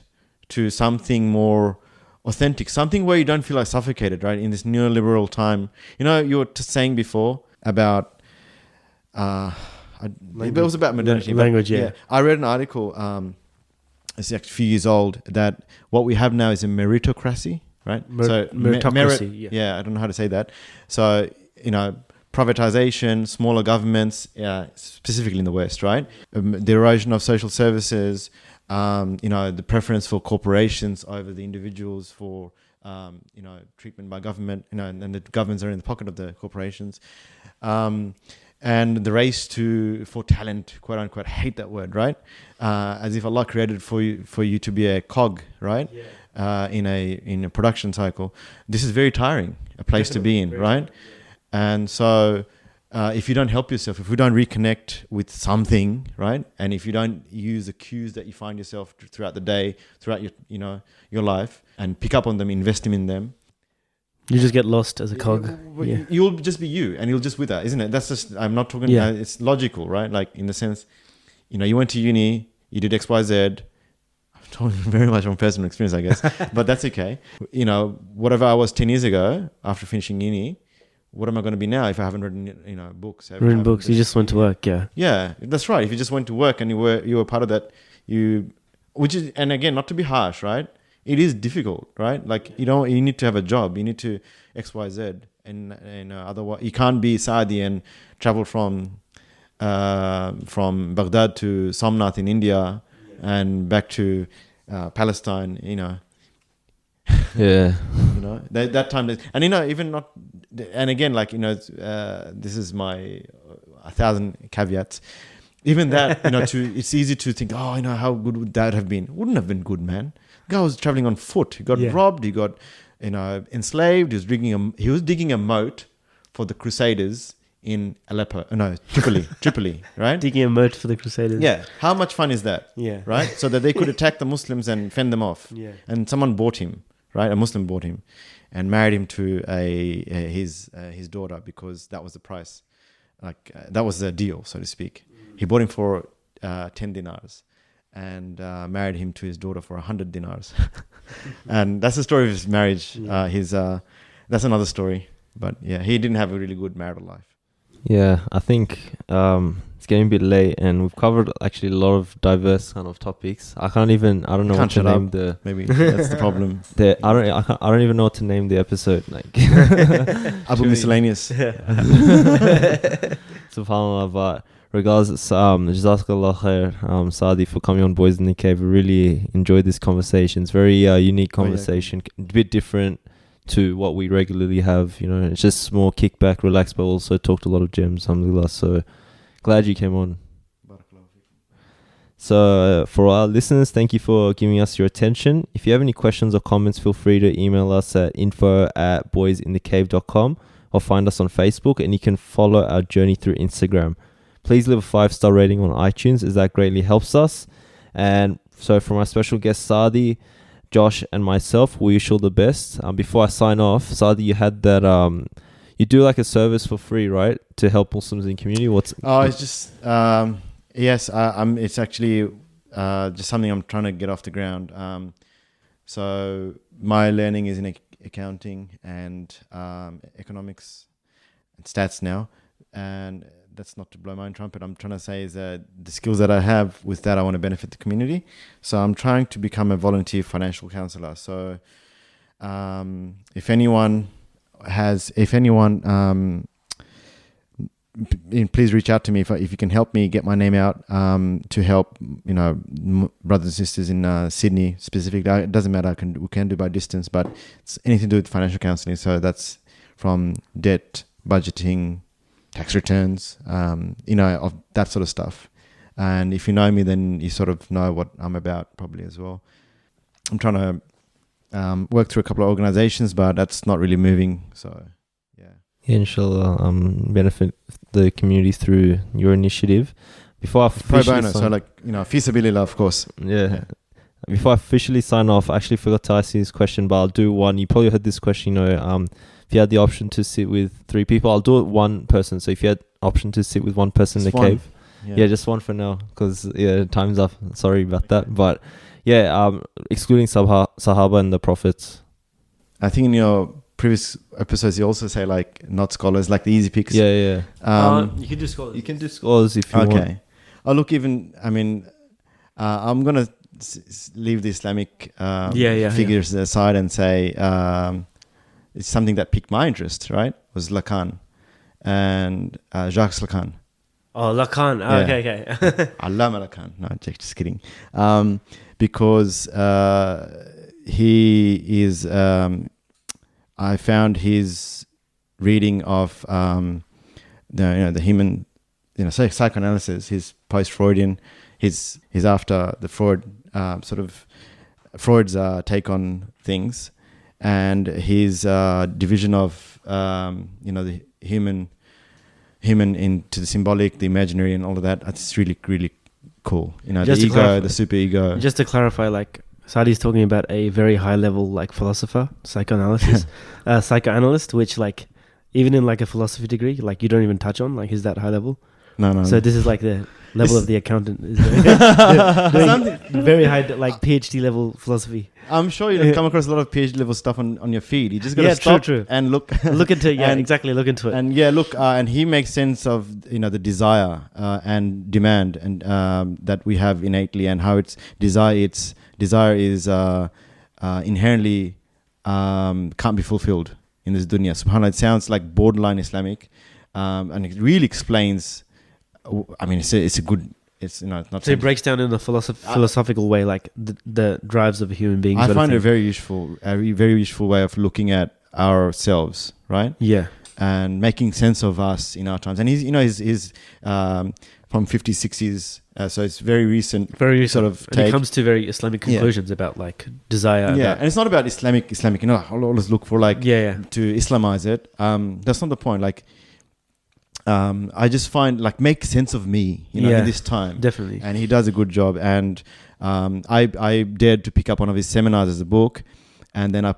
to something more authentic, something where you don't feel like suffocated, right? In this neoliberal time, you were saying before about, it was about modernity. Language, yeah. I read an article, it's actually a few years old, that what we have now is a meritocracy, right? Meritocracy, I don't know how to say that. So, privatization, smaller governments, specifically in the West, right? The erosion of social services, the preference for corporations over the individuals for, treatment by government, and the governments are in the pocket of the corporations. And the race for talent, quote unquote, I hate that word, right? As if Allah created for you to be a cog, right? Yeah. In a production cycle. This is very tiring, a place to be in, right? And so, if you don't help yourself, if we don't reconnect with something, right, and if you don't use the cues that you find yourself throughout the day, throughout your life, and pick up on them, invest in them, you just get lost as a cog. You'll just be you, and you'll just wither, isn't it? That's just, I'm not talking. It's logical, right? Like, in the sense, you went to uni, you did X, Y, Z. talking very much from personal experience, I guess, but that's okay. You know, whatever I was 10 years ago after finishing uni, what am I going to be now if I haven't written, you know, books? Written books. You just went to work, yeah. Yeah, that's right. If you just went to work and you were part of that, which is, and again, not to be harsh, right? It is difficult, right? Like you need to have a job. You need to X, Y, Z, and otherwise you can't be Sadi and travel from Baghdad to Somnath in India and back to Palestine. You know. Yeah. You know that time, and you know even not, and again like you know this is my 1,000 caveats. Even that, you know, it's easy to think, oh, you know, how good would that have been? Wouldn't have been good, man. The guy was traveling on foot. He got robbed. He got, you know, enslaved. He was digging a moat for the Crusaders in Aleppo. No, Tripoli, right? Digging a moat for the Crusaders. Yeah. How much fun is that? Yeah. Right? So that they could attack the Muslims and fend them off. Yeah. And someone bought him, right? A Muslim bought him and married him to his daughter because that was the price. Like that was the deal, so to speak. He bought him for 10 dinars and married him to his daughter for 100 dinars. And that's the story of his marriage. That's another story. But yeah, he didn't have a really good marital life. Yeah, I think it's getting a bit late, and we've covered actually a lot of diverse kind of topics. I don't know what to name the. Maybe that's the problem. I don't even know what to name the episode. Like Abu Miscellaneous. Subhanallah, but regardless, Jazakallah khair, Sadi, for coming on Boys in the Cave. We really enjoyed this conversation. It's very unique conversation, a bit different to what we regularly have. You know, it's just more kickback, relaxed, but also talked a lot of gems, alhamdulillah. So glad you came on. So for our listeners, thank you for giving us your attention. If you have any questions or comments, feel free to email us at info@boysinthecave.com or find us on Facebook, and you can follow our journey through Instagram. Please leave a 5-star rating on iTunes, as that greatly helps us. And so from our special guest Sadi, Josh and myself, we wish you all the best. Before I sign off, Sadi, you had that you do like a service for free, right, to help Muslims in community? It's just yes, it's actually just something I'm trying to get off the ground. So my learning is in accounting and economics and stats now, and that's not to blow my own trumpet. I'm trying to say is that the skills that I have with that, I want to benefit the community. So I'm trying to become a volunteer financial counselor. So if anyone, please reach out to me if you can help me get my name out to help, you know, brothers and sisters in Sydney specifically. It doesn't matter. We can do by distance, but it's anything to do with financial counselling. So that's from debt, budgeting, tax returns, you know, of that sort of stuff. And if you know me, then you sort of know what I'm about probably as well. I'm trying to work through a couple of organizations, but that's not really moving. So, yeah. Inshallah, benefit the community through your initiative. Before I pro bono, so like, you know, fi sabilillah, of course. Yeah. Before I officially sign off, I actually forgot to ask you this question, but I'll do one. You probably heard this question, you know, if you had the option to sit with 3 people, I'll do it one person. So if you had option to sit with one person in the cave, just one for now, because time's up. Sorry about that, but excluding Sahaba and the Prophets. I think in your previous episodes you also say like not scholars, like the easy picks. You can do scholars. You can do scholars if you want. Okay. Oh look, even I'm gonna leave the Islamic figures aside and say it's something that piqued my interest, right? Was Lacan and Jacques Lacan. Oh, Lacan. Oh, okay. Allama Lacan. No, just kidding. Because he is, I found his reading of the human, psychoanalysis, his post-Freudian, his after the Freud Freud's take on things. And his division of the human into the symbolic, the imaginary, and all of that. That's really, really cool. You know, the ego, the super ego. Just to clarify, like Sadi's talking about a very high level like philosopher, psychoanalyst, which like even in like a philosophy degree, like you don't even touch on. Like, is that high level? No. So this is like level of the accountant is doing very high, like PhD level philosophy. I'm sure you come across a lot of PhD level stuff on your feed. You just got to stop and look into it. Yeah, exactly. Look into it. And look, and he makes sense of the desire and demand and that we have innately, and how desire is inherently can't be fulfilled in this dunya. SubhanAllah, it sounds like borderline Islamic, and it really explains. I mean, it's a good. It's not. So it breaks down in a philosophical way, like the drives of a human being. I find it very useful way of looking at ourselves, right? Yeah, and making sense of us in our times. And he's from 50s, 60s, so it's very recent. Sort of. And it comes to very Islamic conclusions about like desire. Yeah, and it's not about Islamic. I'll always look for to Islamize it. That's not the point. Like. I just find make sense of me, in this time. Definitely. And he does a good job. And I dared to pick up one of his seminars as a book, and then I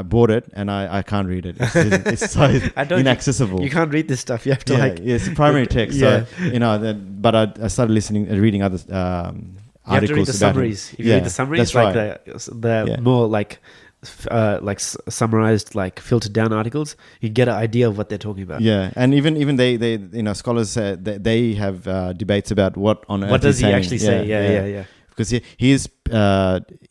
bought it, and I can't read it. It's so inaccessible. You can't read this stuff. You have to it's a primary text. Yeah. So but I started reading other articles. You have to read the summaries. If you read the summaries, the more summarized, filtered down articles, you get an idea of what they're talking about. Yeah, and even they scholars say that they have debates about what on earth. What does he actually say? Yeah. Because he is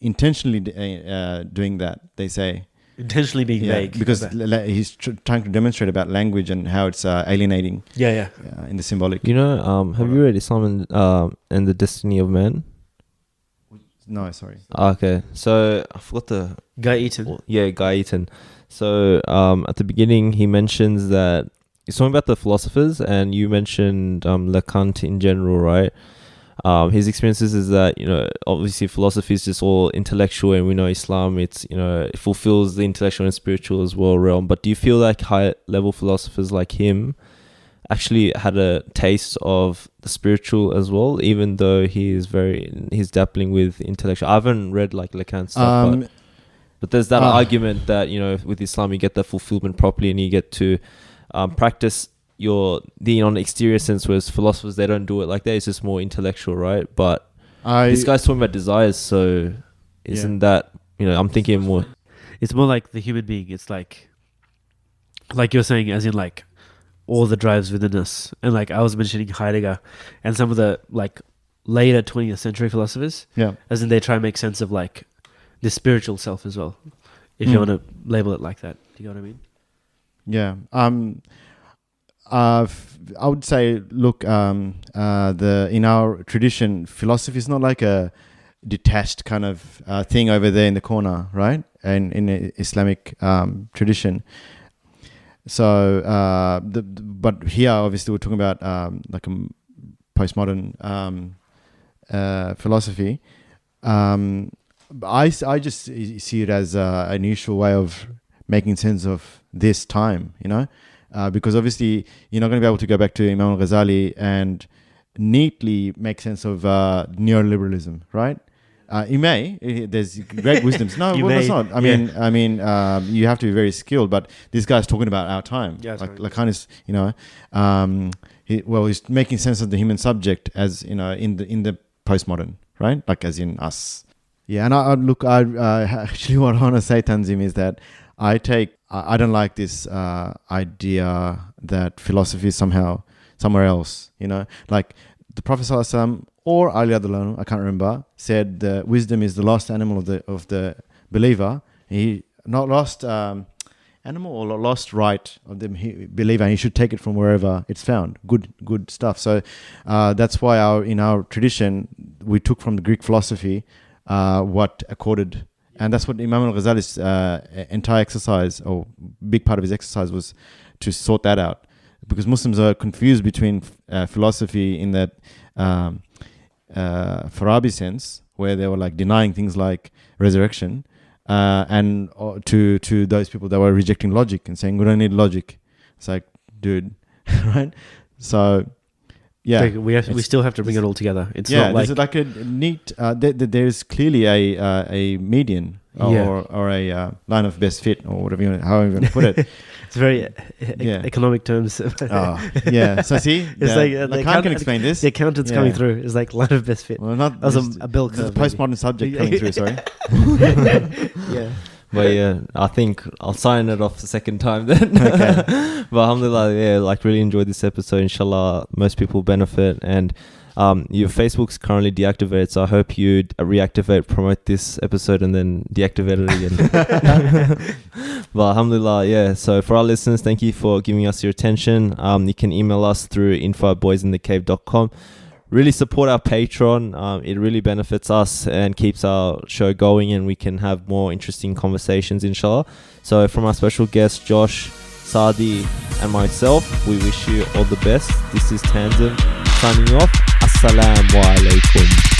intentionally doing that. They say intentionally being vague because he's trying to demonstrate about language and how it's alienating. In the symbolic. Have you read Islam and the Destiny of Man? No, sorry. Okay, so I forgot the Guy Eaton. Yeah, Guy Eaton. So at the beginning, he mentions that he's talking about the philosophers, and you mentioned Kant in general, right? His experiences is that obviously philosophy is just all intellectual, and we know Islam, it fulfills the intellectual and spiritual as well realm. But do you feel like high level philosophers like him actually had a taste of the spiritual as well, even though he's dabbling with intellectual? I haven't read Lacan's stuff, but there's that argument that with Islam you get the fulfillment properly, and you get to practice your deen on the exterior sense, whereas philosophers, they don't do it like that. It's just more intellectual, right? But this guy's talking about desires, so isn't that I'm thinking more. It's more like the human being. It's like you're saying, as in all the drives within us. And I was mentioning Heidegger and some of the later 20th century philosophers, as in they try and make sense of the spiritual self as well, if you want to label it like that. Do you know what I mean? Yeah. I would say, look, in our tradition, philosophy is not like a detached kind of thing over there in the corner, right? And in the Islamic tradition. So, but here, obviously, we're talking about a postmodern philosophy. I just see it as an usual way of making sense of this time, because obviously you're not going to be able to go back to Imam al-Ghazali and neatly make sense of neoliberalism, right? You may. There's great wisdoms. No, that's not. I mean, you have to be very skilled. But this guy's talking about our time. Yeah, Lacan is, he's making sense of the human subject as in the postmodern, right? As in us. Yeah, and I actually what I want to say, Tanzim, is that I don't like this idea that philosophy is somehow somewhere else. The Prophet ﷺ or Ali Adalanu, I can't remember, said that wisdom is the lost animal of the believer. He not lost animal or lost right of the believer, and he should take it from wherever it's found. Good stuff. So that's why in our tradition we took from the Greek philosophy what accorded, and that's what Imam al-Ghazali's entire exercise, or big part of his exercise, was to sort that out. Because Muslims are confused between philosophy in that Farabi sense, where they were denying things like resurrection, and to those people that were rejecting logic and saying we don't need logic. It's dude, right? So Yeah, Like, we still have to bring it all together. It's yeah, not like, this is like a neat. There's clearly a median or a line of best fit or whatever however you want to put it. it's very Yeah. economic terms. Yeah. So see, It's like, the I can accountant- explain this. The accountant's coming through. It's like line of best fit. Well, not That was this- a bell this is curve. a postmodern subject coming through. Sorry. Yeah. But yeah, I think I'll sign it off the second time then. Okay. But alhamdulillah, yeah, like really enjoyed this episode. Inshallah, most people benefit. And your Facebook's currently deactivated, so I hope you reactivate, promote this episode, and then deactivate it again. But alhamdulillah, yeah. So for our listeners, thank you for giving us your attention. You can email us through info@boysinthecave.com. Really support our Patreon. It really benefits us and keeps our show going, and we can have more interesting conversations, inshallah. So from our special guests, Josh, Sadi, and myself, we wish you all the best. This is Tanzim signing off. Assalamu alaikum.